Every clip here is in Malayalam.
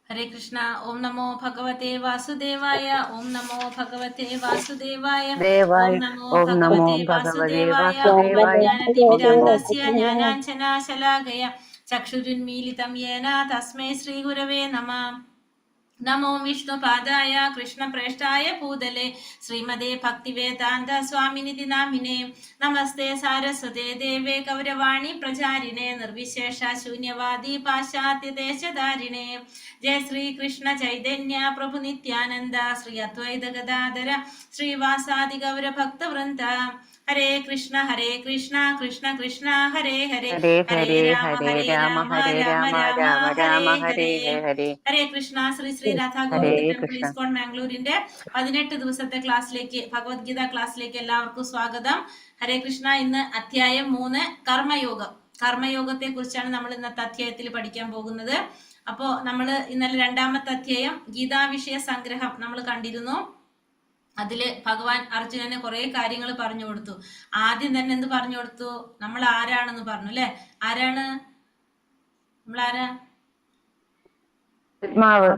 हरे कृष्णा। ओम नमो भगवते वासुदेवाय। ओम नमो भगवते वासुदेवाय। ओम देवाय नमो ओम नमो भगवते भगवते वासुदेवाय। ओम वासुदेवाय ओम नमो अज्ञानतिमिरान्धस्य ज्ञानाञ्जनशलाकया चक्षुरुन्मीलितं येन तस्मै श्रीगुरवे नमः। नमो विष्णुपादाय कृष्णप्रेष्ठाय भूतले श्रीमदे भक्तिवेदान्त स्वामिनिति नामिने। नमस्ते सारस्वते देवे गौरवाणी प्रचारिणे निर्विशेष शून्यवादी पाश्चात्यदेशधारिणे। जय श्री कृष्ण चैतन्य प्रभु नित्यानंद श्री अद्वैत गदाधर श्रीवासादि गौर भक्त वृंद। हरे कृष्ण कृष्ण कृष्ण हरे हरे हरे हरे हरे राम हरे राम राम हरे राम राम राम രാമ हरे രാമ ഹരേ हरे। ഹരേ ഹരേ കൃഷ്ണ. ശ്രീ ശ്രീ രാധാ ഹരേ ഗോവിന്ദ ടെമ്പിൾ കൃഷ്ണ. ഇസ്കോൺ മാംഗ്ലൂരിന്റെ 18 ദിവസത്തെ ക്ലാസ്സിലേക്ക്, ഭഗവത്ഗീത ക്ലാസ്സിലേക്ക് എല്ലാവർക്കും സ്വാഗതം. ഹരേ കൃഷ്ണ. ഇന്ന് അധ്യായം 3 കർമ്മയോഗം. കർമ്മയോഗത്തെ കുറിച്ചാണ് നമ്മൾ ഇന്നത്തെ അധ്യായത്തിൽ പഠിക്കാൻ പോകുന്നത്. അപ്പോ നമ്മൾ ഇന്നലെ രണ്ടാമത്തെ അധ്യായം ഗീതാ വിഷയ സംഗ്രഹം നമ്മൾ കണ്ടിരുന്നു. അതില് ഭഗവാൻ അർജുനന് കുറെ കാര്യങ്ങൾ പറഞ്ഞു കൊടുത്തു. ആദ്യം തന്നെ എന്ത് പറഞ്ഞു കൊടുത്തു? നമ്മൾ ആരാണെന്ന് പറഞ്ഞു അല്ലെ? ആരാണ് നമ്മൾ? ആരാ? ആത്മാവ്.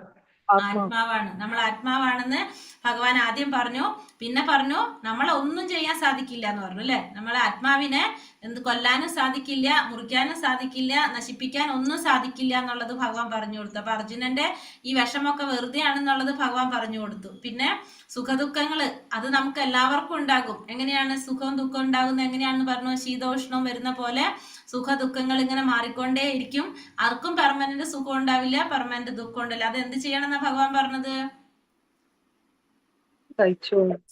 ആത്മാവാണ്. നമ്മൾ ആത്മാവാണെന്ന് ഭഗവാൻ ആദ്യം പറഞ്ഞു. പിന്നെ പറഞ്ഞു നമ്മളെ ഒന്നും ചെയ്യാൻ സാധിക്കില്ല എന്ന് പറഞ്ഞു അല്ലെ? നമ്മളെ ആത്മാവിനെ കൊല്ലാനും സാധിക്കില്ല, മുറിക്കാനും സാധിക്കില്ല, നശിപ്പിക്കാൻ ഒന്നും സാധിക്കില്ല എന്നുള്ളത് ഭഗവാൻ പറഞ്ഞു കൊടുത്തു. അപ്പൊ അർജുനന്റെ ഈ വിഷമൊക്കെ വെറുതെ ആണെന്നുള്ളത് ഭഗവാൻ പറഞ്ഞു കൊടുത്തു. പിന്നെ സുഖദുഃഖങ്ങള് അത് നമുക്ക് എല്ലാവർക്കും ഉണ്ടാകും. എങ്ങനെയാണ് സുഖവും ദുഃഖവും ഉണ്ടാകുന്നത്? എങ്ങനെയാണെന്ന് പറഞ്ഞു. ശീതോഷ്ണവും വരുന്ന പോലെ സുഖ ദുഃഖങ്ങൾ ഇങ്ങനെ മാറിക്കൊണ്ടേ ഇരിക്കും. ആർക്കും പെർമനന്റ് സുഖം ഉണ്ടാവില്ല, പെർമനന്റ് ദുഃഖം ഉണ്ടാവില്ല. അത് എന്ത് ചെയ്യണം എന്നാ ഭഗവാൻ പറഞ്ഞത്?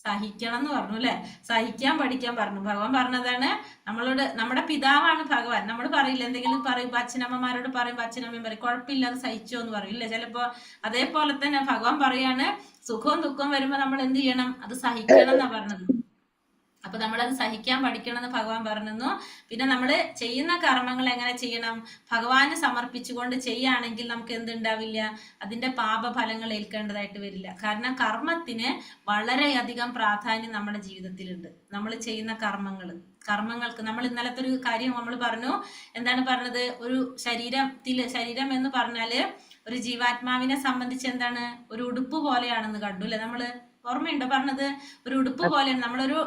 സഹിക്കണം എന്ന് പറഞ്ഞു അല്ലെ? സഹിക്കാൻ പഠിക്കാൻ പറഞ്ഞു. ഭഗവാൻ പറഞ്ഞതാണ്. നമ്മളോട്, നമ്മുടെ പിതാവാണ് ഭഗവാൻ. നമ്മൾ പറയില്ല, എന്തെങ്കിലും പറയുമ്പോ അച്ഛനമ്മമാരോട് പറയുമ്പോ അച്ഛനമ്മയും പറയും കുഴപ്പമില്ല അത് സഹിച്ചോ എന്ന് പറയും ഇല്ല ചിലപ്പോ. അതേപോലെ തന്നെ ഭഗവാൻ പറയാണ് സുഖവും ദുഃഖവും വരുമ്പോ നമ്മൾ എന്ത് ചെയ്യണം? അത് സഹിക്കണം എന്നാ പറഞ്ഞത്. അപ്പൊ നമ്മളത് സഹിക്കാൻ പഠിക്കണം എന്ന് ഭഗവാൻ പറഞ്ഞു. പിന്നെ നമ്മൾ ചെയ്യുന്ന കർമ്മങ്ങൾ എങ്ങനെ ചെയ്യണം? ഭഗവാന് സമർപ്പിച്ചുകൊണ്ട് ചെയ്യുകയാണെങ്കിൽ നമുക്ക് എന്തുണ്ടാവില്ല? അതിന്റെ പാപഫലങ്ങൾ ഏൽക്കേണ്ടതായിട്ട് വരില്ല. കാരണം കർമ്മത്തിന് വളരെയധികം പ്രാധാന്യം നമ്മുടെ ജീവിതത്തിലുണ്ട്. നമ്മൾ ചെയ്യുന്ന കർമ്മങ്ങൾക്ക് നമ്മൾ ഇന്നലത്തെ ഒരു കാര്യം നമ്മൾ പറഞ്ഞു. എന്താണ് പറഞ്ഞത്? ഒരു ശരീരം എന്ന് പറഞ്ഞാല് ഒരു ജീവാത്മാവിനെ സംബന്ധിച്ച് എന്താണ്? ഒരു ഉടുപ്പ് പോലെയാണെന്ന് കണ്ടു അല്ലെ? നമ്മള് ഓർമ്മയുണ്ടോ പറഞ്ഞത്? ഒരു ഉടുപ്പ് പോലെയാണ്. നമ്മളൊരു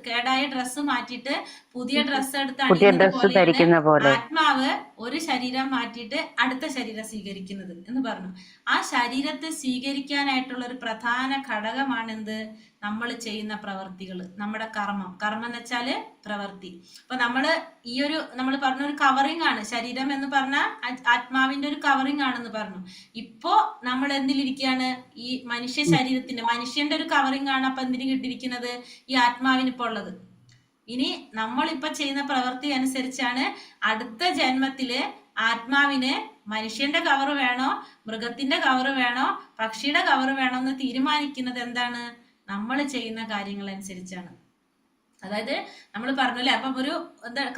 കേടായ ഡ്രസ്സ് മാറ്റിയിട്ട് പുതിയ ഡ്രസ്സ് എടുത്ത് അണിയുന്നത് പോലെയാണ് ആത്മാവ് ഒരു ശരീരം മാറ്റിയിട്ട് അടുത്ത ശരീരം സ്വീകരിക്കുന്നത് എന്ന് പറഞ്ഞു. ആ ശരീരത്തെ സ്വീകരിക്കാനായിട്ടുള്ള ഒരു പ്രധാന ഘടകമാണ് എന്ത്? നമ്മൾ ചെയ്യുന്ന പ്രവർത്തികൾ, നമ്മുടെ കർമ്മം എന്ന് വെച്ചാല് പ്രവൃത്തി. അപ്പൊ നമ്മൾ പറഞ്ഞ ഒരു കവറിങ് ആണ് ശരീരം എന്ന് പറഞ്ഞാൽ, ആത്മാവിന്റെ ഒരു കവറിങ് ആണെന്ന് പറഞ്ഞു. ഇപ്പോ നമ്മൾ എന്തിലിരിക്കുകയാണ്? ഈ മനുഷ്യന്റെ ഒരു കവറിങ് ആണ്. അപ്പൊ എന്തിനു കിട്ടിയിരിക്കുന്നത്? ഈ ആത്മാവിന് ഇപ്പൊ ഉള്ളത്. ഇനി നമ്മളിപ്പൊ ചെയ്യുന്ന പ്രവൃത്തി അനുസരിച്ചാണ് അടുത്ത ജന്മത്തില് ആത്മാവിന് മനുഷ്യന്റെ കവറ് വേണോ, മൃഗത്തിന്റെ കവറ് വേണോ, പക്ഷിയുടെ കവറ് വേണോ എന്ന് തീരുമാനിക്കുന്നത് എന്താണ്? നമ്മൾ ചെയ്യുന്ന കാര്യങ്ങൾ അനുസരിച്ചാണ്. അതായത് നമ്മൾ പറഞ്ഞല്ലേ, അപ്പം ഒരു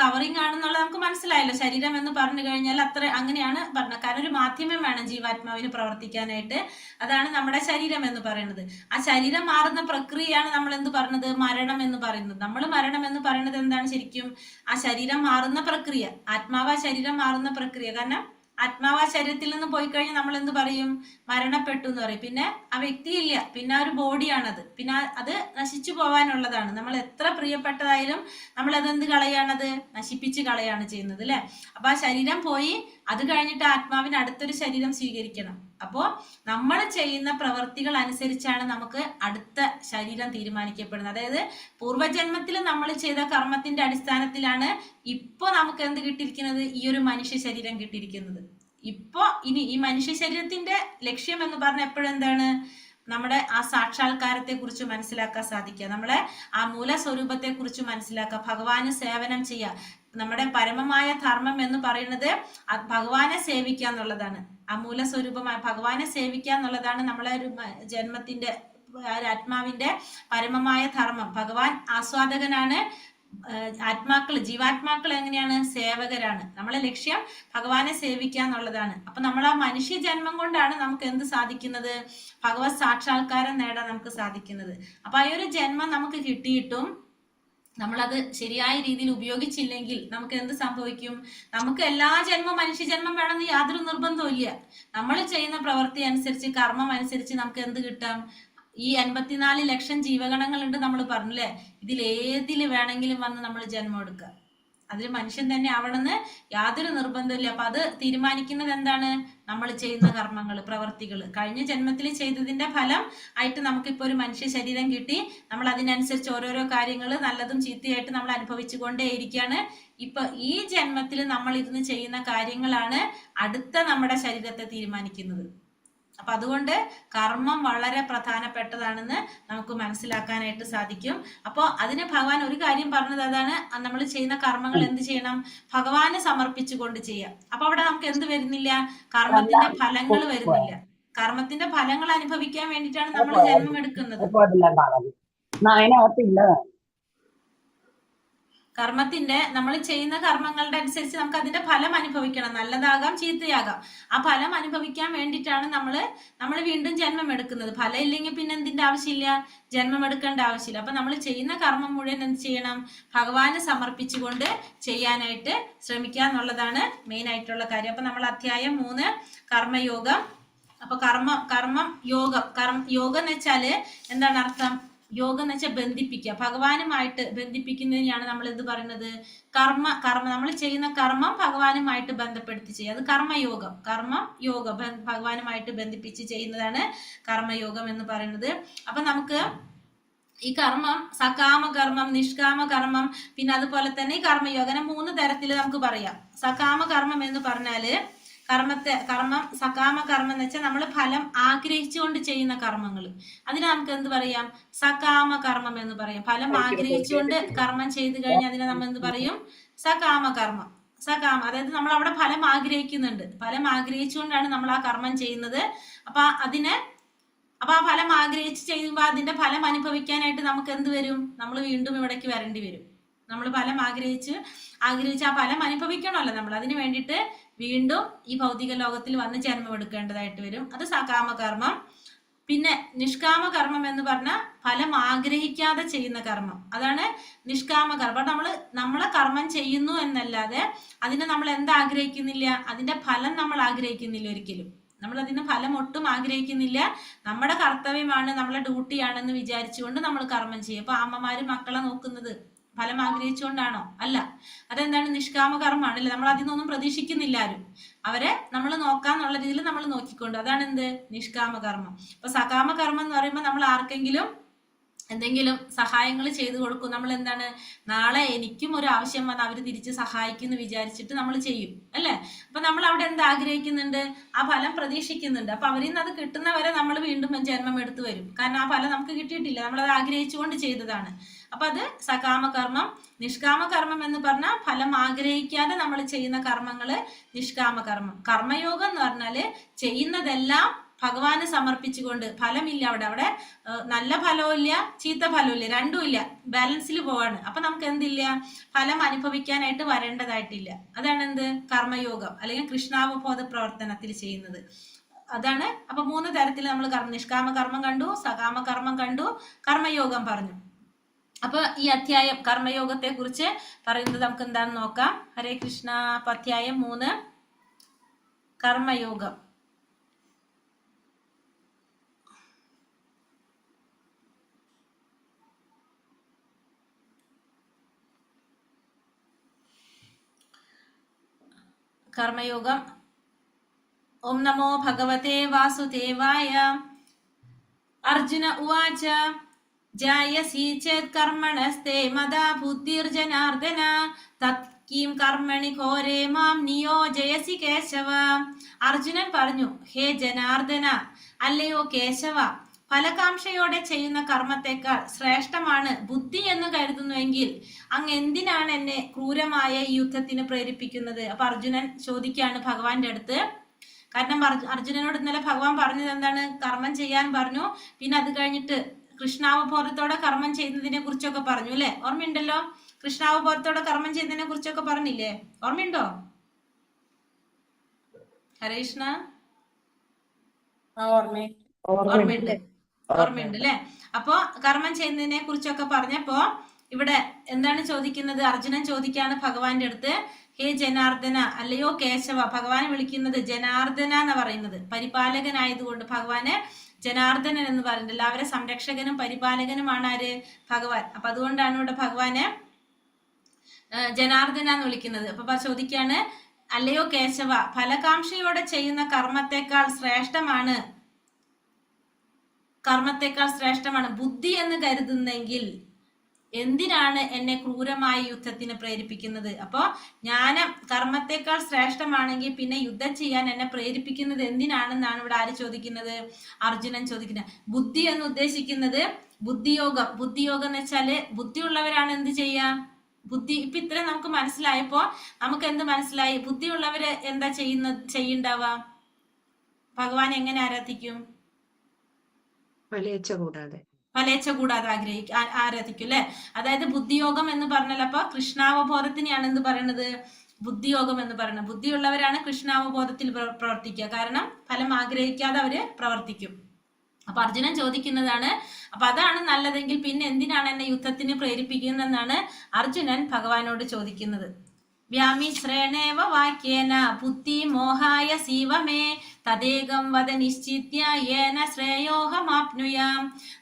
കവറിങ് ആണെന്നുള്ളത് നമുക്ക് മനസ്സിലായല്ലോ. ശരീരം എന്ന് പറഞ്ഞു കഴിഞ്ഞാൽ അങ്ങനെയാണ് പറഞ്ഞത്. കാരണം ഒരു മാധ്യമം വേണം ജീവാത്മാവിന് പ്രവർത്തിക്കാനായിട്ട്. അതാണ് നമ്മുടെ ശരീരം എന്ന് പറയുന്നത്. ആ ശരീരം മാറുന്ന പ്രക്രിയയാണ് നമ്മൾ എന്ത് പറഞ്ഞത്? മരണം എന്ന് പറയുന്നത്. നമ്മൾ മരണം എന്ന് പറയുന്നത് എന്താണ് ശരിക്കും? ആ ശരീരം മാറുന്ന പ്രക്രിയ, ആത്മാവ് ആ ശരീരം മാറുന്ന പ്രക്രിയ. കാരണം ആത്മാവ് ആ ശരീരത്തിൽ നിന്ന് പോയി കഴിഞ്ഞാൽ നമ്മൾ എന്ത് പറയും? മരണപ്പെട്ടു എന്ന് പറയും. പിന്നെ ആ വ്യക്തി ഇല്ല, പിന്നെ ഒരു ബോഡിയാണത്. പിന്നെ അത് നശിച്ചു പോവാനുള്ളതാണ്. നമ്മൾ എത്ര പ്രിയപ്പെട്ടതായാലും നമ്മൾ അതെന്ത് കളയാണത്? നശിപ്പിച്ച് കളയാണ് ചെയ്യുന്നത് അല്ലെ? അപ്പൊ ആ ശരീരം പോയി, അത് കഴിഞ്ഞിട്ട് ആത്മാവിന് അടുത്തൊരു ശരീരം സ്വീകരിക്കണം. അപ്പോ നമ്മൾ ചെയ്യുന്ന പ്രവൃത്തികൾ അനുസരിച്ചാണ് നമുക്ക് അടുത്ത ശരീരം തീരുമാനിക്കപ്പെടുന്നത്. അതായത് പൂർവ്വജന്മത്തിൽ നമ്മൾ ചെയ്ത കർമ്മത്തിന്റെ അടിസ്ഥാനത്തിലാണ് ഇപ്പൊ നമുക്ക് എന്ത് കിട്ടിയിരിക്കുന്നത്? ഈ ഒരു മനുഷ്യ ശരീരം കിട്ടിയിരിക്കുന്നത്. ഇനി ഈ മനുഷ്യ ശരീരത്തിന്റെ ലക്ഷ്യം എന്ന് പറഞ്ഞ എപ്പോഴും എന്താണ്? നമ്മുടെ ആ സാക്ഷാത്കാരത്തെ കുറിച്ച് മനസ്സിലാക്കാൻ സാധിക്കുക, നമ്മളെ ആ മൂലസ്വരൂപത്തെ കുറിച്ച് മനസ്സിലാക്കുക, ഭഗവാന് സേവനം ചെയ്യുക. നമ്മുടെ പരമമായ ധർമ്മം എന്ന് പറയുന്നത് ഭഗവാനെ സേവിക്കുക എന്നുള്ളതാണ്. ആ മൂലസ്വരൂപമായ ഭഗവാനെ സേവിക്കുക എന്നുള്ളതാണ് നമ്മളെ ഒരു ജന്മത്തിന്റെ, ആത്മാവിന്റെ പരമമായ ധർമ്മം. ഭഗവാൻ ആസ്വാദകനാണ്, ജീവാത്മാക്കൾ എങ്ങനെയാണ്? സേവകരാണ്. നമ്മളെ ലക്ഷ്യം ഭഗവാനെ സേവിക്കുക എന്നുള്ളതാണ്. അപ്പൊ നമ്മൾ ആ മനുഷ്യ ജന്മം കൊണ്ടാണ് നമുക്ക് എന്ത് സാധിക്കുന്നത്? ഭഗവത് സാക്ഷാത്കാരം നേടാൻ നമുക്ക് സാധിക്കുന്നത്. അപ്പൊ ആ ഒരു ജന്മം നമുക്ക് കിട്ടിയിട്ടും നമ്മളത് ശരിയായ രീതിയിൽ ഉപയോഗിച്ചില്ലെങ്കിൽ നമുക്ക് എന്ത് സംഭവിക്കും? നമുക്ക് എല്ലാ ജന്മം മനുഷ്യജന്മം വേണമെന്ന് യാതൊരു നിർബന്ധവും ഇല്ല. നമ്മൾ ചെയ്യുന്ന പ്രവൃത്തി അനുസരിച്ച്, കർമ്മം അനുസരിച്ച് നമുക്ക് എന്ത് കിട്ടാം? ഈ 84 ലക്ഷം ജീവഗണങ്ങളുണ്ട് നമ്മൾ പറഞ്ഞില്ലേ? ഇതിൽ ഏതില് വേണമെങ്കിലും വന്ന് നമ്മൾ ജന്മം എടുക്കുക. അതിൽ മനുഷ്യൻ തന്നെ ആവണമെന്ന് യാതൊരു നിർബന്ധമില്ല. അപ്പൊ അത് തീരുമാനിക്കുന്നത് എന്താണ്? നമ്മൾ ചെയ്യുന്ന കർമ്മങ്ങൾ, പ്രവർത്തികൾ. കഴിഞ്ഞ ജന്മത്തിൽ ചെയ്തതിന്റെ ഫലം ആയിട്ട് നമുക്കിപ്പോ ഒരു മനുഷ്യ ശരീരം കിട്ടി. നമ്മൾ അതിനനുസരിച്ച് ഓരോരോ കാര്യങ്ങൾ നല്ലതും ചീത്തയായിട്ട് നമ്മൾ അനുഭവിച്ചു കൊണ്ടേയിരിക്കുകയാണ്. ഇപ്പൊ ഈ ജന്മത്തിൽ നമ്മൾ ഇരുന്ന് ചെയ്യുന്ന കാര്യങ്ങളാണ് അടുത്ത നമ്മുടെ ശരീരത്തെ തീരുമാനിക്കുന്നത്. അപ്പൊ അതുകൊണ്ട് കർമ്മം വളരെ പ്രധാനപ്പെട്ടതാണെന്ന് നമുക്ക് മനസ്സിലാക്കാനായിട്ട് സാധിക്കും. അപ്പോൾ അതിന് ഭഗവാൻ ഒരു കാര്യം പറഞ്ഞത് അതാണ്, നമ്മൾ ചെയ്യുന്ന കർമ്മങ്ങൾ എന്ത് ചെയ്യണം? ഭഗവാന് സമർപ്പിച്ചുകൊണ്ട് ചെയ്യാം. അപ്പൊ അവിടെ നമുക്ക് എന്ത് വരുന്നില്ല? കർമ്മത്തിന്റെ ഫലങ്ങൾ വരുന്നില്ല. കർമ്മത്തിന്റെ ഫലങ്ങൾ അനുഭവിക്കാൻ വേണ്ടിയിട്ടാണ് നമ്മൾ ജന്മം എടുക്കുന്നത്. കർമ്മത്തിന്റെ, നമ്മൾ ചെയ്യുന്ന കർമ്മങ്ങളുടെ അനുസരിച്ച് നമുക്ക് അതിന്റെ ഫലം അനുഭവിക്കണം. നല്ലതാകാം, ചീത്തയാകാം. ആ ഫലം അനുഭവിക്കാൻ വേണ്ടിയിട്ടാണ് നമ്മൾ വീണ്ടും ജന്മം എടുക്കുന്നത്. ഫലം ഇല്ലെങ്കിൽ പിന്നെ എന്തിന്റെ ആവശ്യമില്ല? ജന്മം എടുക്കേണ്ട ആവശ്യമില്ല. അപ്പൊ നമ്മൾ ചെയ്യുന്ന കർമ്മം മുഴുവൻ എന്ത് ചെയ്യണം? ഭഗവാന് സമർപ്പിച്ചുകൊണ്ട് ചെയ്യാനായിട്ട് ശ്രമിക്കുക എന്നുള്ളതാണ് മെയിൻ ആയിട്ടുള്ള കാര്യം. അപ്പൊ നമ്മൾ അധ്യായം 3 കർമ്മയോഗം. അപ്പൊ കർമ്മം യോഗം എന്ന് വെച്ചാല് എന്താണ് അർത്ഥം? യോഗം എന്ന് വെച്ചാൽ ബന്ധിപ്പിക്കുക, ഭഗവാനുമായിട്ട് ബന്ധിപ്പിക്കുന്നതിനാണ് നമ്മൾ എന്ത് പറയുന്നത്? കർമ്മം നമ്മൾ ചെയ്യുന്ന കർമ്മം ഭഗവാനുമായിട്ട് ബന്ധപ്പെടുത്തി ചെയ്യുക. അത് കർമ്മയോഗം ഭഗവാനുമായിട്ട് ബന്ധിപ്പിച്ച് ചെയ്യുന്നതാണ് കർമ്മയോഗം എന്ന് പറയുന്നത്. അപ്പൊ നമുക്ക് ഈ കർമ്മം സകാമ കർമ്മം, നിഷ്കാമ കർമ്മം, പിന്നെ അതുപോലെ തന്നെ ഈ കർമ്മയോഗം 3 തരത്തിൽ നമുക്ക് പറയാം. സകാമ കർമ്മം എന്ന് പറഞ്ഞാല് സകാമ കർമ്മം എന്ന് വെച്ചാൽ നമ്മൾ ഫലം ആഗ്രഹിച്ചുകൊണ്ട് ചെയ്യുന്ന കർമ്മങ്ങൾ. അതിനെ നമുക്ക് എന്ത് പറയാം? സകാമ കർമ്മം എന്ന് പറയാം. ഫലം ആഗ്രഹിച്ചുകൊണ്ട് കർമ്മം ചെയ്തു കഴിഞ്ഞാൽ അതിനെ നമ്മൾ എന്ത് പറയും? സകാമ കർമ്മം. അതായത് നമ്മൾ അവിടെ ഫലം ആഗ്രഹിക്കുന്നുണ്ട്. ഫലം ആഗ്രഹിച്ചുകൊണ്ടാണ് നമ്മൾ ആ കർമ്മം ചെയ്യുന്നത്. അപ്പൊ ആ ഫലം ആഗ്രഹിച്ച് ചെയ്യുമ്പോൾ അതിന്റെ ഫലം അനുഭവിക്കാനായിട്ട് നമുക്ക് എന്ത് വരും? നമ്മൾ വീണ്ടും ഇവിടേക്ക് വരേണ്ടി വരും. നമ്മൾ ഫലം ആഗ്രഹിച്ച് ആ ഫലം അനുഭവിക്കണമല്ലോ നമ്മൾ. അതിന് വേണ്ടിയിട്ട് വീണ്ടും ഈ ഭൗതിക ലോകത്തിൽ വന്ന് ജന്മം എടുക്കേണ്ടതായിട്ട് വരും. അത് സകാമ കർമ്മം. പിന്നെ നിഷ്കാമ കർമ്മം എന്ന് പറഞ്ഞാൽ ഫലം ആഗ്രഹിക്കാതെ ചെയ്യുന്ന കർമ്മം, അതാണ് നിഷ്കാമ കർമ്മം. നമ്മളെ കർമ്മം ചെയ്യുന്നു എന്നല്ലാതെ അതിനെ നമ്മൾ എന്താഗ്രഹിക്കുന്നില്ല? അതിന്റെ ഫലം നമ്മൾ ആഗ്രഹിക്കുന്നില്ല ഒരിക്കലും. നമ്മൾ അതിന് ഫലം ഒട്ടും ആഗ്രഹിക്കുന്നില്ല. നമ്മുടെ കർത്തവ്യമാണ്, നമ്മളെ ഡ്യൂട്ടിയാണെന്ന് വിചാരിച്ചുകൊണ്ട് നമ്മൾ കർമ്മം ചെയ്യും. അപ്പൊ അമ്മമാര് മക്കളെ നോക്കുന്നത് ഫലം ആഗ്രഹിച്ചുകൊണ്ടാണോ? അല്ല. അതെന്താണ്? നിഷ്കാമ കർമ്മമാണല്ലേ. നമ്മൾ അതിൽ നിന്നൊന്നും പ്രതീക്ഷിക്കുന്നില്ല ആരും. അവരെ നമ്മൾ നോക്കാന്നുള്ള രീതിയിൽ നമ്മൾ നോക്കിക്കൊണ്ട്, അതാണ് എന്ത്? നിഷ്കാമ കർമ്മം. അപ്പൊ സകാമ കർമ്മം എന്ന് പറയുമ്പോൾ നമ്മൾ ആർക്കെങ്കിലും എന്തെങ്കിലും സഹായങ്ങൾ ചെയ്തു കൊടുക്കും. നമ്മൾ എന്താണ്? നാളെ എനിക്കും ഒരു ആവശ്യം വന്ന് അവർ തിരിച്ച് സഹായിക്കുമെന്ന് വിചാരിച്ചിട്ട് നമ്മൾ ചെയ്യും, അല്ലേ? അപ്പൊ നമ്മൾ അവിടെ എന്ത് ആഗ്രഹിക്കുന്നുണ്ട്? ആ ഫലം പ്രതീക്ഷിക്കുന്നുണ്ട്. അപ്പൊ അവരിൽ നിന്ന് അത് കിട്ടുന്നവരെ നമ്മൾ വീണ്ടും ജന്മം എടുത്തു വരും. കാരണം ആ ഫലം നമുക്ക് കിട്ടിയിട്ടില്ല, നമ്മളത് ആഗ്രഹിച്ചുകൊണ്ട് ചെയ്തതാണ്. അപ്പൊ അത് സകാമ കർമ്മം. നിഷ്കാമ കർമ്മം എന്ന് പറഞ്ഞാൽ ഫലം ആഗ്രഹിക്കാതെ നമ്മൾ ചെയ്യുന്ന കർമ്മങ്ങള് നിഷ്കാമ കർമ്മം. കർമ്മയോഗം എന്ന് പറഞ്ഞാല് ചെയ്യുന്നതെല്ലാം ഭഗവാന് സമർപ്പിച്ചുകൊണ്ട്, ഫലമില്ല അവിടെ നല്ല ഫലവും ഇല്ല, ചീത്ത ഫലവും ഇല്ല, രണ്ടും ഇല്ല, ബാലൻസിൽ പോവാണ്. അപ്പൊ നമുക്ക് എന്തില്ല? ഫലം അനുഭവിക്കാനായിട്ട് വരേണ്ടതായിട്ടില്ല. അതാണ് എന്ത്? കർമ്മയോഗം അല്ലെങ്കിൽ കൃഷ്ണാവബോധ പ്രവർത്തനത്തിൽ ചെയ്യുന്നത് അതാണ്. അപ്പൊ 3 തരത്തിൽ നമ്മൾ നിഷ്കാമ കർമ്മം കണ്ടു, സകാമ കർമ്മം കണ്ടു, കർമ്മയോഗം പറഞ്ഞു. അപ്പൊ ഈ അധ്യായം കർമ്മയോഗത്തെ കുറിച്ച് പറയുന്നത് നമുക്ക് എന്താണെന്ന് നോക്കാം. ഹരേ കൃഷ്ണ. അപ്പൊ അധ്യായം 3 കർമ്മയോഗം. കർമ്മയോഗം. ഓം നമോ ഭഗവതേ വാസുദേവായ. അർജുന ഉവാച ജായസി ചേത് കർമ്മണസ്തേ മദാ ബുദ്ധിർജനാർദ്ദന തത് കിം കർമ്മണി ഘോരേ മാം നിയോജയസി കേശവ. അർജുനൻ പറഞ്ഞു, ഹേ ജനാർദ്ദന, അല്ലയോ കേശവ, ഫലകാംക്ഷയോടെ ചെയ്യുന്ന കർമ്മത്തെക്കാൾ ശ്രേഷ്ഠമാണ് ബുദ്ധി എന്ന് കരുതുന്നുവെങ്കിൽ അങ്ങ് എന്തിനാണ് എന്നെ ക്രൂരമായ ഈ യുദ്ധത്തിന് പ്രേരിപ്പിക്കുന്നത്? അപ്പൊ അർജുനൻ ചോദിക്കുകയാണ് ഭഗവാന്റെ അടുത്ത്. കാരണം അർജുനനോട് ഇന്നലെ ഭഗവാൻ പറഞ്ഞത് എന്താണ്? കർമ്മം ചെയ്യാൻ പറഞ്ഞു. പിന്നെ അത് കഴിഞ്ഞിട്ട് കൃഷ്ണാവബോധത്തോടെ കർമ്മം ചെയ്യുന്നതിനെ കുറിച്ചൊക്കെ പറഞ്ഞു, അല്ലെ? ഓർമ്മയുണ്ടല്ലോ? കൃഷ്ണാവബോധത്തോടെ കർമ്മം ചെയ്യുന്നതിനെ കുറിച്ചൊക്കെ പറഞ്ഞില്ലേ? ഓർമ്മയുണ്ടോ? ഹരേ കൃഷ്ണ. ഓർമ്മയുണ്ട് അല്ലെ? അപ്പൊ കർമ്മം ചെയ്യുന്നതിനെ കുറിച്ചൊക്കെ പറഞ്ഞപ്പോ ഇവിടെ എന്താണ് ചോദിക്കുന്നത്? അർജുനൻ ചോദിക്കാണ് ഭഗവാന്റെ അടുത്ത്, ഹേ ജനാർദ്ദന, അല്ലയോ കേശവ. ഭഗവാനെ വിളിക്കുന്നത് ജനാർദ്ദന എന്ന് പറയുന്നത് പരിപാലകനായതുകൊണ്ട് ഭഗവാന് ജനാർദ്ദനൻ എന്ന് പറയുന്നത്. എല്ലാവരും സംരക്ഷകനും പരിപാലകനുമാണ് ആര്? ഭഗവാൻ. അപ്പൊ അതുകൊണ്ടാണ് ഇവിടെ ഭഗവാനെ ജനാർദ്ദന എന്ന് വിളിക്കുന്നത്. അപ്പൊ ചോദിക്കാണ്, അല്ലയോ കേശവ, ഫലകാംക്ഷയോടെ ചെയ്യുന്ന കർമ്മത്തെക്കാൾ ശ്രേഷ്ഠമാണ് ബുദ്ധി എന്ന് കരുതുന്നെങ്കിൽ എന്തിനാണ് എന്നെ ക്രൂരമായ യുദ്ധത്തിന് പ്രേരിപ്പിക്കുന്നത്? അപ്പോ ജ്ഞാനം കർമ്മത്തെക്കാൾ ശ്രേഷ്ഠമാണെങ്കിൽ പിന്നെ യുദ്ധം ചെയ്യാൻ എന്നെ പ്രേരിപ്പിക്കുന്നത് എന്തിനാണെന്നാണ് ഇവിടെ ആര് ചോദിക്കുന്നത്? അർജുനൻ ചോദിക്കുന്നത്. ബുദ്ധി എന്ന് ഉദ്ദേശിക്കുന്നത് ബുദ്ധിയോഗം എന്ന് വെച്ചാല് ബുദ്ധിയുള്ളവരാണ് എന്ത് ചെയ്യാ? ബുദ്ധി ഇപ്പൊ ഇത്രയും നമുക്ക് മനസ്സിലായപ്പോ നമുക്ക് എന്ത് മനസ്സിലായി? ബുദ്ധിയുള്ളവര് എന്താ ചെയ്യണ്ടാവാ? ഭഗവാൻ എങ്ങനെ ആരാധിക്കും? ഫലേച്ഛ കൂടാതെ ആരാധിക്കും അല്ലെ? അതായത് ബുദ്ധിയോഗം എന്ന് പറഞ്ഞാൽ അപ്പൊ കൃഷ്ണാവബോധത്തിനെയാണ് എന്ത് പറയണത്? ബുദ്ധിയോഗം എന്ന് പറയുന്നത്. ബുദ്ധിയുള്ളവരാണ് കൃഷ്ണാവബോധത്തിൽ പ്രവർത്തിക്കുക. കാരണം ഫലം ആഗ്രഹിക്കാതെ അവര് പ്രവർത്തിക്കും. അപ്പൊ അർജുനൻ ചോദിക്കുന്നതാണ്, അപ്പൊ അതാണ് നല്ലതെങ്കിൽ പിന്നെ എന്തിനാണ് എന്നെ യുദ്ധത്തിന് പ്രേരിപ്പിക്കുന്നതെന്നാണ് അർജുനൻ ഭഗവാനോട് ചോദിക്കുന്നത്. വ്യാമിശ്രേണേവ വാക്യേന ബുദ്ധി മോഹായ സീവമേ തദേകം വദ നിശ്ചിത്യ യേന ശ്രേയോഹമാപ്നുയാം.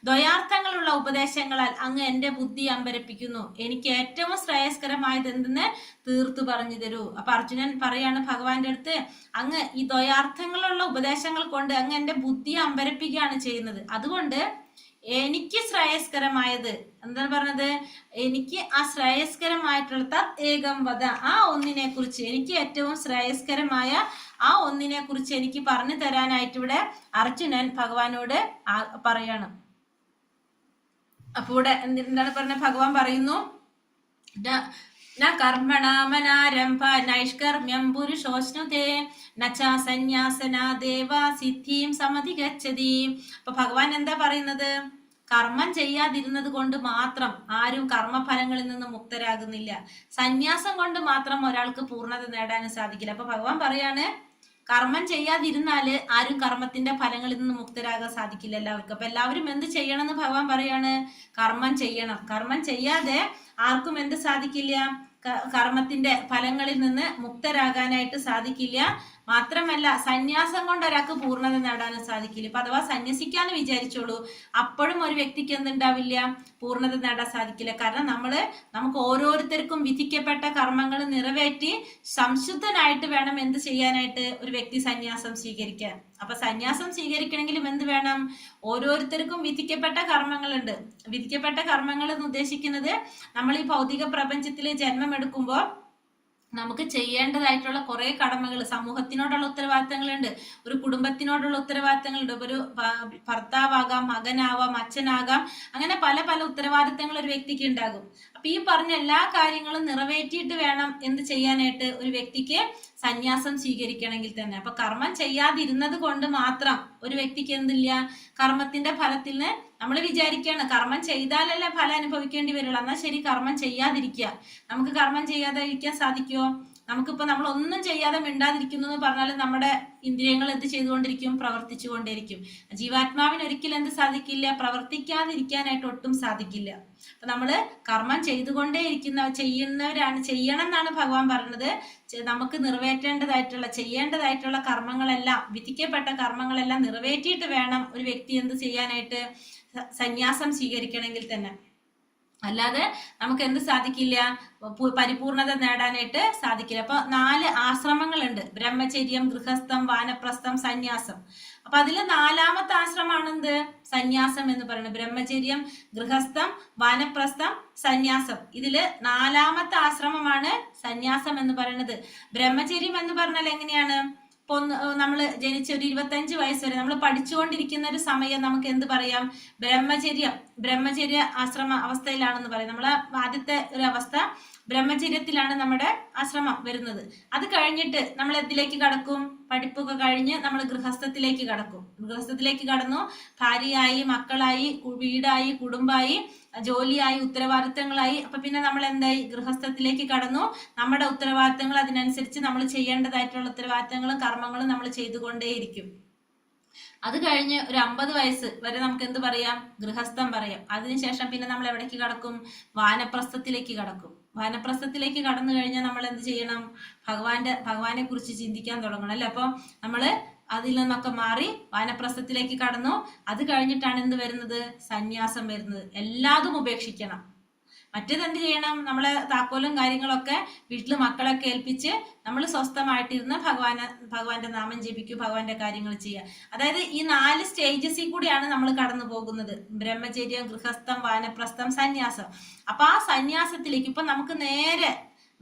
ദ്വയാർത്ഥങ്ങളുള്ള ഉപദേശങ്ങളാൽ അങ്ങ് എന്റെ ബുദ്ധി അമ്പരപ്പിക്കുന്നു. എനിക്ക് ഏറ്റവും ശ്രേയസ്കരമായത് എന്തെന്ന് തീർത്തു പറഞ്ഞു തരൂ. അപ്പൊ അർജുനൻ പറയാണ് ഭഗവാന്റെ അടുത്ത്, അങ്ങ് ഈ ദ്വയാർത്ഥങ്ങളുള്ള ഉപദേശങ്ങൾ കൊണ്ട് അങ്ങ് എന്റെ ബുദ്ധിയെ അമ്പരപ്പിക്കുകയാണ് ചെയ്യുന്നത്. അതുകൊണ്ട് എനിക്ക് ശ്രേയസ്കരമായത് എന്താണ് പറഞ്ഞത്? എനിക്ക് ആ ശ്രേയസ്കരമായിട്ടുള്ള തത് ഏകം വധ, ആ ഒന്നിനെ കുറിച്ച്, എനിക്ക് ഏറ്റവും ശ്രേയസ്കരമായ ആ ഒന്നിനെ കുറിച്ച് എനിക്ക് പറഞ്ഞു തരാനായിട്ട് ഇവിടെ അർജുനൻ ഭഗവാനോട് പറയാണ്. അപ്പൊ ഇവിടെ എന്താണ് പറഞ്ഞ? ഭഗവാൻ പറയുന്നു, ന കർമ്മണാമനാരംഭ നൈഷ്കർമ്മ്യം പുരുഷോഷ്ണുതേ നചാ സന്യാസനാദേവ സിദ്ധിയും സമധിഗച്ഛതി. അപ്പൊ ഭഗവാൻ എന്താ പറയുന്നത്? കർമ്മം ചെയ്യാതിരുന്നത് കൊണ്ട് മാത്രം ആരും കർമ്മഫലങ്ങളിൽ നിന്ന് മുക്തരാകുന്നില്ല. സന്യാസം കൊണ്ട് മാത്രം ഒരാൾക്ക് പൂർണ്ണത നേടാനും സാധിക്കില്ല. അപ്പൊ ഭഗവാൻ പറയാണ്, കർമ്മം ചെയ്യാതിരുന്നാല് ആരും കർമ്മത്തിന്റെ ഫലങ്ങളിൽ നിന്ന് മുക്തരാകാൻ സാധിക്കില്ല എല്ലാവർക്കും. അപ്പൊ എല്ലാവരും എന്ത് ചെയ്യണം എന്ന് ഭഗവാൻ പറയാണ്? കർമ്മം ചെയ്യണം. കർമ്മം ചെയ്യാതെ ആർക്കും എന്ത് സാധിക്കില്ല? കർമ്മത്തിന്റെ ഫലങ്ങളിൽ നിന്ന് മുക്തരാകാനായിട്ട് സാധിക്കില്ല. മാത്രമല്ല സന്യാസം കൊണ്ട് ഒരാൾക്ക് പൂർണ്ണത നേടാനും സാധിക്കില്ല. ഇപ്പൊ അഥവാ സന്യസിക്കാന്ന് വിചാരിച്ചോളൂ, അപ്പോഴും ഒരു വ്യക്തിക്ക് എന്തുണ്ടാവില്ല? പൂർണ്ണത നേടാൻ സാധിക്കില്ല. കാരണം നമുക്ക് ഓരോരുത്തർക്കും വിധിക്കപ്പെട്ട കർമ്മങ്ങൾ നിറവേറ്റി സംശുദ്ധനായിട്ട് വേണം എന്ത് ചെയ്യാനായിട്ട്? ഒരു വ്യക്തി സന്യാസം സ്വീകരിക്കാൻ. അപ്പൊ സന്യാസം സ്വീകരിക്കണമെങ്കിലും എന്ത് വേണം? ഓരോരുത്തർക്കും വിധിക്കപ്പെട്ട കർമ്മങ്ങളുണ്ട്. വിധിക്കപ്പെട്ട കർമ്മങ്ങൾ എന്ന് ഉദ്ദേശിക്കുന്നത് നമ്മൾ ഈ ഭൗതിക പ്രപഞ്ചത്തിൽ ജന്മമെടുക്കുമ്പോ നമുക്ക് ചെയ്യേണ്ടതായിട്ടുള്ള കുറെ കടമകൾ, സമൂഹത്തിനോടുള്ള ഉത്തരവാദിത്തങ്ങളുണ്ട്, ഒരു കുടുംബത്തിനോടുള്ള ഉത്തരവാദിത്തങ്ങളുണ്ട്. ഒരു ഭർത്താവാകാം, മകനാവാം, അച്ഛനാകാം, അങ്ങനെ പല പല ഉത്തരവാദിത്തങ്ങൾ ഒരു വ്യക്തിക്ക് ഉണ്ടാകും. അപ്പൊ ഈ പറഞ്ഞ എല്ലാ കാര്യങ്ങളും നിറവേറ്റിയിട്ട് വേണം എന്ത് ചെയ്യാനായിട്ട്? ഒരു വ്യക്തിക്ക് സന്യാസം സ്വീകരിക്കണമെങ്കിൽ തന്നെ. അപ്പൊ കർമ്മം ചെയ്യാതിരുന്നത് കൊണ്ട് മാത്രം ഒരു വ്യക്തിക്ക് എന്തില്ല? കർമ്മത്തിന്റെ ഫലത്തിൽ നിന്ന് നമ്മൾ വിചാരിക്കുകയാണ് കർമ്മം ചെയ്താലല്ലേ ഫലം അനുഭവിക്കേണ്ടി വരുള്ളൂ. എന്നാൽ ശരി, കർമ്മം ചെയ്യാതിരിക്കുക. നമുക്ക് കർമ്മം ചെയ്യാതെ ഇരിക്കാൻ സാധിക്കുമോ? നമുക്കിപ്പോ നമ്മൾ ഒന്നും ചെയ്യാതെ മിണ്ടാതിരിക്കുന്നു എന്ന് പറഞ്ഞാൽ നമ്മുടെ ഇന്ദ്രിയങ്ങൾ എന്ത് ചെയ്തുകൊണ്ടിരിക്കും? പ്രവർത്തിച്ചു കൊണ്ടേയിരിക്കും. ജീവാത്മാവിന് ഒരിക്കലും എന്ത് സാധിക്കില്ല? പ്രവർത്തിക്കാതിരിക്കാനായിട്ട് ഒട്ടും സാധിക്കില്ല. അപ്പൊ നമ്മള് കർമ്മം ചെയ്യുന്നവരാണ്, ചെയ്യണം എന്നാണ് ഭഗവാൻ പറയുന്നത്. നമുക്ക് ചെയ്യേണ്ടതായിട്ടുള്ള കർമ്മങ്ങളെല്ലാം, വിധിക്കപ്പെട്ട കർമ്മങ്ങളെല്ലാം നിറവേറ്റിയിട്ട് വേണം ഒരു വ്യക്തി എന്ത് ചെയ്യാനായിട്ട്? സന്യാസം സ്വീകരിക്കണമെങ്കിൽ തന്നെ. അല്ലാതെ നമുക്ക് എന്ത് സാധിക്കില്ല? പരിപൂർണത നേടാനായിട്ട് സാധിക്കില്ല. അപ്പൊ 4 ആശ്രമങ്ങളുണ്ട്: ബ്രഹ്മചര്യം, ഗൃഹസ്ഥം, വാനപ്രസ്ഥം, സന്യാസം. അപ്പൊ അതില് 4ാമത്തെ ആശ്രമമാണ് എന്ത്? സന്യാസം എന്ന് പറയുന്നത്. ബ്രഹ്മചര്യം, ഗൃഹസ്ഥം, വാനപ്രസ്ഥം, സന്യാസം. ഇതില് 4ാമത്തെ ആശ്രമമാണ് സന്യാസം എന്ന് പറയുന്നത്. ബ്രഹ്മചര്യം എന്ന് പറഞ്ഞാൽ എങ്ങനെയാണ്? ഇപ്പൊ നമ്മൾ ജനിച്ച ഒരു 25 വയസ്സ് വരെ നമ്മൾ പഠിച്ചുകൊണ്ടിരിക്കുന്ന ഒരു സമയം നമുക്ക് എന്ത് പറയാം? ബ്രഹ്മചര്യ ആശ്രമ അവസ്ഥയിലാണെന്ന് പറയാം. നമ്മളെ ആദ്യത്തെ ഒരു അവസ്ഥ ബ്രഹ്മചര്യത്തിലാണ് നമ്മുടെ ആശ്രമം വരുന്നത്. അത് കഴിഞ്ഞിട്ട് നമ്മൾ എന്തിലേക്ക് കടക്കും? പഠിപ്പൊക്കെ കഴിഞ്ഞ് നമ്മൾ ഗൃഹസ്ഥത്തിലേക്ക് കടന്നു. ഭാര്യയായി, മക്കളായി, വീടായി, കുടുംബമായി, ജോലിയായി, ഉത്തരവാദിത്തങ്ങളായി. അപ്പൊ പിന്നെ നമ്മൾ എന്തായി? ഗൃഹസ്ഥത്തിലേക്ക് കടന്നു. നമ്മുടെ ഉത്തരവാദിത്തങ്ങൾ അതിനനുസരിച്ച് നമ്മൾ ചെയ്യേണ്ടതായിട്ടുള്ള ഉത്തരവാദിത്തങ്ങളും കർമ്മങ്ങളും നമ്മൾ ചെയ്തുകൊണ്ടേയിരിക്കും. അത് കഴിഞ്ഞ് ഒരു 50 വയസ്സ് വരെ നമുക്ക് എന്ത് പറയാം? ഗൃഹസ്ഥം പറയാം. അതിനുശേഷം പിന്നെ നമ്മൾ എവിടേക്ക് കടക്കും? വാനപ്രസ്ഥത്തിലേക്ക് കടക്കും. വാനപ്രസ്ഥത്തിലേക്ക് കടന്നു കഴിഞ്ഞാൽ നമ്മൾ എന്ത് ചെയ്യണം? ഭഗവാനെ കുറിച്ച് ചിന്തിക്കാൻ തുടങ്ങണം അല്ലെ? അപ്പൊ നമ്മള് അതിൽ നിന്നൊക്കെ മാറി വാനപ്രസ്ഥത്തിലേക്ക് കടന്നു. അത് കഴിഞ്ഞിട്ടാണ് എന്ത് വരുന്നത്? സന്യാസം വരുന്നത്. എല്ലാതും ഉപേക്ഷിക്കണം. മറ്റേത് എന്ത് ചെയ്യണം? നമ്മളെ താക്കോലും കാര്യങ്ങളൊക്കെ വീട്ടിൽ മക്കളൊക്കെ ഏൽപ്പിച്ച് നമ്മൾ സ്വസ്ഥമായിട്ടിരുന്ന് ഭഗവാന്റെ നാമം ജപിക്കും, ഭഗവാന്റെ കാര്യങ്ങൾ ചെയ്യുക. അതായത് ഈ 4 സ്റ്റേജസിൽ കൂടിയാണ് നമ്മൾ കടന്നു പോകുന്നത്. ബ്രഹ്മചര്യം, ഗൃഹസ്ഥം, വാനപ്രസ്ഥം, സന്യാസം. അപ്പൊ ആ സന്യാസത്തിലേക്ക് ഇപ്പൊ നമുക്ക് നേരെ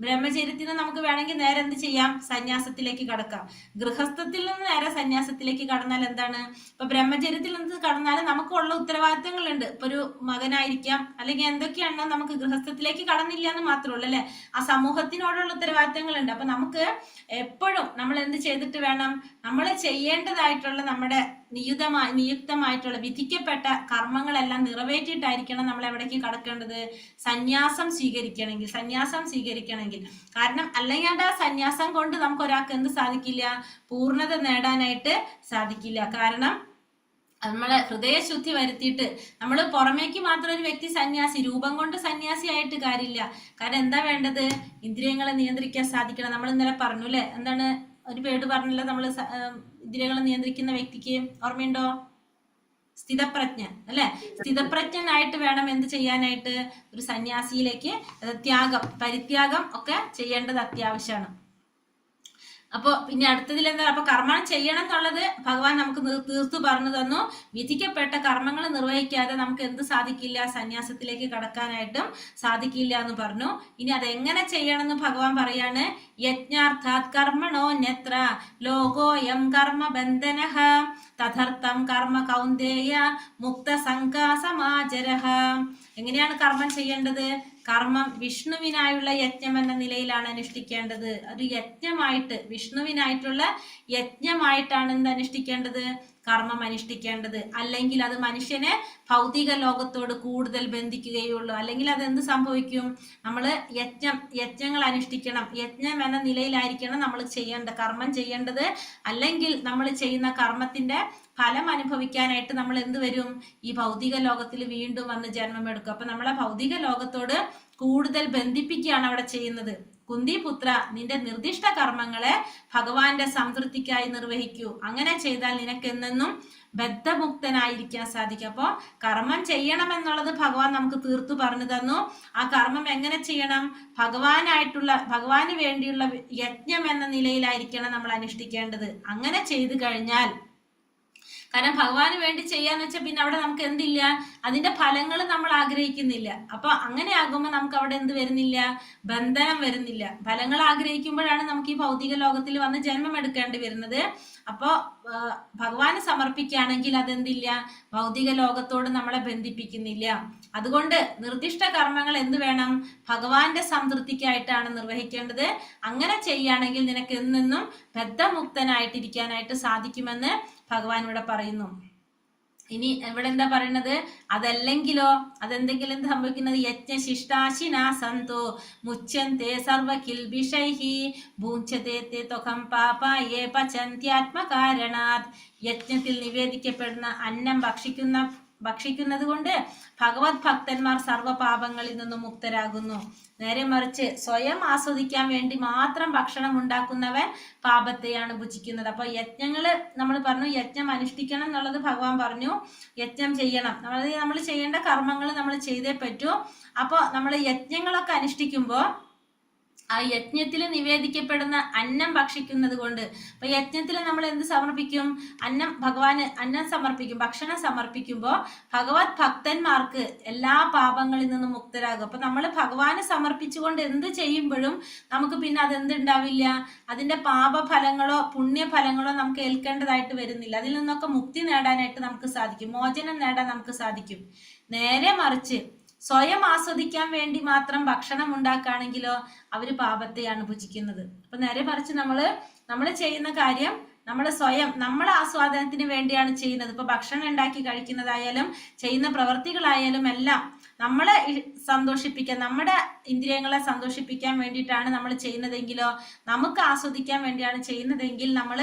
ബ്രഹ്മചര്യത്തിൽ നിന്ന് നമുക്ക് വേണമെങ്കിൽ നേരെ എന്ത് ചെയ്യാം? സന്യാസത്തിലേക്ക് കടക്കാം. ഗൃഹസ്ഥത്തിൽ നിന്ന് നേരെ സന്യാസത്തിലേക്ക് കടന്നാൽ എന്താണ്? ഇപ്പൊ ബ്രഹ്മചര്യത്തിൽ നിന്ന് കടന്നാൽ നമുക്കുള്ള ഉത്തരവാദിത്തങ്ങളുണ്ട്. ഇപ്പൊ ഒരു മകനായിരിക്കാം, അല്ലെങ്കിൽ എന്തൊക്കെയാണോ നമുക്ക് ഗൃഹസ്ഥത്തിലേക്ക് കടന്നില്ല എന്ന് മാത്രമേ ഉള്ളൂ അല്ലെ? ആ സമൂഹത്തിനോടുള്ള ഉത്തരവാദിത്തങ്ങളുണ്ട്. അപ്പൊ നമുക്ക് എപ്പോഴും നമ്മൾ എന്ത് ചെയ്തിട്ട് വേണം? നമ്മൾ ചെയ്യേണ്ടതായിട്ടുള്ള നമ്മുടെ നിയുക്തമായിട്ടുള്ള വിധിക്കപ്പെട്ട കർമ്മങ്ങളെല്ലാം നിറവേറ്റിയിട്ടായിരിക്കണം നമ്മൾ എവിടേക്ക് കടക്കേണ്ടത്? സന്യാസം സ്വീകരിക്കണമെങ്കിൽ. കാരണം അല്ലെങ്കിൽ ആ സന്യാസം കൊണ്ട് നമുക്ക് ഒരാൾക്ക് എന്ത് സാധിക്കില്ല? പൂർണ്ണത നേടാനായിട്ട് സാധിക്കില്ല. കാരണം നമ്മളെ ഹൃദയശുദ്ധി വരുത്തിയിട്ട് നമ്മൾ പുറമേക്ക് മാത്രം ഒരു വ്യക്തി സന്യാസി, രൂപം കൊണ്ട് സന്യാസി ആയിട്ട് കാര്യമില്ല. കാരണം എന്താ വേണ്ടത്? ഇന്ദ്രിയങ്ങളെ നിയന്ത്രിക്കാൻ സാധിക്കണം. നമ്മൾ ഇന്നലെ പറഞ്ഞു അല്ലെ? എന്താണ് ഒരു പേട് പറഞ്ഞല്ലോ? നമ്മൾ ഇന്ദ്രിയങ്ങളെ നിയന്ത്രിക്കുന്ന വ്യക്തിക്ക് ഓർമ്മയുണ്ടോ? സ്ഥിതപ്രജ്ഞൻ അല്ലെ? സ്ഥിതപ്രജ്ഞനായിട്ട് വേണം എന്ത് ചെയ്യാനായിട്ട്? ഒരു സന്യാസിയിലേക്ക് പരിത്യാഗം ഒക്കെ ചെയ്യേണ്ടത് അത്യാവശ്യമാണ്. അപ്പൊ പിന്നെ അടുത്തതിൽ എന്താ? അപ്പൊ കർമ്മം ചെയ്യണം എന്നുള്ളത് ഭഗവാൻ നമുക്ക് തീർത്തു പറഞ്ഞു തന്നു. വിധിക്കപ്പെട്ട കർമ്മങ്ങൾ നിർവഹിക്കാതെ നമുക്ക് എന്ത് സാധിക്കില്ല? സന്യാസത്തിലേക്ക് കടക്കാനായിട്ടും സാധിക്കില്ല എന്ന് പറഞ്ഞു. ഇനി അതെങ്ങനെ ചെയ്യണം എന്ന് ഭഗവാൻ പറയാണ്. യജ്ഞാർത്ഥാത് കർമ്മണോ ന്യത്ര ലോകോയം കർമ്മ ബന്ധനഃ തഥർത്ഥം കർമ്മ കൗന്ദേയ മുക്ത സംഘാസമാചരഃ. എങ്ങനെയാണ് കർമ്മം ചെയ്യേണ്ടത്? കർമ്മം വിഷ്ണുവിനായുള്ള യജ്ഞം എന്ന നിലയിലാണ് അനുഷ്ഠിക്കേണ്ടത്. ഒരു യജ്ഞമായിട്ട്, വിഷ്ണുവിനായിട്ടുള്ള യജ്ഞമായിട്ടാണ് എന്ത് അനുഷ്ഠിക്കേണ്ടത്? കർമ്മം അനുഷ്ഠിക്കേണ്ടത്. അല്ലെങ്കിൽ അത് മനുഷ്യനെ ഭൗതിക ലോകത്തോട് കൂടുതൽ ബന്ധിക്കുകയുള്ളൂ. അല്ലെങ്കിൽ അതെന്ത് സംഭവിക്കും? നമ്മൾ യജ്ഞങ്ങൾ അനുഷ്ഠിക്കണം. യജ്ഞം എന്ന നിലയിലായിരിക്കണം നമ്മൾ കർമ്മം ചെയ്യേണ്ടത്. അല്ലെങ്കിൽ നമ്മൾ ചെയ്യുന്ന കർമ്മത്തിന്റെ ഫലം അനുഭവിക്കാനായിട്ട് നമ്മൾ എന്ത് വരും? ഈ ഭൗതിക ലോകത്തിൽ വീണ്ടും വന്ന് ജന്മമെടുക്കും. അപ്പൊ നമ്മളെ ഭൗതിക ലോകത്തോട് കൂടുതൽ ബന്ധിപ്പിക്കുകയാണ് അവിടെ ചെയ്യുന്നത്. കുന്തിപുത്ര, നിന്റെ നിർദ്ദിഷ്ട കർമ്മങ്ങളെ ഭഗവാന്റെ സംതൃപ്തിക്കായി നിർവഹിക്കൂ. അങ്ങനെ ചെയ്താൽ നിനക്ക് എന്നെന്നും ബദ്ധമുക്തനായിരിക്കാൻ സാധിക്കും. അപ്പോ കർമ്മം ചെയ്യണമെന്നുള്ളത് ഭഗവാൻ നമുക്ക് തീർത്തു പറഞ്ഞു തന്നു. ആ കർമ്മം എങ്ങനെ ചെയ്യണം? ഭഗവാന് വേണ്ടിയുള്ള യജ്ഞം എന്ന നിലയിലായിരിക്കണം നമ്മൾ അനുഷ്ഠിക്കേണ്ടത്. അങ്ങനെ ചെയ്തു കഴിഞ്ഞാൽ, കാരണം ഭഗവാന് വേണ്ടി ചെയ്യാന്ന് വെച്ചാൽ പിന്നെ അവിടെ നമുക്ക് എന്തില്ല? അതിന്റെ ഫലങ്ങൾ നമ്മൾ ആഗ്രഹിക്കുന്നില്ല. അപ്പൊ അങ്ങനെ ആകുമ്പോൾ നമുക്ക് അവിടെ എന്ത് വരുന്നില്ല? ബന്ധനം വരുന്നില്ല. ഫലങ്ങൾ ആഗ്രഹിക്കുമ്പോഴാണ് നമുക്ക് ഈ ഭൗതിക ലോകത്തിൽ വന്ന് ജന്മം എടുക്കേണ്ടി വരുന്നത്. അപ്പോ ഭഗവാന് സമർപ്പിക്കുകയാണെങ്കിൽ അതെന്തില്ല? ഭൗതിക ലോകത്തോട് നമ്മളെ ബന്ധിപ്പിക്കുന്നില്ല. അതുകൊണ്ട് നിർദ്ദിഷ്ട കർമ്മങ്ങൾ എന്ത് വേണം? ഭഗവാന്റെ സംതൃപ്തിക്കായിട്ടാണ് നിർവഹിക്കേണ്ടത്. അങ്ങനെ ചെയ്യുകയാണെങ്കിൽ നിനക്ക് എന്നെന്നും ബദ്ധമുക്തനായിട്ടിരിക്കാനായിട്ട് സാധിക്കുമെന്ന് ഭഗവാൻ ഇവിടെ പറയുന്നു. ഇനി ഇവിടെ എന്താ പറയുന്നത്? അതല്ലെങ്കിലോ, അതെന്തെങ്കിലും സംഭവിക്കുന്നത്? യജ്ഞശിഷ്ടാശിനാ സന്തോ മുച്യന്തേ സർവകിൽബിഷൈഹി ഭൂഞ്ചതേ തേ ത്വകം പാപായേ പചന്ത്യാത്മകാരണാത്. യജ്ഞത്തിൽ നിവേദിക്കപ്പെടുന്ന അന്നം ഭക്ഷിക്കുന്നത് കൊണ്ട് ഭഗവത് ഭക്തന്മാർ സർവ്വപാപങ്ങളിൽ നിന്നും മുക്തരാകുന്നു. നേരെ മറിച്ച് സ്വയം ആസ്വദിക്കാൻ വേണ്ടി മാത്രം ഭക്ഷണം ഉണ്ടാക്കുന്നവൻ പാപത്തെയാണ് ഭുജിക്കുന്നത്. അപ്പൊ യജ്ഞങ്ങള് നമ്മൾ പറഞ്ഞു, യജ്ഞം അനുഷ്ഠിക്കണം എന്നുള്ളത് ഭഗവാൻ പറഞ്ഞു. യജ്ഞം ചെയ്യണം, നമ്മൾ ചെയ്യേണ്ട കർമ്മങ്ങൾ നമ്മൾ ചെയ്തേ പറ്റൂ. അപ്പൊ നമ്മൾ യജ്ഞങ്ങളൊക്കെ അനുഷ്ഠിക്കുമ്പോൾ ആ യജ്ഞത്തിൽ നിവേദിക്കപ്പെടുന്ന അന്നം ഭക്ഷിക്കുന്നത് കൊണ്ട്, അപ്പൊ യജ്ഞത്തിൽ നമ്മൾ എന്ത് സമർപ്പിക്കും? ഭഗവാന് അന്നം സമർപ്പിക്കും, ഭക്ഷണം സമർപ്പിക്കുമ്പോൾ ഭഗവത് ഭക്തന്മാർക്ക് എല്ലാ പാപങ്ങളിൽ നിന്നും മുക്തരാകും. അപ്പൊ നമ്മൾ ഭഗവാന് സമർപ്പിച്ചുകൊണ്ട് എന്ത് ചെയ്യുമ്പോഴും നമുക്ക് പിന്നെ അതെന്തുണ്ടാവില്ല? അതിന്റെ പാപഫലങ്ങളോ പുണ്യഫലങ്ങളോ നമുക്ക് ഏൽക്കേണ്ടതായിട്ട് വരുന്നില്ല. അതിൽ നിന്നൊക്കെ മുക്തി നേടാനായിട്ട് നമുക്ക് സാധിക്കും, മോചനം നേടാൻ നമുക്ക് സാധിക്കും. നേരെ മറിച്ച് സ്വയം ആസ്വദിക്കാൻ വേണ്ടി മാത്രം ഭക്ഷണം ഉണ്ടാക്കുകയാണെങ്കിലോ അവര് പാപത്തെയാണ് ഭുജിക്കുന്നത്. അപ്പൊ നേരെ മറിച്ച് നമ്മൾ ചെയ്യുന്ന കാര്യം നമ്മളെ ആസ്വാദനത്തിന് വേണ്ടിയാണ് ചെയ്യുന്നത്. ഇപ്പൊ ഭക്ഷണം ഉണ്ടാക്കി കഴിക്കുന്നതായാലും ചെയ്യുന്ന പ്രവർത്തികളായാലും എല്ലാം നമ്മളെ സന്തോഷിപ്പിക്കാൻ, നമ്മുടെ ഇന്ദ്രിയങ്ങളെ സന്തോഷിപ്പിക്കാൻ വേണ്ടിയിട്ടാണ് നമ്മൾ ചെയ്യുന്നതെങ്കിലോ, നമുക്ക് ആസ്വദിക്കാൻ വേണ്ടിയാണ് ചെയ്യുന്നതെങ്കിൽ നമ്മൾ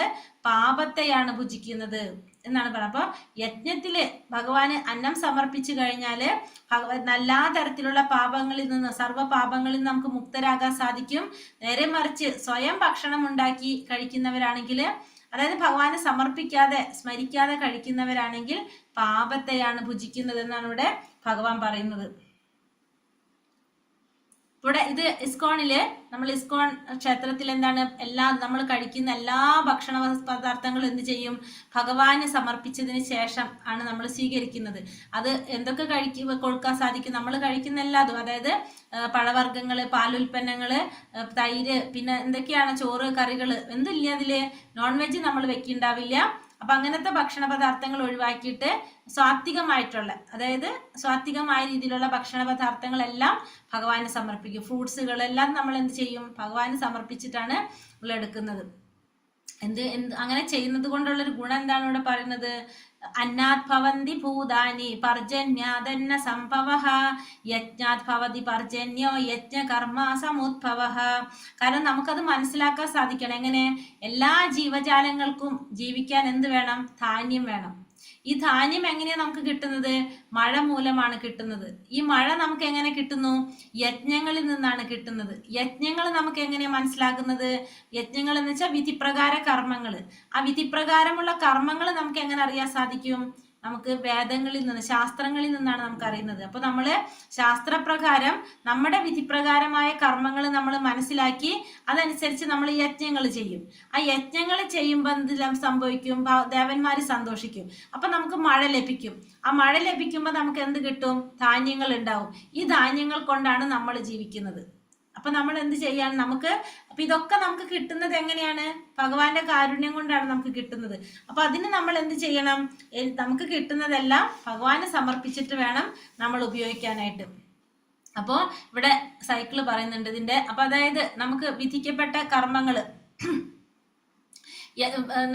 പാപത്തെയാണ് ഭുജിക്കുന്നത് എന്നാണ് പറയുന്നത്. അപ്പൊ യജ്ഞത്തില് ഭഗവാന് അന്നം സമർപ്പിച്ചു കഴിഞ്ഞാല് എല്ലാ തരത്തിലുള്ള പാപങ്ങളിൽ നിന്ന്, സർവ്വ പാപങ്ങളിൽ നിന്ന് നമുക്ക് മുക്തരാകാൻ സാധിക്കും. നേരെ മറിച്ച് സ്വയം ഭക്ഷണം ഉണ്ടാക്കി കഴിക്കുന്നവരാണെങ്കിൽ, അതായത് ഭഗവാനെ സമർപ്പിക്കാതെ സ്മരിക്കാതെ കഴിക്കുന്നവരാണെങ്കിൽ പാപത്തെയാണ് ഭുജിക്കുന്നത് എന്നാണ് ഇവിടെ ഭഗവാൻ പറയുന്നത്. ഇവിടെ ഇത് ഇസ്കോണില്, നമ്മൾ ഇസ്കോൺ ക്ഷേത്രത്തിൽ എന്താണ്, നമ്മൾ കഴിക്കുന്ന എല്ലാ ഭക്ഷണ പദാർത്ഥങ്ങളും എന്ത് ചെയ്യും, ഭഗവാന് സമർപ്പിച്ചതിന് ശേഷം ആണ് നമ്മൾ സ്വീകരിക്കുന്നത്. അത് എന്തൊക്കെ കൊടുക്കാൻ സാധിക്കും, നമ്മൾ കഴിക്കുന്ന എല്ലാതും, അതായത് പഴവർഗ്ഗങ്ങള്, പാലുൽപ്പന്നങ്ങള്, തൈര്, പിന്നെ എന്തൊക്കെയാണ്, ചോറ്, കറികള്, എന്തില്ല അതില്, നോൺ വെജ് നമ്മൾ വെക്കുണ്ടാവില്ല. അപ്പൊ അങ്ങനത്തെ ഭക്ഷണ പദാർത്ഥങ്ങൾ ഒഴിവാക്കിയിട്ട് സ്വാത്വികമായിട്ടുള്ള, അതായത് സ്വാത്വികമായ രീതിയിലുള്ള ഭക്ഷണ പദാർത്ഥങ്ങളെല്ലാം ഭഗവാന് സമർപ്പിക്കും. ഫ്രൂട്ട്സുകളെല്ലാം നമ്മൾ എന്ത് ചെയ്യും, ഭഗവാന് സമർപ്പിച്ചിട്ടാണ് നമ്മൾ എടുക്കുന്നത്. അങ്ങനെ ചെയ്യുന്നത് കൊണ്ടുള്ളൊരു ഗുണം എന്താണ് ഇവിടെ പറയുന്നത്, അന്നാത് ഭവന്തി ഭൂതാനി പർജന്യാദന്ന സംഭവഃ യജ്ഞാത് ഭവതി പർജന്യോ യജ്ഞ കർമ്മ സമുദ്ഭവഃ. കാരണം നമുക്കത് മനസ്സിലാക്കാൻ സാധിക്കണം. എങ്ങനെ, എല്ലാ ജീവജാലങ്ങൾക്കും ജീവിക്കാൻ എന്ത് വേണം, ധാന്യം വേണം. ഈ ധാന്യം എങ്ങനെയാ നമുക്ക് കിട്ടുന്നത്, മഴ മൂലമാണ് കിട്ടുന്നത്. ഈ മഴ നമുക്ക് എങ്ങനെ കിട്ടുന്നു, യജ്ഞങ്ങളിൽ നിന്നാണ് കിട്ടുന്നത്. യജ്ഞങ്ങൾ നമുക്ക് എങ്ങനെയാ മനസ്സിലാക്കുന്നത്, യജ്ഞങ്ങൾ എന്ന് വെച്ചാൽ വിധിപ്രകാര കർമ്മങ്ങൾ. ആ വിധിപ്രകാരമുള്ള കർമ്മങ്ങൾ നമുക്ക് എങ്ങനെ അറിയാൻ സാധിക്കും, നമുക്ക് വേദങ്ങളിൽ നിന്ന്, ശാസ്ത്രങ്ങളിൽ നിന്നാണ് നമുക്ക് അറിയുന്നത്. അപ്പൊ നമ്മള് ശാസ്ത്രപ്രകാരം നമ്മുടെ വിധിപ്രകാരമായ കർമ്മങ്ങൾ നമ്മൾ മനസ്സിലാക്കി അതനുസരിച്ച് നമ്മൾ യജ്ഞങ്ങൾ ചെയ്യും. ആ യജ്ഞങ്ങൾ ചെയ്യുമ്പോൾ എന്തെല്ലാം സംഭവിക്കും, ദേവന്മാര് സന്തോഷിക്കും. അപ്പൊ നമുക്ക് മഴ ലഭിക്കും. ആ മഴ ലഭിക്കുമ്പോൾ നമുക്ക് എന്ത് കിട്ടും, ധാന്യങ്ങൾ ഉണ്ടാവും. ഈ ധാന്യങ്ങൾ കൊണ്ടാണ് നമ്മൾ ജീവിക്കുന്നത്. അപ്പൊ നമ്മൾ എന്ത് ചെയ്യാണ്, അപ്പൊ ഇതൊക്കെ നമുക്ക് കിട്ടുന്നത് എങ്ങനെയാണ്, ഭഗവാന്റെ കാരുണ്യം കൊണ്ടാണ് നമുക്ക് കിട്ടുന്നത്. അപ്പൊ അതിന് നമ്മൾ എന്ത് ചെയ്യണം, നമുക്ക് കിട്ടുന്നതെല്ലാം ഭഗവാന് സമർപ്പിച്ചിട്ട് വേണം നമ്മൾ ഉപയോഗിക്കാനായിട്ട്. അപ്പോ ഇവിടെ സൈക്കിള് പറയുന്നുണ്ട് ഇതിന്റെ. അപ്പൊ അതായത് നമുക്ക് വിധിക്കപ്പെട്ട കർമ്മങ്ങള്,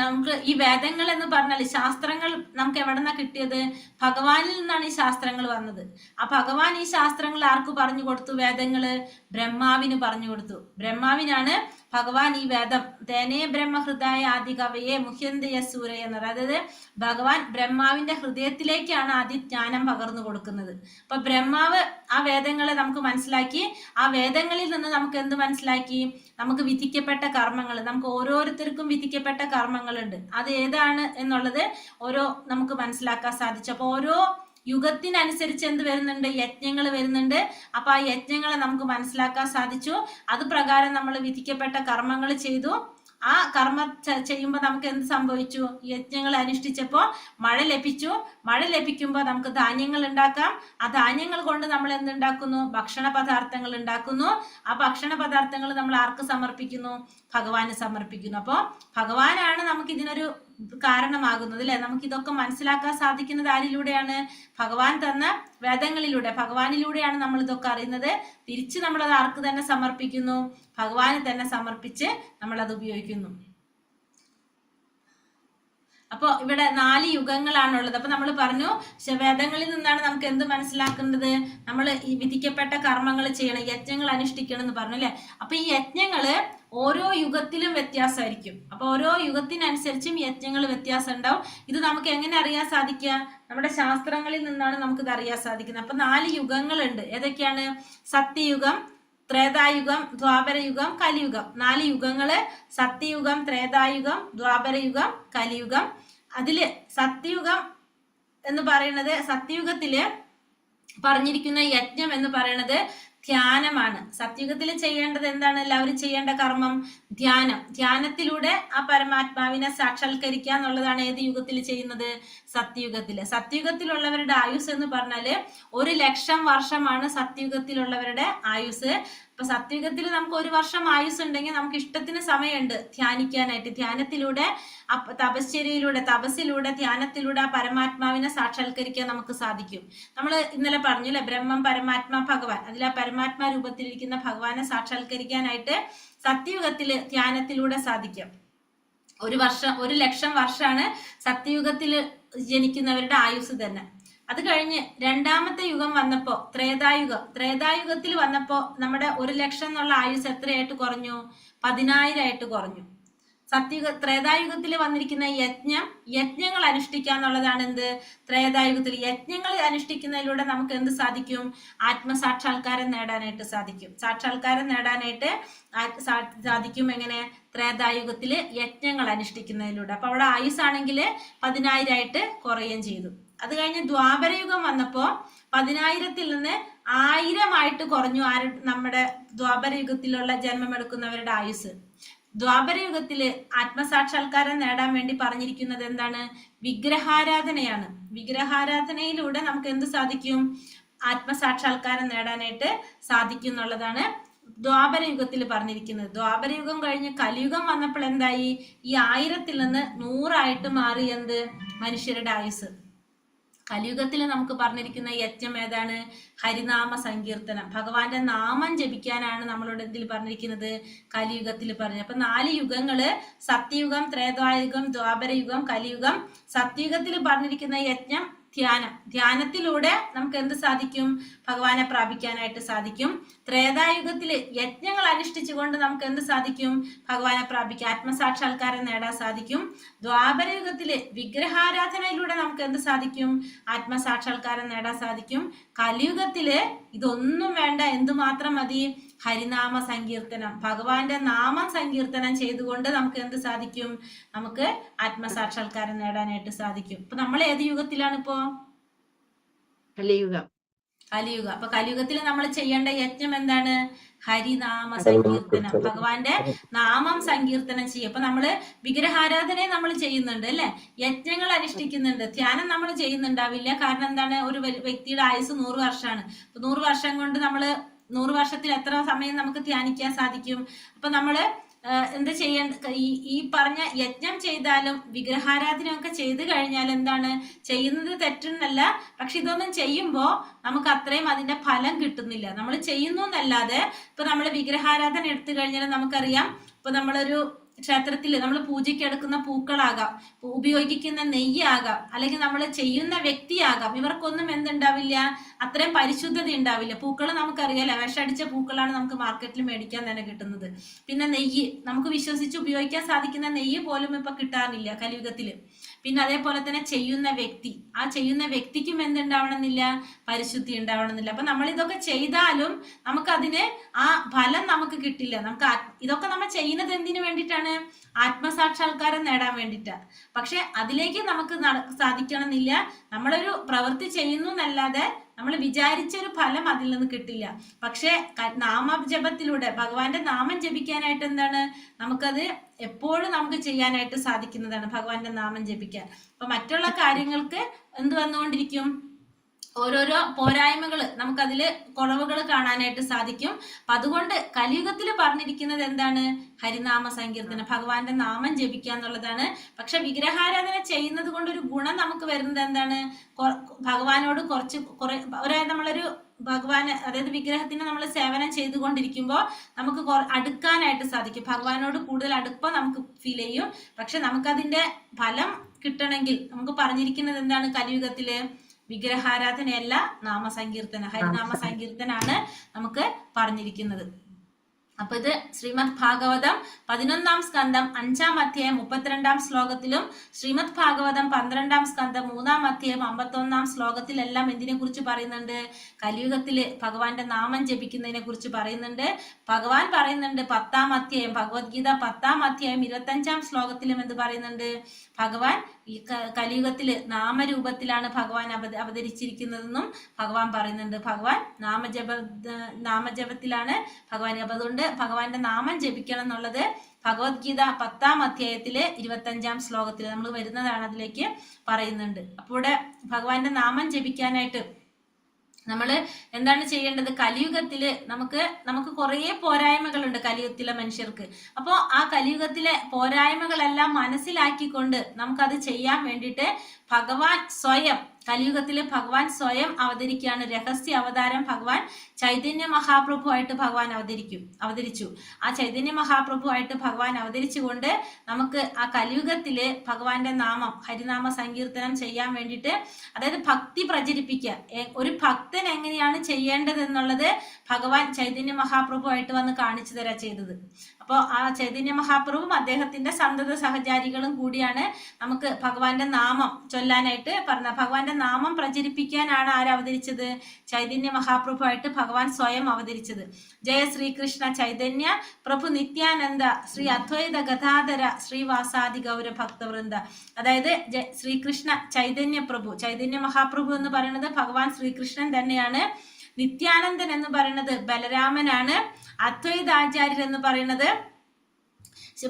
നമുക്ക് ഈ വേദങ്ങൾ എന്ന് പറഞ്ഞാൽ ശാസ്ത്രങ്ങൾ നമുക്ക് എവിടെന്നാ കിട്ടിയത്, ഭഗവാനിൽ നിന്നാണ് ഈ ശാസ്ത്രങ്ങൾ വന്നത്. ആ ഭഗവാൻ ഈ ശാസ്ത്രങ്ങൾ ആർക്ക് പറഞ്ഞു കൊടുത്തു, വേദങ്ങള് ബ്രഹ്മാവിന് പറഞ്ഞു കൊടുത്തു. ബ്രഹ്മാവിനാണ് ഭഗവാൻ ഈ വേദം തേനേ ബ്രഹ്മഹൃദായ ആദി കവയെ മുഹ്യന്തയ സൂരയ എന്ന് പറയുന്നത്. അതായത് ഭഗവാൻ ബ്രഹ്മാവിന്റെ ഹൃദയത്തിലേക്കാണ് ആദ്യ ജ്ഞാനം പകർന്നു കൊടുക്കുന്നത്. അപ്പൊ ബ്രഹ്മാവ് ആ വേദങ്ങളെ നമുക്ക് മനസ്സിലാക്കി. ആ വേദങ്ങളിൽ നിന്ന് നമുക്ക് എന്ത് മനസ്സിലാക്കി, നമുക്ക് വിധിക്കപ്പെട്ട കർമ്മങ്ങൾ, നമുക്ക് ഓരോരുത്തർക്കും വിധിക്കപ്പെട്ട കർമ്മങ്ങളുണ്ട്. അത് ഏതാണ് എന്നുള്ളത് നമുക്ക് മനസ്സിലാക്കാൻ സാധിച്ചു. അപ്പൊ ഓരോ യുഗത്തിനനുസരിച്ച് എന്ത് വരുന്നുണ്ട്, യജ്ഞങ്ങൾ വരുന്നുണ്ട്. അപ്പൊ ആ യജ്ഞങ്ങളെ നമുക്ക് മനസ്സിലാക്കാൻ സാധിച്ചു. അത് പ്രകാരം നമ്മൾ വിധിക്കപ്പെട്ട കർമ്മങ്ങൾ ചെയ്തു. ആ കർമ്മ ചെയ്യുമ്പോൾ നമുക്ക് എന്ത് സംഭവിച്ചു, യജ്ഞങ്ങൾ അനുഷ്ഠിച്ചപ്പോൾ മഴ ലഭിച്ചു. മഴ ലഭിക്കുമ്പോൾ നമുക്ക് ധാന്യങ്ങൾ ഉണ്ടാക്കാം. ആ ധാന്യങ്ങൾ കൊണ്ട് നമ്മൾ എന്തുണ്ടാക്കുന്നു, ഭക്ഷണ പദാർത്ഥങ്ങൾ ഉണ്ടാക്കുന്നു. ആ ഭക്ഷണ പദാർത്ഥങ്ങൾ നമ്മൾ ആർക്ക് സമർപ്പിക്കുന്നു, ഭഗവാന് സമർപ്പിക്കുന്നു. അപ്പോൾ ഭഗവാനാണ് നമുക്ക് ഇതിനൊരു കാരണമാകുന്നത് അല്ലെ. നമുക്ക് ഇതൊക്കെ മനസ്സിലാക്കാൻ സാധിക്കുന്നത് ആരിലൂടെയാണ്, ഭഗവാൻ തന്ന വേദങ്ങളിലൂടെ, ഭഗവാനിലൂടെയാണ് നമ്മൾ ഇതൊക്കെ അറിയുന്നത്. തിരിച്ച് നമ്മളത് ആർക്ക് തന്നെ സമർപ്പിക്കുന്നു, ഭഗവാന് തന്നെ സമർപ്പിച്ച് നമ്മൾ അത് ഉപയോഗിക്കുന്നു. അപ്പൊ ഇവിടെ 4 യുഗങ്ങളാണുള്ളത്. അപ്പൊ നമ്മൾ പറഞ്ഞു വേദങ്ങളിൽ നിന്നാണ് നമുക്ക് എന്ത് മനസ്സിലാക്കുന്നത്, നമ്മൾ ഈ വിധിക്കപ്പെട്ട കർമ്മങ്ങൾ ചെയ്യണം, യജ്ഞങ്ങൾ അനുഷ്ഠിക്കണം എന്ന് പറഞ്ഞു അല്ലെ. അപ്പൊ ഈ യജ്ഞങ്ങള് ഓരോ യുഗത്തിലും വ്യത്യാസമായിരിക്കും. അപ്പൊ ഓരോ യുഗത്തിനനുസരിച്ചും യജ്ഞങ്ങൾ വ്യത്യാസം ഉണ്ടാവും. ഇത് നമുക്ക് എങ്ങനെ അറിയാൻ സാധിക്കുക, നമ്മുടെ ശാസ്ത്രങ്ങളിൽ നിന്നാണ് നമുക്ക് ഇത് അറിയാൻ സാധിക്കുന്നത്. അപ്പൊ 4 യുഗങ്ങളുണ്ട്. ഏതൊക്കെയാണ്, സത്യയുഗം, ത്രേതായുഗം, ദ്വാപരയുഗം, കലിയുഗം. 4 യുഗങ്ങള്, സത്യയുഗം, ത്രേതായുഗം, ദ്വാപരയുഗം, കലിയുഗം. അതില് സത്യയുഗം എന്ന് പറയുന്നത്, സത്യയുഗത്തില് പറഞ്ഞിരിക്കുന്ന യജ്ഞം എന്ന് പറയുന്നത് ധ്യാനമാണ്. സത്യയുഗത്തിൽ ചെയ്യേണ്ടത് എന്താണ്, എല്ലാവരും ചെയ്യേണ്ട കർമ്മം ധ്യാനം. ധ്യാനത്തിലൂടെ ആ പരമാത്മാവിനെ സാക്ഷാത്കരിക്കുക എന്നുള്ളതാണ് ഏത് യുഗത്തിൽ ചെയ്യുന്നത്, സത്യയുഗത്തില്. സത്യയുഗത്തിലുള്ളവരുടെ ആയുസ് എന്ന് പറഞ്ഞാല് 1,00,000 വർഷമാണ് സത്യയുഗത്തിലുള്ളവരുടെ ആയുസ്. അപ്പൊ സത്യയുഗത്തിൽ നമുക്ക് 1 വർഷം ആയുസ് ഉണ്ടെങ്കിൽ നമുക്ക് ഇഷ്ടത്തിന് സമയമുണ്ട് ധ്യാനിക്കാനായിട്ട്. ധ്യാനത്തിലൂടെ, തപസ്സിലൂടെ, ധ്യാനത്തിലൂടെ ആ പരമാത്മാവിനെ സാക്ഷാത്കരിക്കാൻ നമുക്ക് സാധിക്കും. നമ്മൾ ഇന്നലെ പറഞ്ഞു അല്ലെ, ബ്രഹ്മം, പരമാത്മാ, ഭഗവാൻ. അതിൽ ആ പരമാത്മാ രൂപത്തിലിരിക്കുന്ന ഭഗവാനെ സാക്ഷാത്കരിക്കാനായിട്ട് സത്യയുഗത്തില് ധ്യാനത്തിലൂടെ സാധിക്കും. 1,00,000 വർഷമാണ് സത്യയുഗത്തിൽ ജനിക്കുന്നവരുടെ ആയുസ് തന്നെ. അത് കഴിഞ്ഞ് രണ്ടാമത്തെ യുഗം വന്നപ്പോ ത്രേതായുഗത്തിൽ വന്നപ്പോ നമ്മുടെ 1,00,000 എന്നുള്ള ആയുസ് എത്രയായിട്ട് കുറഞ്ഞു? 10,000 ആയിട്ട് കുറഞ്ഞു. ത്രേതായുഗത്തിൽ വന്നിരിക്കുന്ന യജ്ഞങ്ങൾ അനുഷ്ഠിക്കുക എന്നുള്ളതാണ് എന്ത്? ത്രേതായുഗത്തിൽ യജ്ഞങ്ങൾ അനുഷ്ഠിക്കുന്നതിലൂടെ നമുക്ക് എന്ത് സാധിക്കും? ആത്മസാക്ഷാത്കാരം നേടാനായിട്ട് സാധിക്കും. സാക്ഷാത്കാരം നേടാനായിട്ട് സാധിക്കും. എങ്ങനെ? ത്രേതായുഗത്തില് യജ്ഞങ്ങൾ അനുഷ്ഠിക്കുന്നതിലൂടെ. അപ്പൊ അവിടെ ആയുസാണെങ്കിൽ 10,000 ആയിട്ട് കുറയുകയും ചെയ്തു. അത് കഴിഞ്ഞ് ദ്വാപരയുഗം വന്നപ്പോ 10,000-ൽ നിന്ന് 1000 ആയിട്ട് കുറഞ്ഞു. നമ്മുടെ ദ്വാപരയുഗത്തിലുള്ള ജന്മമെടുക്കുന്നവരുടെ ആയുസ്. ദ്വാപരയുഗത്തില് ആത്മസാക്ഷാത്കാരം നേടാൻ വേണ്ടി പറഞ്ഞിരിക്കുന്നത് എന്താണ്? വിഗ്രഹാരാധനയാണ്. വിഗ്രഹാരാധനയിലൂടെ നമുക്ക് എന്ത് സാധിക്കും? ആത്മസാക്ഷാത്കാരം നേടാനായിട്ട് സാധിക്കും എന്നുള്ളതാണ് ദ്വാപരയുഗത്തിൽ പറഞ്ഞിരിക്കുന്നത്. ദ്വാപരയുഗം കഴിഞ്ഞ് കലിയുഗം വന്നപ്പോൾ എന്തായി? ഈ 1000-ൽ നിന്ന് 100 ആയിട്ട് മാറി എന്ത്? മനുഷ്യരുടെ ആയുസ്. കലിയുഗത്തിൽ നമുക്ക് പറഞ്ഞിരിക്കുന്ന യജ്ഞം ഏതാണ്? ഹരിനാമ സങ്കീർത്തനം. ഭഗവാന്റെ നാമം ജപിക്കാനാണ് നമ്മളോട് എന്തിൽ പറഞ്ഞിരിക്കുന്നത്? കലിയുഗത്തിൽ പറഞ്ഞത്. അപ്പൊ 4 യുഗങ്ങള്, സത്യയുഗം, ത്രേതായുഗം, ദ്വാപരയുഗം, കലിയുഗം. സത്യയുഗത്തിൽ പറഞ്ഞിരിക്കുന്ന യജ്ഞം ധ്യാനത്തിലൂടെ നമുക്ക് എന്ത് സാധിക്കും? ഭഗവാനെ പ്രാപിക്കാനായിട്ട് സാധിക്കും. ത്രേതായുഗത്തില് യജ്ഞങ്ങൾ അനുഷ്ഠിച്ചുകൊണ്ട് നമുക്ക് എന്ത് സാധിക്കും? ഭഗവാനെ പ്രാപിക്കാൻ, ആത്മസാക്ഷാത്കാരം നേടാൻ സാധിക്കും. ദ്വാപരയുഗത്തില് വിഗ്രഹാരാധനയിലൂടെ നമുക്ക് എന്ത് സാധിക്കും? ആത്മസാക്ഷാത്കാരം നേടാൻ സാധിക്കും. കലിയുഗത്തില് ഇതൊന്നും വേണ്ട, എന്തുമാത്രം മതി? ഹരിനാമ സങ്കീർത്തനം. ഭഗവാന്റെ നാമം സങ്കീർത്തനം ചെയ്തുകൊണ്ട് നമുക്ക് എന്ത് സാധിക്കും? നമുക്ക് ആത്മസാക്ഷാത്കാരം നേടാനായിട്ട് സാധിക്കും. ഇപ്പൊ നമ്മൾ ഏത് യുഗത്തിലാണ് ഇപ്പോ? കലിയുഗം. അപ്പൊ കലിയുഗത്തിൽ നമ്മൾ ചെയ്യേണ്ട യജ്ഞം എന്താണ്? ഹരിനാമ സങ്കീർത്തനം. ഭഗവാന്റെ നാമം സങ്കീർത്തനം ചെയ്യും. അപ്പൊ നമ്മള് വിഗ്രഹാരാധനയെ നമ്മൾ ചെയ്യുന്നുണ്ട് അല്ലെ, യജ്ഞങ്ങൾ അനുഷ്ഠിക്കുന്നുണ്ട്, ധ്യാനം നമ്മൾ ചെയ്യുന്നുണ്ടാവില്ല. കാരണം എന്താണ്? ഒരു വ്യക്തിയുടെ ആയുസ് 100 വർഷമാണ്. 100 വർഷം കൊണ്ട് 100 വർഷത്തിൽ എത്ര സമയം നമുക്ക് ധ്യാനിക്കാൻ സാധിക്കും? അപ്പൊ നമ്മള് എന്താ ചെയ്യേണ്ട? ഈ പറഞ്ഞ യജ്ഞം ചെയ്താലും വിഗ്രഹാരാധനയൊക്കെ ചെയ്തു കഴിഞ്ഞാൽ എന്താണ് ചെയ്യുന്നത്? തെറ്റെന്നല്ല, പക്ഷെ ഇതൊന്നും ചെയ്യുമ്പോ നമുക്ക് അത്രയും അതിന്റെ ഫലം കിട്ടുന്നില്ല. നമ്മൾ ചെയ്യുന്നു എന്നല്ലാതെ, ഇപ്പൊ നമ്മൾ വിഗ്രഹാരാധന എടുത്തു കഴിഞ്ഞാൽ നമുക്കറിയാം, ഇപ്പൊ നമ്മളൊരു ക്ഷേത്രത്തിൽ നമ്മൾ പൂജയ്ക്ക് എടുക്കുന്ന പൂക്കളാകാം, ഉപയോഗിക്കുന്ന നെയ്യാകാം, അല്ലെങ്കിൽ നമ്മൾ ചെയ്യുന്ന വ്യക്തിയാകാം, ഇവർക്കൊന്നും എന്തുണ്ടാവില്ല? അത്രയും പരിശുദ്ധത ഉണ്ടാവില്ല. പൂക്കൾ നമുക്കറിയാലോ, വിഷടിച്ച പൂക്കളാണ് നമുക്ക് മാർക്കറ്റിൽ മേടിക്കാൻ തന്നെ കിട്ടുന്നത്. പിന്നെ നെയ്യ്, നമുക്ക് വിശ്വസിച്ച് ഉപയോഗിക്കാൻ സാധിക്കുന്ന നെയ്യ് പോലും ഇപ്പൊ കിട്ടാറില്ല കലിയുഗത്തില്. പിന്നെ അതേപോലെ തന്നെ ചെയ്യുന്ന വ്യക്തി, ആ ചെയ്യുന്ന വ്യക്തിക്കും എന്തുണ്ടാവണമെന്നില്ല? പരിശുദ്ധി ഉണ്ടാവണമെന്നില്ല. അപ്പൊ നമ്മൾ ഇതൊക്കെ ചെയ്താലും നമുക്കതിന് ആ ഫലം നമുക്ക് കിട്ടില്ല. ഇതൊക്കെ നമ്മൾ ചെയ്യുന്നത് എന്തിനു വേണ്ടിയിട്ടാണ്? ആത്മസാക്ഷാത്കാരം നേടാൻ വേണ്ടിയിട്ടാണ്. പക്ഷെ അതിലേക്ക് നമുക്ക് സാധിക്കണമെന്നില്ല. നമ്മളൊരു പ്രവൃത്തി ചെയ്യുന്നു എന്നല്ലാതെ നമ്മൾ വിചാരിച്ചൊരു ഫലം അതിൽ നിന്ന് കിട്ടില്ല. പക്ഷെ നാമജപത്തിലൂടെ ഭഗവാന്റെ നാമം ജപിക്കാനായിട്ട് എന്താണ്? നമുക്കത് എപ്പോഴും നമുക്ക് ചെയ്യാനായിട്ട് സാധിക്കുന്നതാണ്, ഭഗവാന്റെ നാമം ജപിക്കാൻ. അപ്പൊ മറ്റുള്ള കാര്യങ്ങൾക്ക് എന്ത് വന്നുകൊണ്ടിരിക്കും? ഓരോരോ പോരായ്മകൾ, നമുക്കതില് കുറവുകൾ കാണാനായിട്ട് സാധിക്കും. അപ്പൊ അതുകൊണ്ട് കലിയുഗത്തിൽ പറഞ്ഞിരിക്കുന്നത് എന്താണ്? ഹരിനാമ സങ്കീർത്തനം, ഭഗവാന്റെ നാമം ജപിക്കുക എന്നുള്ളതാണ്. പക്ഷെ വിഗ്രഹാരാധന ചെയ്യുന്നത് കൊണ്ട് ഒരു ഗുണം നമുക്ക് വരുന്നത് എന്താണ്? ഭഗവാനോട് നമ്മളൊരു ഭഗവാന്, അതായത് വിഗ്രഹത്തിന് നമ്മൾ സേവനം ചെയ്തുകൊണ്ടിരിക്കുമ്പോൾ നമുക്ക് അടുക്കാനായിട്ട് സാധിക്കും. ഭഗവാനോട് കൂടുതൽ അടുപ്പം നമുക്ക് ഫീൽ ചെയ്യും. പക്ഷെ നമുക്കതിന്റെ ഫലം കിട്ടണമെങ്കിൽ നമുക്ക് പറഞ്ഞിരിക്കുന്നത് എന്താണ്? കലിയുഗത്തില് വിഗ്രഹാരാധനയല്ല, നാമസങ്കീർത്തന, ഹരിനാമ സങ്കീർത്തനാണ് നമുക്ക് പറഞ്ഞിരിക്കുന്നത്. അപ്പൊ ഇത് ശ്രീമദ് ഭാഗവതം 11-ാം സ്കന്ധം 5-ാം അധ്യായം 32-ാം ശ്ലോകത്തിലും ശ്രീമദ് ഭാഗവതം 12-ാം സ്കന്ധം 3-ാം അധ്യായം 51-ാം ശ്ലോകത്തിലെല്ലാം എന്തിനെ കുറിച്ച് പറയുന്നുണ്ട്? കലിയുഗത്തില് ഭഗവാന്റെ നാമം ജപിക്കുന്നതിനെ കുറിച്ച് പറയുന്നുണ്ട്. ഭഗവാൻ പറയുന്നുണ്ട് 10-ാം അധ്യായം, ഭഗവത്ഗീത 10-ാം അധ്യായം 25-ാം ശ്ലോകത്തിലും എന്ത് പറയുന്നുണ്ട്? ഭഗവാൻ ഈ കലിയുഗത്തില് നാമരൂപത്തിലാണ് ഭഗവാൻ അവതരിച്ചിരിക്കുന്നതെന്നും ഭഗവാൻ പറയുന്നുണ്ട്. ഭഗവാൻ നാമജപത്തിലാണ് ഭഗവാൻ. അതുകൊണ്ട് ഭഗവാന്റെ നാമം ജപിക്കണം എന്നുള്ളത് ഭഗവത്ഗീത 10-ാം അധ്യായത്തില് 25-ാം ശ്ലോകത്തിൽ നമ്മൾ വരുന്നതാണ്, അതിലേക്ക് പറയുന്നുണ്ട്. അപ്പോൾ ഇവിടെ ഭഗവാന്റെ നാമം ജപിക്കാനായിട്ട് നമ്മൾ എന്താണ് ചെയ്യേണ്ടത്? കലിയുഗത്തില് നമുക്ക് കുറേ പോരായ്മകളുണ്ട് കലിയുഗത്തിലെ മനുഷ്യർക്ക്. അപ്പോൾ ആ കലിയുഗത്തിലെ പോരായ്മകളെല്ലാം മനസ്സിലാക്കിക്കൊണ്ട് നമുക്കത് ചെയ്യാൻ വേണ്ടിയിട്ട് ഭഗവാൻ സ്വയം കലിയുഗത്തില് ഭഗവാൻ സ്വയം അവതരിക്കുകയാണ്. രഹസ്യ അവതാരം ഭഗവാൻ ചൈതന്യ മഹാപ്രഭുവായിട്ട് ഭഗവാൻ അവതരിച്ചു. ആ ചൈതന്യ മഹാപ്രഭുവായിട്ട് ഭഗവാൻ അവതരിച്ചുകൊണ്ട് നമുക്ക് ആ കലിയുഗത്തില് ഭഗവാന്റെ നാമം ഹരിനാമ സങ്കീർത്തനം ചെയ്യാൻ വേണ്ടിയിട്ട്, അതായത് ഭക്തി പ്രചരിപ്പിക്കുക. ഒരു ഭക്തൻ എങ്ങനെയാണ് ചെയ്യേണ്ടത് എന്നുള്ളത് ഭഗവാൻ ചൈതന്യ മഹാപ്രഭുവായിട്ട് വന്ന് കാണിച്ചു തരാ ചെയ്തത്. അപ്പോൾ ആ ചൈതന്യ മഹാപ്രഭുവും അദ്ദേഹത്തിന്റെ സന്തത സഹചാരികളും കൂടിയാണ് നമുക്ക് ഭഗവാന്റെ നാമം ചൊല്ലാനായിട്ട് പറഞ്ഞ. ഭഗവാന്റെ നാമം പ്രചരിപ്പിക്കാനാണ് ആരവതരിച്ചത്? ചൈതന്യ മഹാപ്രഭുവായിട്ട് ഭഗവാൻ സ്വയം അവതരിച്ചത്. ജയ ശ്രീകൃഷ്ണ ചൈതന്യ പ്രഭു നിത്യാനന്ദ ശ്രീ അദ്വൈത ഗതാധര ശ്രീവാസാദി ഗൗര ഭക്തവൃന്ദ. അതായത് ശ്രീകൃഷ്ണ ചൈതന്യ പ്രഭു, ചൈതന്യ മഹാപ്രഭു എന്ന് പറയുന്നത് ഭഗവാൻ ശ്രീകൃഷ്ണൻ തന്നെയാണ്. നിത്യാനന്ദൻ എന്ന് പറയുന്നത് ബലരാമനാണ്. അദ്വൈതാചാര്യർ എന്ന് പറയുന്നത്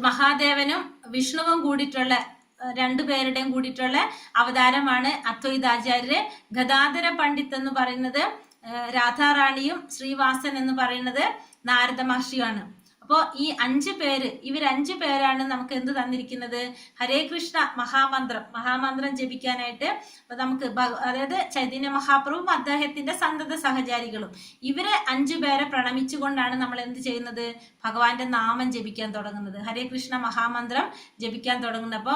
മഹാദേവനും വിഷ്ണുവും കൂടിയിട്ടുള്ള രണ്ടുപേരുടെയും കൂടിയിട്ടുള്ള അവതാരമാണ് അദ്വൈതാചാര്യര്. ഗദാധര പണ്ഡിറ്റ് എന്ന് പറയുന്നത് രാധാറാണിയും ശ്രീവാസൻ എന്ന് പറയുന്നത് നാരദ മഹർഷിയുമാണ്. അപ്പോ ഈ 5 പേര്, ഇവർ 5 പേരാണ് നമുക്ക് എന്ത് തന്നിരിക്കുന്നത്? ഹരേ കൃഷ്ണ മഹാമന്ത്രം ജപിക്കാനായിട്ട് നമുക്ക്, അതായത് ചൈതന്യ മഹാപ്രഭുവും അദ്ദേഹത്തിന്റെ സന്തത സഹചാരികളും, ഇവരെ 5 പേരെ പ്രണമിച്ചുകൊണ്ടാണ് നമ്മൾ എന്ത് ചെയ്യുന്നത്? ഭഗവാന്റെ നാമം ജപിക്കാൻ തുടങ്ങുന്നത്, ഹരേ കൃഷ്ണ മഹാമന്ത്രം ജപിക്കാൻ തുടങ്ങുന്നത്. അപ്പോ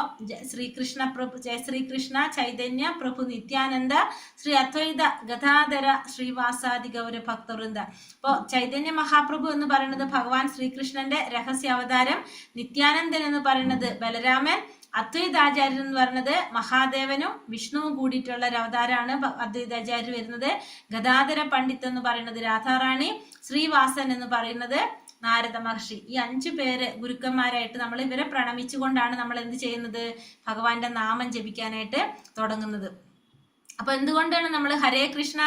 ശ്രീകൃഷ്ണ പ്രഭു, ജയ ശ്രീകൃഷ്ണ ചൈതന്യ പ്രഭു നിത്യാനന്ദ ശ്രീ അദ്വൈത ഗതാധര ശ്രീവാസാദി ഗൗര ഭക്തവൃന്ദ. അപ്പോ ചൈതന്യ മഹാപ്രഭു എന്ന് പറയുന്നത് ഭഗവാൻ ശ്രീകൃഷ്ണന്റെ രഹസ്യ അവതാരം, നിത്യാനന്ദൻ എന്ന് പറയുന്നത് ബലരാമൻ, അദ്വൈതാചാര്യൻ എന്ന് പറയുന്നത് മഹാദേവനും വിഷ്ണുവും കൂടിയിട്ടുള്ള ഒരു അവതാരമാണ് അദ്വൈതാചാര്യർ വരുന്നത്. ഗദാധര പണ്ഡിറ്റ് എന്ന് പറയുന്നത് രാധാറാണി, ശ്രീവാസൻ എന്ന് പറയുന്നത് നാരദ മഹർഷി. ഈ 5 പേര് ഗുരുക്കന്മാരായിട്ട് നമ്മൾ ഇവരെ പ്രണമിച്ചുകൊണ്ടാണ് നമ്മൾ എന്ത് ചെയ്യുന്നത്? ഭഗവാന്റെ നാമം ജപിക്കാനായിട്ട് തുടങ്ങുന്നത്. അപ്പൊ എന്തുകൊണ്ടാണ് നമ്മൾ ഹരേ കൃഷ്ണ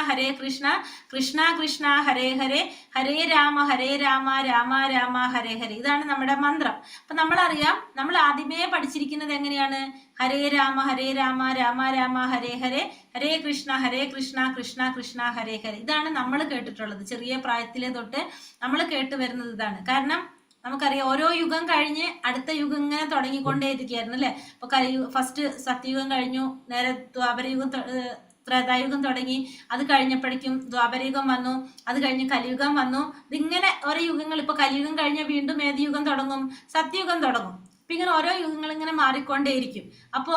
കൃഷ്ണ കൃഷ്ണ ഹരേ ഹരേ, ഹരേ രാമ രാമ രാമ ഹരേ ഹരേ, ഇതാണ് നമ്മുടെ മന്ത്രം. അപ്പൊ നമ്മളറിയാം, നമ്മൾ ആദ്യമേ പഠിച്ചിരിക്കുന്നത് എങ്ങനെയാണ്? ഹരേ രാമ രാമ രാമ ഹരേ ഹരേ, ഹരേ കൃഷ്ണ കൃഷ്ണ കൃഷ്ണ ഹരേ ഹരേ. ഇതാണ് നമ്മൾ കേട്ടിട്ടുള്ളത്. ചെറിയ പ്രായത്തിലെ തൊട്ട് നമ്മൾ കേട്ടു വരുന്നത് ഇതാണ്. കാരണം നമുക്കറിയാം, ഓരോ യുഗം കഴിഞ്ഞ് അടുത്ത യുഗം ഇങ്ങനെ തുടങ്ങിക്കൊണ്ടേ ഇരിക്കുകയായിരുന്നു അല്ലെ. ഇപ്പൊ ഫസ്റ്റ് സത്യയുഗം കഴിഞ്ഞു, നേരെ ദ്വാപരയുഗം ത്രേതായുഗം തുടങ്ങി, അത് കഴിഞ്ഞപ്പോഴേക്കും ദ്വാപരയുഗം വന്നു, അത് കഴിഞ്ഞ് കലിയുഗം വന്നു. ഇതിങ്ങനെ ഓരോ യുഗങ്ങൾ, ഇപ്പൊ കലിയുഗം കഴിഞ്ഞ വീണ്ടും ഏത് യുഗം തുടങ്ങും? സത്യയുഗം തുടങ്ങും. അപ്പൊ ഇങ്ങനെ ഓരോ യുഗങ്ങൾ ഇങ്ങനെ മാറിക്കൊണ്ടേയിരിക്കും. അപ്പോ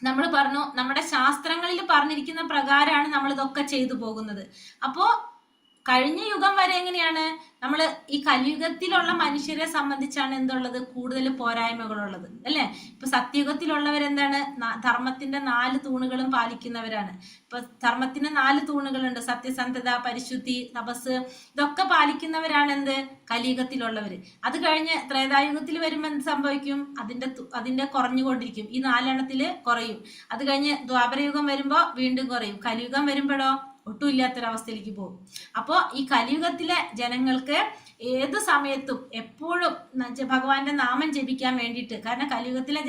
നമ്മൾ പറഞ്ഞു, നമ്മുടെ ശാസ്ത്രങ്ങളിൽ പറഞ്ഞിരിക്കുന്ന പ്രകാരമാണ് നമ്മൾ ഇതൊക്കെ ചെയ്തു പോകുന്നത്. അപ്പോ കഴിഞ്ഞ യുഗം വരെ എങ്ങനെയാണ്? നമ്മൾ ഈ കലിയുഗത്തിലുള്ള മനുഷ്യരെ സംബന്ധിച്ചാണ് എന്തുള്ളത്? കൂടുതൽ പോരായ്മകളുള്ളത് അല്ലെ. ഇപ്പൊ സത്യയുഗത്തിലുള്ളവരെന്താണ്? ധർമ്മത്തിന്റെ 4 തൂണുകളും പാലിക്കുന്നവരാണ്. ഇപ്പൊ ധർമ്മത്തിന് 4 തൂണുകളുണ്ട്: സത്യസന്ധത, പരിശുദ്ധി, തപസ്. ഇതൊക്കെ പാലിക്കുന്നവരാണ് എന്ത്? കലിയുഗത്തിലുള്ളവര്. അത് കഴിഞ്ഞ് ത്രേതായുഗത്തിൽ വരുമ്പോൾ എന്ത് സംഭവിക്കും? അതിന്റെ കുറഞ്ഞുകൊണ്ടിരിക്കും. ഈ 4 എണ്ണത്തില് കുറയും. അത് കഴിഞ്ഞ് ദ്വാപരയുഗം വരുമ്പോ വീണ്ടും കുറയും. കലിയുഗം വരുമ്പോഴോ ഒട്ടും ഇല്ലാത്തൊരവസ്ഥയിലേക്ക് പോകും. അപ്പോ ഈ കലിയുഗത്തിലെ ജനങ്ങൾക്ക് ഏത് സമയത്തും എപ്പോഴും ഭഗവാന്റെ നാമം ജപിക്കാൻ വേണ്ടിയിട്ട്, കാരണം കലിയുഗത്തിലെ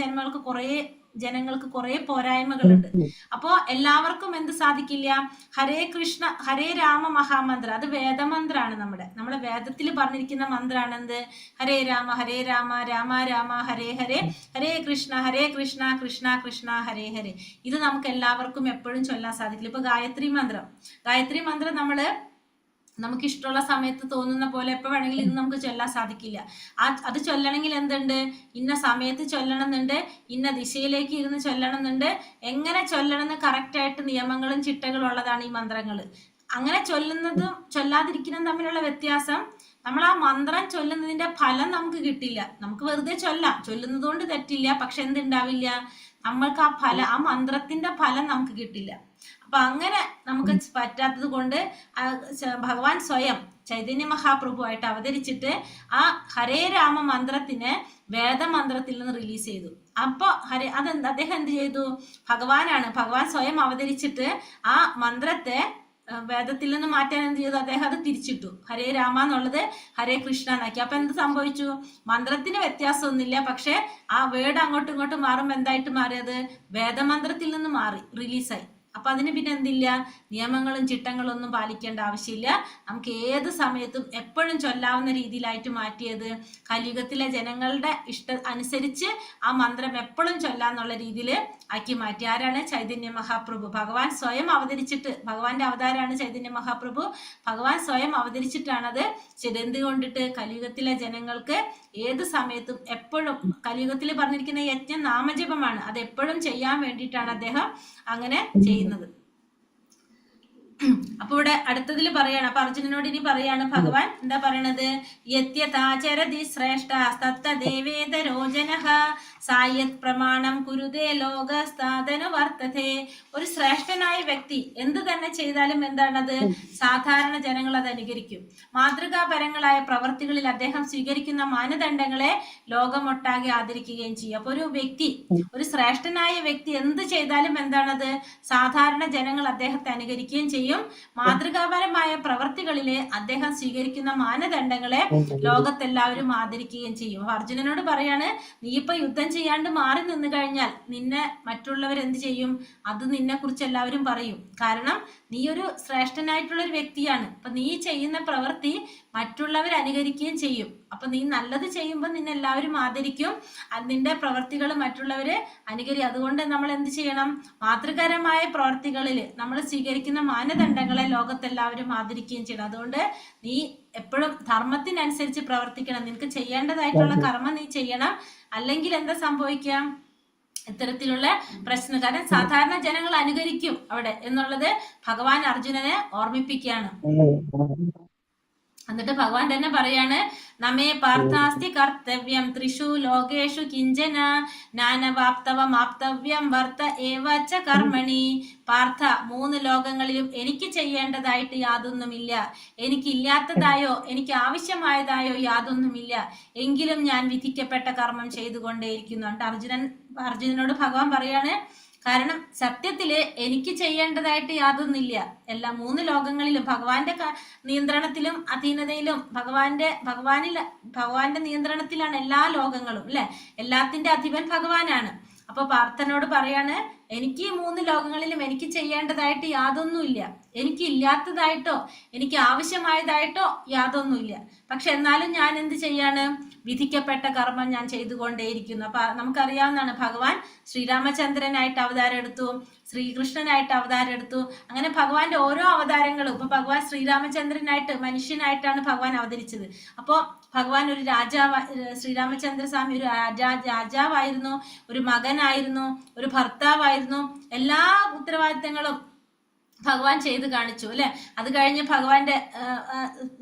ജനങ്ങൾക്ക് കുറെ പോരായ്മകളുണ്ട്. അപ്പോ എല്ലാവർക്കും എന്ത് സാധിക്കില്ല? ഹരേ കൃഷ്ണ ഹരേ രാമ മഹാമന്ത്രം, അത് വേദമന്ത്രാണ്. നമ്മുടെ വേദത്തിൽ പറഞ്ഞിരിക്കുന്ന മന്ത്രാണ് എന്ത്? ഹരേ രാമ രാമ രാമ ഹരേ ഹരേ, ഹരേ കൃഷ്ണ കൃഷ്ണ കൃഷ്ണ ഹരേ ഹരേ. ഇത് നമുക്ക് എല്ലാവർക്കും എപ്പോഴും ചൊല്ലാൻ സാധിക്കില്ല. ഇപ്പൊ ഗായത്രി മന്ത്രം നമുക്ക് ഇഷ്ടമുള്ള സമയത്ത് തോന്നുന്ന പോലെ എപ്പോൾ വേണമെങ്കിലും ഇത് നമുക്ക് ചൊല്ലാൻ സാധിക്കില്ല. അത് ചൊല്ലണമെങ്കിൽ എന്തുണ്ട്? ഇന്ന സമയത്ത് ചൊല്ലണമെന്നുണ്ട്, ഇന്ന ദിശയിലേക്ക് ഇരുന്ന് ചൊല്ലണമെന്നുണ്ട്. എങ്ങനെ ചൊല്ലണമെന്ന് കറക്റ്റായിട്ട് നിയമങ്ങളും ചിട്ടകളും ഉള്ളതാണ് ഈ മന്ത്രങ്ങൾ. അങ്ങനെ ചൊല്ലുന്നതും ചൊല്ലാതിരിക്കുന്നതും തമ്മിലുള്ള വ്യത്യാസം, നമ്മൾ ആ മന്ത്രം ചൊല്ലുന്നതിന്റെ ഫലം നമുക്ക് കിട്ടില്ല. നമുക്ക് വെറുതെ ചൊല്ലുന്നത് കൊണ്ട് തെറ്റില്ല. പക്ഷെ എന്തുണ്ടാവില്ല? നമ്മൾക്ക് ആ മന്ത്രത്തിന്റെ ഫലം നമുക്ക് കിട്ടില്ല. അപ്പൊ അങ്ങനെ നമുക്ക് പറ്റാത്തത് കൊണ്ട് ഭഗവാൻ സ്വയം ചൈതന്യ മഹാപ്രഭുവായിട്ട് അവതരിച്ചിട്ട് ആ ഹരേ രാമ മന്ത്രത്തിനെ വേദമന്ത്രത്തിൽ നിന്ന് റിലീസ് ചെയ്തു. അപ്പൊ അദ്ദേഹം എന്ത് ചെയ്തു? ഭഗവാൻ സ്വയം അവതരിച്ചിട്ട് ആ മന്ത്രത്തെ വേദത്തിൽ നിന്ന് മാറ്റാൻ എന്ത് ചെയ്തു? അദ്ദേഹം അത് തിരിച്ചിട്ടു. ഹരേ രാമ എന്നുള്ളത് ഹരേ കൃഷ്ണ എന്നാക്കി. അപ്പൊ എന്ത് സംഭവിച്ചു? മന്ത്രത്തിന് വ്യത്യാസമൊന്നുമില്ല, പക്ഷെ ആ വേർഡ് അങ്ങോട്ടും ഇങ്ങോട്ടും മാറുമ്പോൾ എന്തായിട്ട് മാറിയത്? വേദമന്ത്രത്തിൽ നിന്ന് മാറി, റിലീസായി. അപ്പൊ അതിന് പിന്നെ എന്തില്ല, നിയമങ്ങളും ചിട്ടങ്ങളും ഒന്നും പാലിക്കേണ്ട ആവശ്യമില്ല. നമുക്ക് ഏത് സമയത്തും എപ്പോഴും ചൊല്ലാവുന്ന രീതിയിലായിട്ട് മാറ്റിയത്. കലിയുഗത്തിലെ ജനങ്ങളുടെ അനുസരിച്ച് ആ മന്ത്രം എപ്പോഴും ചൊല്ലാന്നുള്ള രീതിയിൽ ആക്കി മാറ്റി. ആരാണ്? ചൈതന്യ മഹാപ്രഭു. ഭഗവാൻ സ്വയം അവതരിച്ചിട്ട്, ഭഗവാന്റെ അവതാരമാണ് ചൈതന്യ മഹാപ്രഭു. ഭഗവാൻ സ്വയം അവതരിച്ചിട്ടാണത് എന്തുകൊണ്ടിട്ട് കലിയുഗത്തിലെ ജനങ്ങൾക്ക് ഏത് സമയത്തും എപ്പോഴും, കലിയുഗത്തിൽ പറഞ്ഞിരിക്കുന്ന യജ്ഞം നാമജപമാണ്, അത് എപ്പോഴും ചെയ്യാൻ വേണ്ടിയിട്ടാണ് അദ്ദേഹം അങ്ങനെ ചെയ്യുന്നത്. അപ്പൊ ഇവിടെ അടുത്തതിൽ പറയാണ്, അപ്പൊ അർജുനനോട് ഇനി പറയാണ് ഭഗവാൻ എന്താ പറയണത്? യത്യതാചരതി ശ്രേഷ്ഠ തത്തദേവേതരോജനഃ സായത് പ്രമാണം കുരുതേ ലോകസ്ഥാതനു വർത്തതേ. ഒരു ശ്രേഷ്ഠനായ വ്യക്തി എന്ത് തന്നെ ചെയ്താലും എന്താണത്? സാധാരണ ജനങ്ങൾ അത് അനുകരിക്കും. മാതൃകാപരങ്ങളായ പ്രവർത്തികളിൽ അദ്ദേഹം സ്വീകരിക്കുന്ന മാനദണ്ഡങ്ങളെ ലോകമൊട്ടാകെ ആദരിക്കുകയും ചെയ്യും. അപ്പൊ ഒരു വ്യക്തി, ഒരു ശ്രേഷ്ഠനായ വ്യക്തി എന്ത് ചെയ്താലും എന്താണത്? സാധാരണ ജനങ്ങൾ അദ്ദേഹത്തെ അനുകരിക്കുകയും ചെയ്യും. മാതൃകാപരമായ പ്രവർത്തികളിലെ അദ്ദേഹം സ്വീകരിക്കുന്ന മാനദണ്ഡങ്ങളെ ലോകത്തെല്ലാവരും ആദരിക്കുകയും ചെയ്യും. അപ്പൊ അർജുനനോട് പറയാണ്, നീ ഇപ്പൊ യുദ്ധം ചെയ്യാണ്ട് മാറി നിന്ന് കഴിഞ്ഞാൽ നിന്നെ മറ്റുള്ളവർ എന്ത് ചെയ്യും? അത് നിന്നെ കുറിച്ച് എല്ലാവരും പറയും. കാരണം നീ ഒരു ശ്രേഷ്ഠനായിട്ടുള്ള ഒരു വ്യക്തിയാണ്. അപ്പൊ നീ ചെയ്യുന്ന പ്രവൃത്തി മറ്റുള്ളവർ അനുകരിക്കുകയും ചെയ്യും. അപ്പൊ നീ നല്ലത് ചെയ്യുമ്പോൾ നിന്നെ എല്ലാവരും ആദരിക്കും, നിന്റെ പ്രവർത്തികൾ മറ്റുള്ളവര് അതുകൊണ്ട് നമ്മൾ എന്ത് ചെയ്യണം? മാതൃകരമായ പ്രവർത്തികളിൽ നമ്മൾ സ്വീകരിക്കുന്ന മാനദണ്ഡങ്ങളെ ലോകത്തെല്ലാവരും ആദരിക്കുകയും ചെയ്യണം. അതുകൊണ്ട് നീ എപ്പോഴും ധർമ്മത്തിനനുസരിച്ച് പ്രവർത്തിക്കണം. നിനക്ക് ചെയ്യേണ്ടതായിട്ടുള്ള കർമ്മം നീ ചെയ്യണം. അല്ലെങ്കിൽ എന്താ സംഭവിക്കാം? ഇത്തരത്തിലുള്ള പ്രശ്നം. കാരണം സാധാരണ ജനങ്ങൾ അനുകരിക്കും അവിടെ എന്നുള്ളത് ഭഗവാൻ അർജുനനെ ഓർമ്മിപ്പിക്കുകയാണ്. എന്നിട്ട് ഭഗവാൻ തന്നെ പറയാണ്, നമേ പാർത്ഥാസ്തി കർത്തവ്യം ത്രിഷു ലോകേഷു കിഞ്ചന ജ്ഞാനവാപ്തവമാപ്തവ്യം വർത്ത ഏവച്ച കർമ്മണി. പാർത്ഥ, 3 ലോകങ്ങളിലും എനിക്ക് ചെയ്യേണ്ടതായിട്ട് യാതൊന്നുമില്ല, എനിക്കില്ലാത്തതായോ എനിക്ക് ആവശ്യമായതായോ യാതൊന്നുമില്ല. എങ്കിലും ഞാൻ വിധിക്കപ്പെട്ട കർമ്മം ചെയ്തുകൊണ്ടേയിരിക്കുന്നുണ്ട്. അർജുനനോട് ഭഗവാൻ പറയാണ്, കാരണം സത്യത്തില് എനിക്ക് ചെയ്യേണ്ടതായിട്ട് യാതൊന്നില്ല. എല്ലാ 3 ലോകങ്ങളിലും ഭഗവാന്റെ നിയന്ത്രണത്തിലും അധീനതയിലും ഭഗവാന്റെ നിയന്ത്രണത്തിലാണ് എല്ലാ ലോകങ്ങളും, അല്ലെ? എല്ലാത്തിന്റെ അധിപൻ ഭഗവാനാണ്. അപ്പൊ പാർത്ഥനോട് പറയാണ്, എനിക്ക് ഈ 3 ലോകങ്ങളിലും എനിക്ക് ചെയ്യേണ്ടതായിട്ട് യാതൊന്നുമില്ല, എനിക്ക് ഇല്ലാത്തതായിട്ടോ എനിക്ക് ആവശ്യമായതായിട്ടോ യാതൊന്നുമില്ല. പക്ഷെ എന്നാലും ഞാൻ എന്ത് ചെയ്യാണ്? വിധിക്കപ്പെട്ട കർമ്മം ഞാൻ ചെയ്തുകൊണ്ടേയിരിക്കുന്നു. അപ്പൊ നമുക്കറിയാവുന്നതാണ്, ഭഗവാൻ ശ്രീരാമചന്ദ്രനായിട്ട് അവതാരം എടുത്തു, ശ്രീകൃഷ്ണനായിട്ട് അവതാരം എടുത്തു. അങ്ങനെ ഭഗവാന്റെ ഓരോ അവതാരങ്ങളും, ഇപ്പൊ ഭഗവാൻ ശ്രീരാമചന്ദ്രനായിട്ട് മനുഷ്യനായിട്ടാണ് ഭഗവാൻ അവതരിച്ചത്. അപ്പോ ഭഗവാൻ ഒരു ശ്രീരാമചന്ദ്ര സ്വാമി ഒരു രാജാവായിരുന്നു, ഒരു മകനായിരുന്നു, ഒരു ഭർത്താവായിരുന്നു. എല്ലാ ഉത്തരവാദിത്തങ്ങളും ഭഗവാൻ ചെയ്ത് കാണിച്ചു, അല്ലെ? അത് കഴിഞ്ഞ് ഭഗവാന്റെ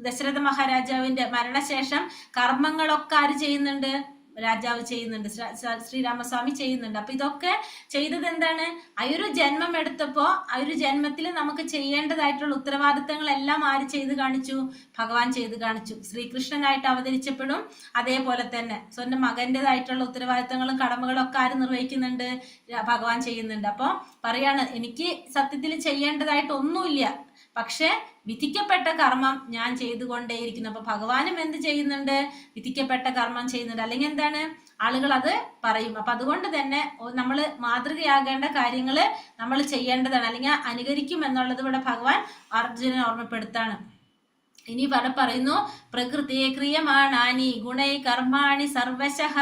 ദശരഥ മഹാരാജാവിന്റെ മരണശേഷം കർമ്മങ്ങളൊക്കെ ആര് ചെയ്യുന്നുണ്ട്? രാജാവ് ചെയ്യുന്നുണ്ട്, ശ്രീരാമസ്വാമി ചെയ്യുന്നുണ്ട്. അപ്പൊ ഇതൊക്കെ ചെയ്തത് എന്താണ്? ആ ഒരു ജന്മം എടുത്തപ്പോ ആ ഒരു ജന്മത്തിൽ നമുക്ക് ചെയ്യേണ്ടതായിട്ടുള്ള ഉത്തരവാദിത്തങ്ങളെല്ലാം ആര് ചെയ്ത് കാണിച്ചു? ഭഗവാൻ ചെയ്ത് കാണിച്ചു. ശ്രീകൃഷ്ണനായിട്ട് അവതരിച്ചപ്പോഴും അതേപോലെ തന്നെ സ്വന്തം മകന്റേതായിട്ടുള്ള ഉത്തരവാദിത്തങ്ങളും കടമകളും ഒക്കെ ആര് നിർവഹിക്കുന്നുണ്ട്? ഭഗവാൻ ചെയ്യുന്നുണ്ട്. അപ്പൊ പറയാണ്, എനിക്ക് സത്യത്തിൽ ചെയ്യേണ്ടതായിട്ട് ഒന്നുമില്ല, പക്ഷെ വിധിക്കപ്പെട്ട കർമ്മം ഞാൻ ചെയ്തുകൊണ്ടേയിരിക്കുന്നു. അപ്പൊ ഭഗവാനും എന്ത് ചെയ്യുന്നുണ്ട്? വിധിക്കപ്പെട്ട കർമ്മം ചെയ്യുന്നുണ്ട്. അല്ലെങ്കിൽ എന്താണ്? ആളുകൾ അത് പറയും. അപ്പൊ അതുകൊണ്ട് തന്നെ നമ്മൾ മാതൃകയാകേണ്ട കാര്യങ്ങൾ നമ്മൾ ചെയ്യേണ്ടതാണ്, അല്ലെങ്കിൽ അനുകരിക്കും എന്നുള്ളത് ഇവിടെ ഭഗവാൻ അർജുനനെ ഓർമ്മപ്പെടുത്താണ്. ഇനി പറയുന്നു, പ്രകൃതിയെ ക്രിയമാണാനി ഗുണൈ കർമാണി സർവശഃ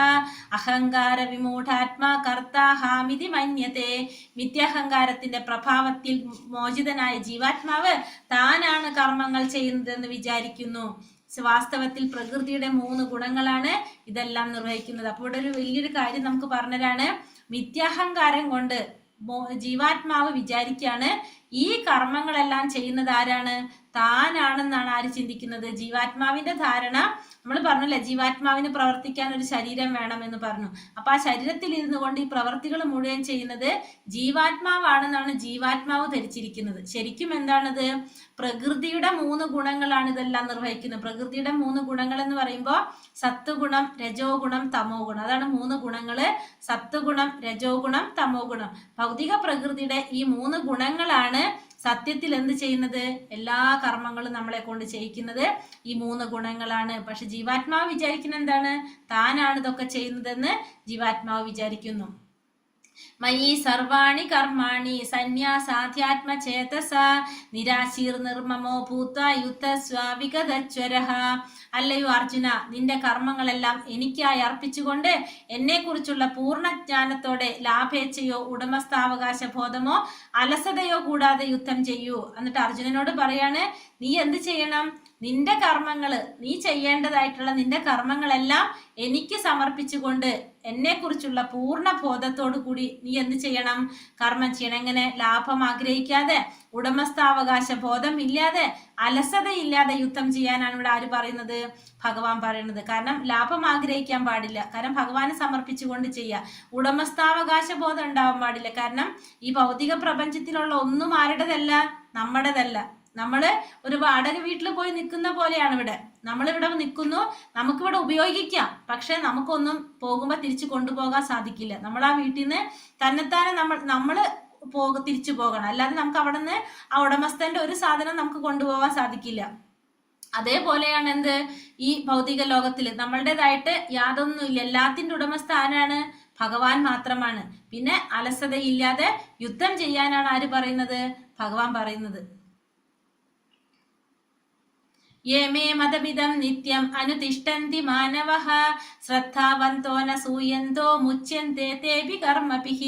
അഹങ്കാര വിമൂഢാത്മാ കർത്താഹാമിതി മന്യത്തെ. മിഥ്യാഹങ്കാരത്തിന്റെ പ്രഭാവത്തിൽ മോചിതനായ ജീവാത്മാവ് താനാണ് കർമ്മങ്ങൾ ചെയ്യുന്നതെന്ന് വിചാരിക്കുന്നു. വാസ്തവത്തിൽ പ്രകൃതിയുടെ 3 ഗുണങ്ങളാണ് ഇതെല്ലാം നിർവഹിക്കുന്നത്. അപ്പോൾ ഇവിടെ ഒരു വലിയൊരു കാര്യം നമുക്ക് പറഞ്ഞതാണ്. മിഥ്യാഹങ്കാരം കൊണ്ട് ജീവാത്മാവ് വിചാരിക്കാണ് ഈ കർമ്മങ്ങളെല്ലാം ചെയ്യുന്നത് ആരാണ്? താനാണെന്നാണ് ആര് ചിന്തിക്കുന്നത്? ജീവാത്മാവിന്റെ ധാരണ, നമ്മൾ പറഞ്ഞല്ലേ, ജീവാത്മാവിന് പ്രവർത്തിക്കാൻ ഒരു ശരീരം വേണം എന്ന് പറഞ്ഞു. അപ്പൊ ആ ശരീരത്തിൽ ഇരുന്നു കൊണ്ട് ഈ പ്രവർത്തികൾ മുഴുവൻ ചെയ്യുന്നത് ജീവാത്മാവാണെന്നാണ് ജീവാത്മാവ് ധരിച്ചിരിക്കുന്നത്. ശരിക്കും എന്താണത്? പ്രകൃതിയുടെ 3 ഗുണങ്ങളാണ് ഇതെല്ലാം നിർവഹിക്കുന്നത്. പ്രകൃതിയുടെ 3 ഗുണങ്ങൾ എന്ന് പറയുമ്പോൾ സത്വഗുണം, രജോ ഗുണം, തമോ ഗുണം. അതാണ് 3 ഗുണങ്ങള്. സത്വഗുണം, രജോ ഗുണം, തമോ ഗുണം. ഭൗതിക പ്രകൃതിയുടെ ഈ 3 ഗുണങ്ങളാണ് സത്യത്തിൽ എന്ത് ചെയ്യുന്നത്? എല്ലാ കർമ്മങ്ങളും നമ്മളെ കൊണ്ട് ചെയ്യിക്കുന്നത് ഈ 3 ഗുണങ്ങളാണ്. പക്ഷെ ജീവാത്മാവ് വിചാരിക്കുന്ന എന്താണ്? താനാണ് ഇതൊക്കെ ചെയ്യുന്നതെന്ന് ജീവാത്മാവ് വിചാരിക്കുന്നു. മയി സർവാണി കർമാണി സന്യാസാധ്യാത്മചേതസ നിരാശീർ നിർമ്മമോ ഭൂത യുദ്ധസ്വാവിഗതജ്വരഃ. അല്ലയോ അർജുന, നിന്റെ കർമ്മങ്ങളെല്ലാം എനിക്കായി അർപ്പിച്ചുകൊണ്ട് എന്നെക്കുറിച്ചുള്ള പൂർണ്ണജ്ഞാനത്തോടെ ലാഭേച്ഛയോ ഉടമസ്ഥാവകാശ ബോധമോ അലസതയോ കൂടാതെ യുദ്ധം ചെയ്യൂ. എന്നിട്ട് അർജുനനോട് പറയാണ്, നീ എന്ത് ചെയ്യണം? നിന്റെ കർമ്മങ്ങള്, നീ ചെയ്യേണ്ടതായിട്ടുള്ള നിന്റെ കർമ്മങ്ങളെല്ലാം എനിക്ക് സമർപ്പിച്ചുകൊണ്ട് എന്നെക്കുറിച്ചുള്ള പൂർണ്ണ ബോധത്തോടു കൂടി നീ എന്ത് ചെയ്യണം? കർമ്മം ചെയ്യണം. എങ്ങനെ? ലാഭം ആഗ്രഹിക്കാതെ, ഉടമസ്ഥാവകാശ ബോധം ഇല്ലാതെ, അലസതയില്ലാതെ യുദ്ധം ചെയ്യാനാണ് ഇവിടെ ആര് പറയുന്നത്? ഭഗവാൻ പറയുന്നത്. കാരണം ലാഭം ആഗ്രഹിക്കാൻ പാടില്ല, കാരണം ഭഗവാനെ സമർപ്പിച്ചുകൊണ്ട് ചെയ്യുക. ഉടമസ്ഥാവകാശ ബോധം ഉണ്ടാവാൻ പാടില്ല, കാരണം ഈ ഭൗതിക പ്രപഞ്ചത്തിലുള്ള ഒന്നും ആരുടേതല്ല, നമ്മുടേതല്ല. നമ്മള് ഒരു വാടക വീട്ടിൽ പോയി നിൽക്കുന്ന പോലെയാണ് ഇവിടെ. നമ്മളിവിടെ നിൽക്കുന്നു, നമുക്കിവിടെ ഉപയോഗിക്കാം, പക്ഷെ നമുക്കൊന്നും പോകുമ്പോൾ തിരിച്ചു കൊണ്ടുപോകാൻ സാധിക്കില്ല. നമ്മൾ ആ വീട്ടിൽ നിന്ന് തന്നെത്താനെ നമ്മള് തിരിച്ചു പോകണം, അല്ലാതെ നമുക്ക് അവിടെ നിന്ന് ആ ഉടമസ്ഥന്റെ ഒരു സാധനം നമുക്ക് കൊണ്ടുപോകാൻ സാധിക്കില്ല. അതേപോലെയാണ് എന്ത്, ഈ ഭൗതിക ലോകത്തിൽ നമ്മളുടേതായിട്ട് യാതൊന്നുമില്ല. എല്ലാത്തിന്റെ ഉടമസ്ഥ ആരാണ്? ഭഗവാൻ മാത്രമാണ്. പിന്നെ അലസതയില്ലാതെ യുദ്ധം ചെയ്യാനാണ് ആര് പറയുന്നത്? ഭഗവാൻ പറയുന്നത്. യേ മേ മതമിദം നിത്യം അനുതിഷ്ഠന്തി മാനവഃ ശ്രദ്ധാവന്തോ ന സൂയന്തോ മുച്യന്തേ തേഭി കർമ്മഭിഃ.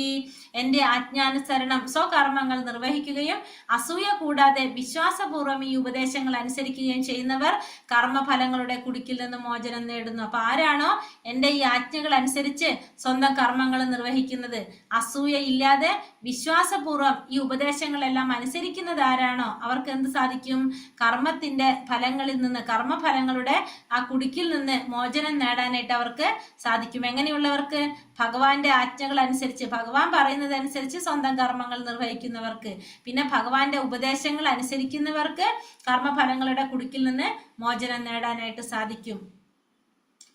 എന്റെ ആജ്ഞാനുസരണം സ്വകർമ്മങ്ങൾ നിർവഹിക്കുകയും അസൂയ കൂടാതെ വിശ്വാസപൂർവ്വം ഈ ഉപദേശങ്ങൾ അനുസരിക്കുകയും ചെയ്യുന്നവർ കർമ്മഫലങ്ങളുടെ കുടുക്കിൽ നിന്ന് മോചനം നേടുന്നു. അപ്പൊ ആരാണോ എന്റെ ഈ ആജ്ഞകൾ അനുസരിച്ച് സ്വന്തം കർമ്മങ്ങൾ നിർവഹിക്കുന്നത്, അസൂയ ഇല്ലാതെ വിശ്വാസപൂർവ്വം ഈ ഉപദേശങ്ങളെല്ലാം അനുസരിക്കുന്നത് ആരാണോ അവർക്ക് എന്ത് സാധിക്കും? കർമ്മത്തിന്റെ ഫലങ്ങളിൽ നിന്ന്, കർമ്മഫലങ്ങളുടെ ആ കുടുക്കിൽ നിന്ന് മോചനം നേടാനായിട്ട് അവർക്ക് സാധിക്കും. എങ്ങനെയുള്ളവർക്ക്? ഭഗവാന്റെ ആജ്ഞകൾ അനുസരിച്ച്, ഭഗവാൻ പറയുന്നതനുസരിച്ച് സ്വന്തം കർമ്മങ്ങൾ നിർവഹിക്കുന്നവർക്ക്, പിന്നെ ഭഗവാന്റെ ഉപദേശങ്ങൾ അനുസരിക്കുന്നവർക്ക് കർമ്മഫലങ്ങളുടെ കുടുക്കിൽ നിന്ന് മോചനം നേടാനായിട്ട് സാധിക്കും.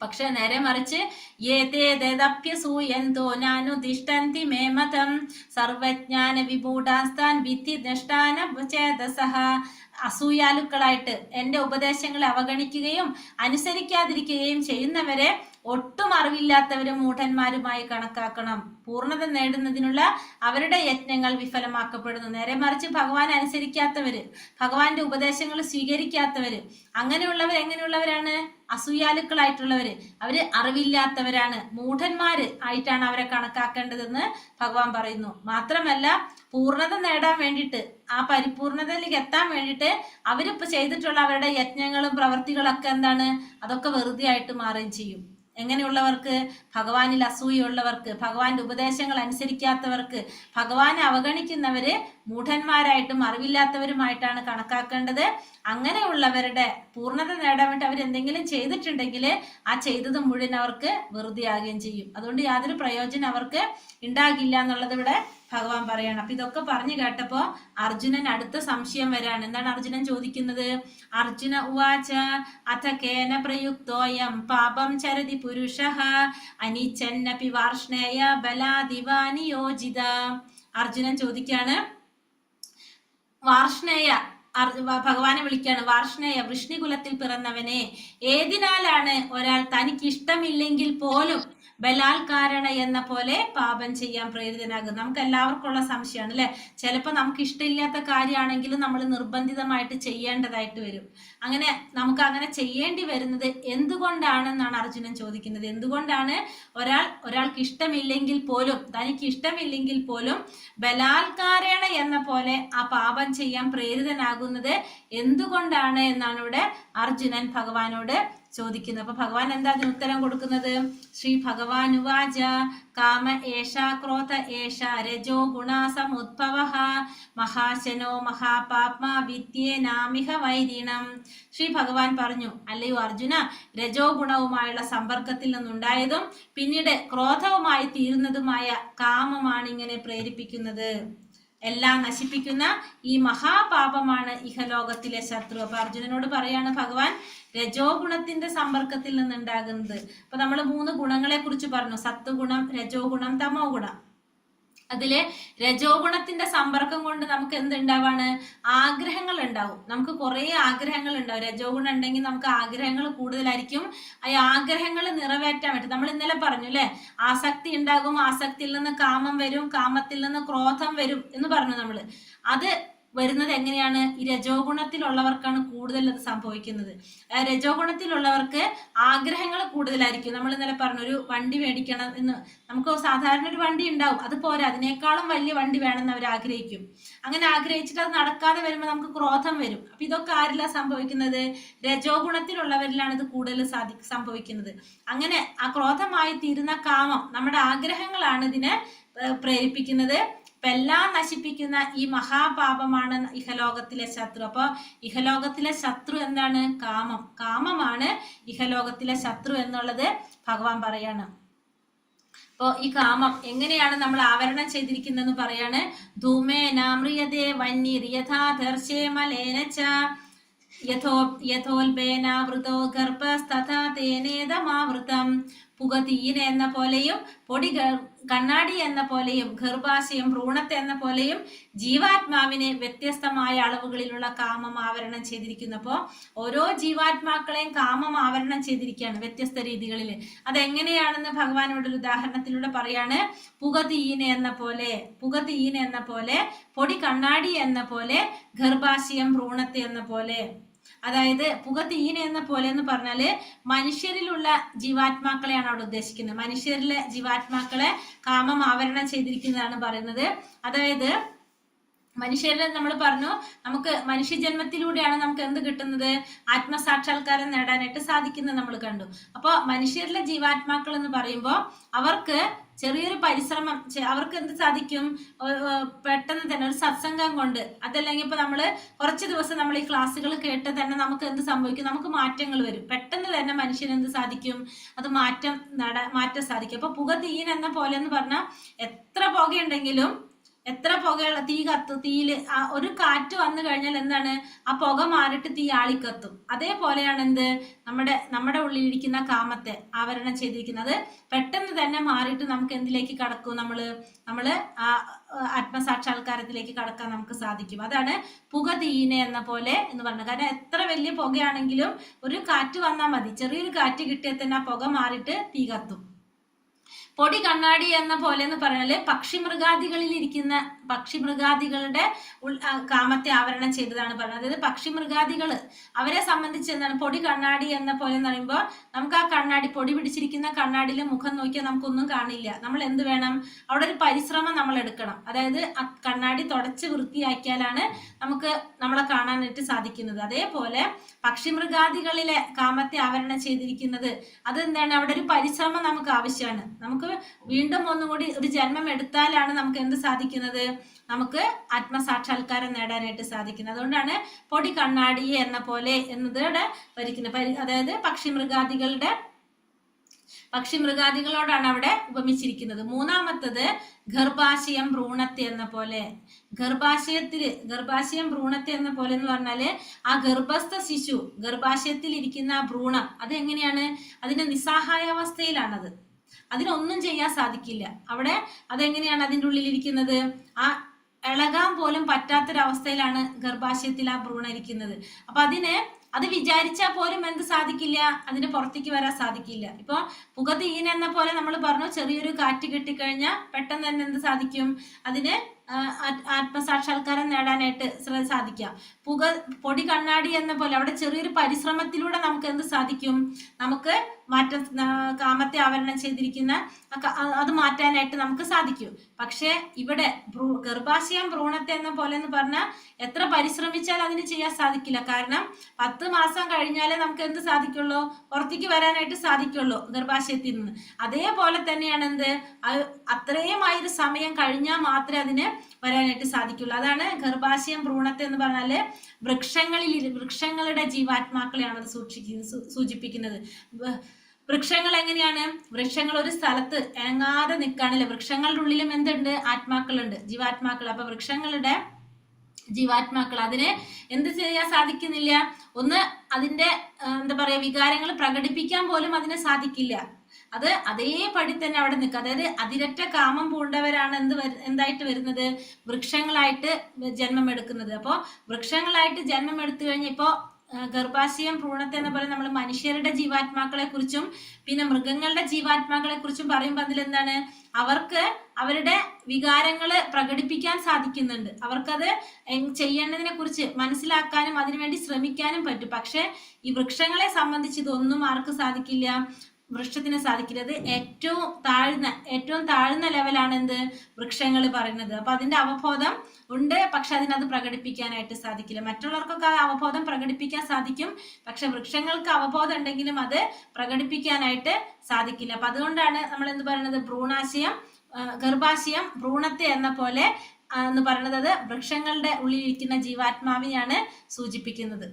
പക്ഷെ നേരെ മറിച്ച് യേതേദപ്യസൂയന്തോ നാനുദിഷ്ഠന്തി മേ മതം സർവജ്ഞാന വിഭൂഢാസ്താൻ വിദ്ധി നഷ്ടാന ചേതസഃ. അസൂയാലുക്കളായിട്ട് എന്റെ ഉപദേശങ്ങളെ അവഗണിക്കുകയും അനുസരിക്കാതിരിക്കുകയും ചെയ്യുന്നവരെ ഒട്ടും അറിവില്ലാത്തവരും മൂഢന്മാരുമായി കണക്കാക്കണം. പൂർണ്ണത നേടുന്നതിനുള്ള അവരുടെ യത്നങ്ങൾ വിഫലമാക്കപ്പെടുന്നു. നേരെ മറിച്ച് ഭഗവാൻ അനുസരിക്കാത്തവര്, ഭഗവാന്റെ ഉപദേശങ്ങൾ സ്വീകരിക്കാത്തവര്, അങ്ങനെയുള്ളവർ എങ്ങനെയുള്ളവരാണ്? അസൂയാലുക്കളായിട്ടുള്ളവര്. അവര് അറിവില്ലാത്തവരാണ്, മൂഢന്മാര് ആയിട്ടാണ് അവരെ കണക്കാക്കേണ്ടതെന്ന് ഭഗവാൻ പറയുന്നു. മാത്രമല്ല, പൂർണ്ണത നേടാൻ വേണ്ടിയിട്ട്, ആ പരിപൂർണതയിലേക്ക് എത്താൻ വേണ്ടിയിട്ട് അവരിപ്പോ ചെയ്തിട്ടുള്ള അവരുടെ യത്നങ്ങളും പ്രവൃത്തികളൊക്കെ എന്താണ്? അതൊക്കെ വെറുതെ ആയിട്ട് മാറുകയും ചെയ്യും. എങ്ങനെയുള്ളവർക്ക്? ഭഗവാനിൽ അസൂയുള്ളവർക്ക്, ഭഗവാന്റെ ഉപദേശങ്ങൾ അനുസരിക്കാത്തവർക്ക്, ഭഗവാനെ അവഗണിക്കുന്നവര് മൂഢന്മാരായിട്ടും അറിവില്ലാത്തവരുമായിട്ടാണ് കണക്കാക്കേണ്ടത്. അങ്ങനെയുള്ളവരുടെ പൂർണ്ണത നേടാൻ വേണ്ടി അവരെന്തെങ്കിലും ചെയ്തിട്ടുണ്ടെങ്കിൽ ആ ചെയ്തത് മുഴുവൻ അവർക്ക് വെറുതെ ആകുകയും ചെയ്യും. അതുകൊണ്ട് യാതൊരു പ്രയോജനം അവർക്ക് ഉണ്ടാകില്ല എന്നുള്ളത് ഇവിടെ ഭഗവാൻ പറയണം. അപ്പൊ ഇതൊക്കെ പറഞ്ഞു കേട്ടപ്പോ അർജുനൻ അടുത്ത സംശയം വരാണ്. എന്താണ് അർജുനൻ ചോദിക്കുന്നത്? അർജുന ഉവാച അഥ കേന പ്രയുക്തോയം പാപം ചരതി പുരുഷഃ അനിച്ഛന്നപി വാർഷ്ണേയ ബലാദിവാ നിയോജിത. അർജുനൻ ചോദിക്കാണ്, വാർഷ്ണേയ, ഭഗവാനെ വിളിക്കാണ്, വാർഷ്ണേയ, വൃഷ്ണികുലത്തിൽ പിറന്നവനെ, ഏതിനാലാണ് ഒരാൾ തനിക്ക് ഇഷ്ടമില്ലെങ്കിൽ പോലും ബലാത്കാരണ എന്ന പോലെ പാപം ചെയ്യാൻ പ്രേരിതനാകും? നമുക്ക് എല്ലാവർക്കും ഉള്ള സംശയമാണ് അല്ലെ? ചിലപ്പോൾ നമുക്ക് ഇഷ്ടമില്ലാത്ത കാര്യമാണെങ്കിലും നമ്മൾ നിർബന്ധിതമായിട്ട് ചെയ്യേണ്ടതായിട്ട് വരും. അങ്ങനെ നമുക്ക് അങ്ങനെ ചെയ്യേണ്ടി വരുന്നത് എന്തുകൊണ്ടാണെന്നാണ് അർജുനൻ ചോദിക്കുന്നത്. എന്തുകൊണ്ടാണ് ഒരാൾക്ക് ഇഷ്ടമില്ലെങ്കിൽ പോലും, തനിക്ക് ഇഷ്ടമില്ലെങ്കിൽ പോലും ബലാത്കാരേണ എന്ന പോലെ ആ പാപം ചെയ്യാൻ പ്രേരിതനാകുന്നത് എന്തുകൊണ്ടാണ് എന്നാണ് ഇവിടെ അർജുനൻ ഭഗവാനോട് ചോദിക്കുന്നത്. അപ്പൊ ഭഗവാൻ എന്താ അതിന് ഉത്തരം കൊടുക്കുന്നത്? ശ്രീ ഭഗവാൻ ഉവാച കാമ ഏഷ ക്രോധ ഏഷ രജോ ഗുണസമുദ്ഭവഃ മഹാശനോ മഹാപാപ്മാ വിദ്യേനാമിഹ വൈരിണം. ശ്രീ ഭഗവാൻ പറഞ്ഞു, അല്ലയോ അർജുന, രജോ ഗുണവുമായുള്ള സമ്പർക്കത്തിൽ നിന്നുണ്ടായതും പിന്നീട് ക്രോധവുമായി തീരുന്നതുമായ കാമമാണ് ഇങ്ങനെ പ്രേരിപ്പിക്കുന്നത്. എല്ലാം നശിപ്പിക്കുന്ന ഈ മഹാപാപമാണ് ഇഹലോകത്തിലെ ശത്രു. അപ്പൊ അർജുനനോട് പറയാണ് ഭഗവാൻ, രജോ ഗുണത്തിന്റെ സമ്പർക്കത്തിൽ നിന്നുണ്ടാകുന്നത്. അപ്പൊ നമ്മൾ 3 ഗുണങ്ങളെ കുറിച്ച് പറഞ്ഞു: സത്വഗുണം, രജോ ഗുണം, തമോ ഗുണം. അതില് രജോ ഗുണത്തിന്റെ സമ്പർക്കം കൊണ്ട് നമുക്ക് എന്തുണ്ടാവാണ്, ആഗ്രഹങ്ങൾ ഉണ്ടാവും. നമുക്ക് കുറെ ആഗ്രഹങ്ങൾ ഉണ്ടാവും. രജോ ഗുണം ഉണ്ടെങ്കിൽ നമുക്ക് ആഗ്രഹങ്ങൾ കൂടുതലായിരിക്കും. ഈ ആഗ്രഹങ്ങൾ നിറവേറ്റാൻ പറ്റും. നമ്മൾ ഇന്നലെ പറഞ്ഞു അല്ലെ, ആസക്തി ഉണ്ടാകും, ആസക്തിയിൽ നിന്ന് കാമം വരും, കാമത്തിൽ നിന്ന് ക്രോധം വരും എന്ന് പറഞ്ഞു നമ്മള്. അത് വരുന്നത് എങ്ങനെയാണ്, ഈ രജോ ഗുണത്തിലുള്ളവർക്കാണ് കൂടുതൽ അത് സംഭവിക്കുന്നത്. രജോ ഗുണത്തിലുള്ളവർക്ക് ആഗ്രഹങ്ങൾ കൂടുതലായിരിക്കും. നമ്മൾ ഇന്നലെ പറഞ്ഞു ഒരു വണ്ടി മേടിക്കണം എന്ന്. നമുക്ക് സാധാരണ ഒരു വണ്ടി ഉണ്ടാവും, അത് പോരാ, അതിനേക്കാളും വലിയ വണ്ടി വേണമെന്ന് അവർ ആഗ്രഹിക്കും. അങ്ങനെ ആഗ്രഹിച്ചിട്ട് അത് നടക്കാതെ വരുമ്പോൾ നമുക്ക് ക്രോധം വരും. അപ്പൊ ഇതൊക്കെ ആരിലാ സംഭവിക്കുന്നത്, രജോ ഗുണത്തിലുള്ളവരിലാണ് ഇത് കൂടുതൽ സംഭവിക്കുന്നത്. അങ്ങനെ ആ ക്രോധമായി തീരുന്ന കാമം, നമ്മുടെ ആഗ്രഹങ്ങളാണ് ഇതിനെ പ്രേരിപ്പിക്കുന്നത്. എല്ലാം നശിപ്പിക്കുന്ന ഈ മഹാപാപമാണ് ഇഹലോകത്തിലെ ശത്രു. അപ്പൊ ഇഹലോകത്തിലെ ശത്രു എന്താണ്, കാമം. കാമമാണ് ഇഹലോകത്തിലെ ശത്രു എന്നുള്ളത് ഭഗവാൻ പറയാണ്. അപ്പോ ഈ കാമം എങ്ങനെയാണ് നമ്മൾ ആവരണം ചെയ്തിരിക്കുന്നതെന്ന് പറയാണ്. ധൂമേനാമ്രിയതേ വന്യർ യഥാ ദർശേ മലേനച്ച യഥോൽബേനാവൃതോ ഗർഭസ്തഥാ തേനേതമാവൃതം. പുക തീയിനെ എന്ന പോലെയും പൊടി കണ്ണാടി എന്ന പോലെയും ഗർഭാശയം ഭ്രൂണത്തെ എന്ന പോലെയും ജീവാത്മാവിനെ വ്യത്യസ്തമായ അളവുകളിലുള്ള കാമം ആവരണം ചെയ്തിരിക്കുന്നു. അപ്പോൾ ഓരോ ജീവാത്മാക്കളെയും കാമം ആവരണം ചെയ്തിരിക്കുകയാണ് വ്യത്യസ്ത രീതികളിൽ. അതെങ്ങനെയാണെന്ന് ഭഗവാനോട് ഒരു ഉദാഹരണത്തിലൂടെ പറയാണ്. പുക തീയിനെ എന്ന പോലെ, പുക തീയിനെ എന്ന പോലെ, പൊടി കണ്ണാടി എന്ന പോലെ, ഗർഭാശയം ഭ്രൂണത്തെ എന്ന പോലെ. അതായത് പുക തീയിനെ എന്ന പോലെ എന്ന് പറഞ്ഞാല് മനുഷ്യരിലുള്ള ജീവാത്മാക്കളെയാണ് അവിടെ ഉദ്ദേശിക്കുന്നത്. മനുഷ്യരിലെ ജീവാത്മാക്കളെ കാമം ആവരണം ചെയ്തിരിക്കുന്നതാണ് പറയുന്നത്. അതായത് മനുഷ്യരെ നമ്മൾ പറഞ്ഞു, നമുക്ക് മനുഷ്യജന്മത്തിലൂടെയാണ് നമുക്ക് എന്ത് കിട്ടുന്നത്, ആത്മസാക്ഷാത്കാരം നേടാനായിട്ട് സാധിക്കുന്നത് നമ്മൾ കണ്ടു. അപ്പോൾ മനുഷ്യരിലെ ജീവാത്മാക്കൾ എന്ന് പറയുമ്പോൾ അവർക്ക് ചെറിയൊരു പരിശ്രമം, അവർക്ക് എന്ത് സാധിക്കും, പെട്ടെന്ന് തന്നെ ഒരു സത്സംഗം കൊണ്ട്, അതല്ലെങ്കിൽ ഇപ്പൊ നമ്മള് കുറച്ച് ദിവസം നമ്മൾ ഈ ക്ലാസ്സുകൾ കേട്ട് തന്നെ നമുക്ക് എന്ത് സംഭവിക്കും, നമുക്ക് മാറ്റങ്ങൾ വരും. പെട്ടെന്ന് തന്നെ മനുഷ്യന് എന്ത് സാധിക്കും, അത് മാറ്റം സാധിക്കും. അപ്പൊ പുക തീയിൻ എന്ന പോലെ എന്ന് പറഞ്ഞാൽ എത്ര പുകയുണ്ടെങ്കിലും, എത്ര പുകയുള്ള തീയില് ഒരു കാറ്റ് വന്നു കഴിഞ്ഞാൽ എന്താണ്, ആ പുക മാറിയിട്ട് തീ ആളിക്കത്തും. അതേപോലെയാണ് എന്ത്, നമ്മുടെ ഉള്ളിലിരിക്കുന്ന കാമത്തെ ആവരണം ചെയ്തിരിക്കുന്നത്. പെട്ടെന്ന് തന്നെ മാറിയിട്ട് നമുക്ക് എന്തിലേക്ക് കടക്കും, നമ്മള് ആ ആത്മസാക്ഷാത്കാരത്തിലേക്ക് കടക്കാൻ നമുക്ക് സാധിക്കും. അതാണ് പുക തീയിനെ എന്ന പോലെ എന്ന് പറഞ്ഞത്. കാരണം എത്ര വലിയ പുകയാണെങ്കിലും ഒരു കാറ്റ് വന്നാൽ മതി, ചെറിയൊരു കാറ്റ് കിട്ടിയാൽ തന്നെ ആ പുക മാറിയിട്ട് തീ കത്തും. പൊടി കണ്ണാടി എന്ന പോലെ എന്ന് പറഞ്ഞാല് പക്ഷിമൃഗാദികളുടെ കാമത്തെ ആവരണം ചെയ്തതാണ് പറയുന്നത്. അതായത് പക്ഷിമൃഗാദികള് അവരെ സംബന്ധിച്ച് എന്താണ്, പൊടി കണ്ണാടി എന്ന പോലെ എന്ന് പറയുമ്പോൾ നമുക്ക് ആ കണ്ണാടി, പൊടി പിടിച്ചിരിക്കുന്ന കണ്ണാടിയിലെ മുഖം നോക്കിയാൽ നമുക്കൊന്നും കാണില്ല. നമ്മൾ എന്ത് വേണം, അവിടെ ഒരു പരിശ്രമം നമ്മൾ എടുക്കണം. അതായത് ആ കണ്ണാടി തുടച്ച് വൃത്തിയാക്കിയാലാണ് നമുക്ക് നമ്മളെ കാണാനായിട്ട് സാധിക്കുന്നത്. അതേപോലെ പക്ഷിമൃഗാദികളിലെ കാമത്തെ ആവരണം ചെയ്തിരിക്കുന്നത് അതെന്താണ്, അവിടെ ഒരു പരിശ്രമം നമുക്ക് ആവശ്യമാണ്. നമുക്ക് വീണ്ടും ഒന്നുകൂടി ഒരു ജന്മം എടുത്താലാണ് നമുക്ക് എന്ത് സാധിക്കുന്നത്, നമുക്ക് ആത്മസാക്ഷാത്കാരം നേടാനായിട്ട് സാധിക്കുന്നത്. അതുകൊണ്ടാണ് പൊടി കണ്ണാടി എന്ന പോലെ എന്നതോടെ വരിക്കുന്നത്. അതായത് പക്ഷിമൃഗാദികളോടാണ് അവിടെ ഉപമിച്ചിരിക്കുന്നത്. മൂന്നാമത്തത് ഗർഭാശയം ഭ്രൂണത്തെ എന്ന പോലെ. ഗർഭാശയം ഭ്രൂണത്തെ എന്ന പോലെ എന്ന് പറഞ്ഞാല് ആ ഗർഭസ്ഥ ശിശു, ഗർഭാശയത്തിൽ ഇരിക്കുന്ന ആ ഭ്രൂണം, അതെങ്ങനെയാണ്, അതിന്റെ നിസ്സഹായാവസ്ഥയിലാണത്. അതിനൊന്നും ചെയ്യാൻ സാധിക്കില്ല. അവിടെ അതെങ്ങനെയാണ് അതിൻ്റെ ഉള്ളിലിരിക്കുന്നത്, ആ ഇളകാൻ പോലും പറ്റാത്തൊരവസ്ഥയിലാണ് ഗർഭാശയത്തിൽ ആ ഭ്രൂണം ഇരിക്കുന്നത്. അപ്പൊ അത് വിചാരിച്ചാൽ പോലും എന്ത് സാധിക്കില്ല, അതിന് പുറത്തേക്ക് വരാൻ സാധിക്കില്ല. ഇപ്പൊ പുക തീയിൻ എന്ന പോലെ നമ്മൾ പറഞ്ഞു, ചെറിയൊരു കാറ്റ് കിട്ടിക്കഴിഞ്ഞാൽ പെട്ടെന്ന് തന്നെ എന്ത് സാധിക്കും, അതിന് ആത്മസാക്ഷാത്കാരം നേടാനായിട്ട് സാധിക്കാം. പൊടി കണ്ണാടി എന്ന പോലെ അവിടെ ചെറിയൊരു പരിശ്രമത്തിലൂടെ നമുക്ക് എന്ത് സാധിക്കും, നമുക്ക് കാമത്തെ ആവരണം ചെയ്തിരിക്കുന്ന അത് മാറ്റാനായിട്ട് നമുക്ക് സാധിക്കും. പക്ഷെ ഇവിടെ ഗർഭാശയം ഭ്രൂണത്തെ എന്ന പോലെ എന്ന് പറഞ്ഞാൽ എത്ര പരിശ്രമിച്ചാൽ അതിന് ചെയ്യാൻ സാധിക്കില്ല. കാരണം 10 മാസം കഴിഞ്ഞാലേ നമുക്ക് എന്ത് സാധിക്കുള്ളൂ, പുറത്തേക്ക് വരാനായിട്ട് സാധിക്കുള്ളൂ ഗർഭാശയത്തിൽ നിന്ന്. അതേപോലെ തന്നെയാണ് എന്ത്, അത്രയുമായൊരു സമയം കഴിഞ്ഞാൽ മാത്രമേ അതിന് വരാനായിട്ട് സാധിക്കുള്ളൂ. അതാണ് ഗർഭാശയം ഭ്രൂണത്തെ എന്ന് പറഞ്ഞാല് വൃക്ഷങ്ങളുടെ ജീവാത്മാക്കളെയാണ് അത് സൂചിപ്പിക്കുന്നത്. വൃക്ഷങ്ങൾ എങ്ങനെയാണ്, വൃക്ഷങ്ങൾ ഒരു സ്ഥലത്ത് ഇണങ്ങാതെ നിൽക്കാണല്ലേ. വൃക്ഷങ്ങളുടെ ഉള്ളിലും എന്തുണ്ട്, ആത്മാക്കളുണ്ട്, ജീവാത്മാക്കൾ. അപ്പൊ വൃക്ഷങ്ങളുടെ ജീവാത്മാക്കൾ അതിനെ എന്ത് ചെയ്യാൻ സാധിക്കുന്നില്ല, ഒന്ന് അതിന്റെ എന്താ പറയാ വികാരങ്ങൾ പ്രകടിപ്പിക്കാൻ പോലും അതിന് സാധിക്കില്ല. അത് അതേപടി തന്നെ അവിടെ നിൽക്കുക. അതായത് അതിരറ്റ കാമം പൂണ്ടവരാണ് എന്തായിട്ട് വരുന്നത്, വൃക്ഷങ്ങളായിട്ട് ജന്മം എടുക്കുന്നത്. അപ്പോൾ വൃക്ഷങ്ങളായിട്ട് ജന്മം എടുത്തു കഴിഞ്ഞപ്പോ ഗർഭാശയം ഭ്രൂണത്തെ എന്ന പോലെ നമ്മൾ മനുഷ്യരുടെ ജീവാത്മാക്കളെ കുറിച്ചും പിന്നെ മൃഗങ്ങളുടെ ജീവാത്മാക്കളെ കുറിച്ചും പറയുമ്പോൾ അതിൽ എന്താണ്, അവർക്ക് അവരുടെ വികാരങ്ങള് പ്രകടിപ്പിക്കാൻ സാധിക്കുന്നുണ്ട്. അവർക്കത് ചെയ്യേണ്ടതിനെ കുറിച്ച് മനസ്സിലാക്കാനും അതിനുവേണ്ടി ശ്രമിക്കാനും പറ്റും. പക്ഷെ ഈ വൃക്ഷങ്ങളെ സംബന്ധിച്ച് ഇതൊന്നും ആർക്ക് സാധിക്കില്ല, വൃക്ഷത്തിന് സാധിക്കില്ല. അത് ഏറ്റവും താഴ്ന്ന ലെവലാണ് എന്ത്, വൃക്ഷങ്ങൾ പറയുന്നത്. അപ്പൊ അതിന്റെ അവബോധം ഉണ്ട്, പക്ഷെ അതിനത് പ്രകടിപ്പിക്കാനായിട്ട് സാധിക്കില്ല. മറ്റുള്ളവർക്കൊക്കെ ആ അവബോധം പ്രകടിപ്പിക്കാൻ സാധിക്കും, പക്ഷെ വൃക്ഷങ്ങൾക്ക് അവബോധം ഉണ്ടെങ്കിലും അത് പ്രകടിപ്പിക്കാനായിട്ട് സാധിക്കില്ല. അപ്പൊ അതുകൊണ്ടാണ് നമ്മൾ എന്ത് പറയുന്നത്, ഗർഭാശയം ഭ്രൂണത്തെ എന്ന പോലെ എന്ന് പറയുന്നത് അത് വൃക്ഷങ്ങളുടെ ഉള്ളിലിരിക്കുന്ന ജീവാത്മാവിനെയാണ് സൂചിപ്പിക്കുന്നത്.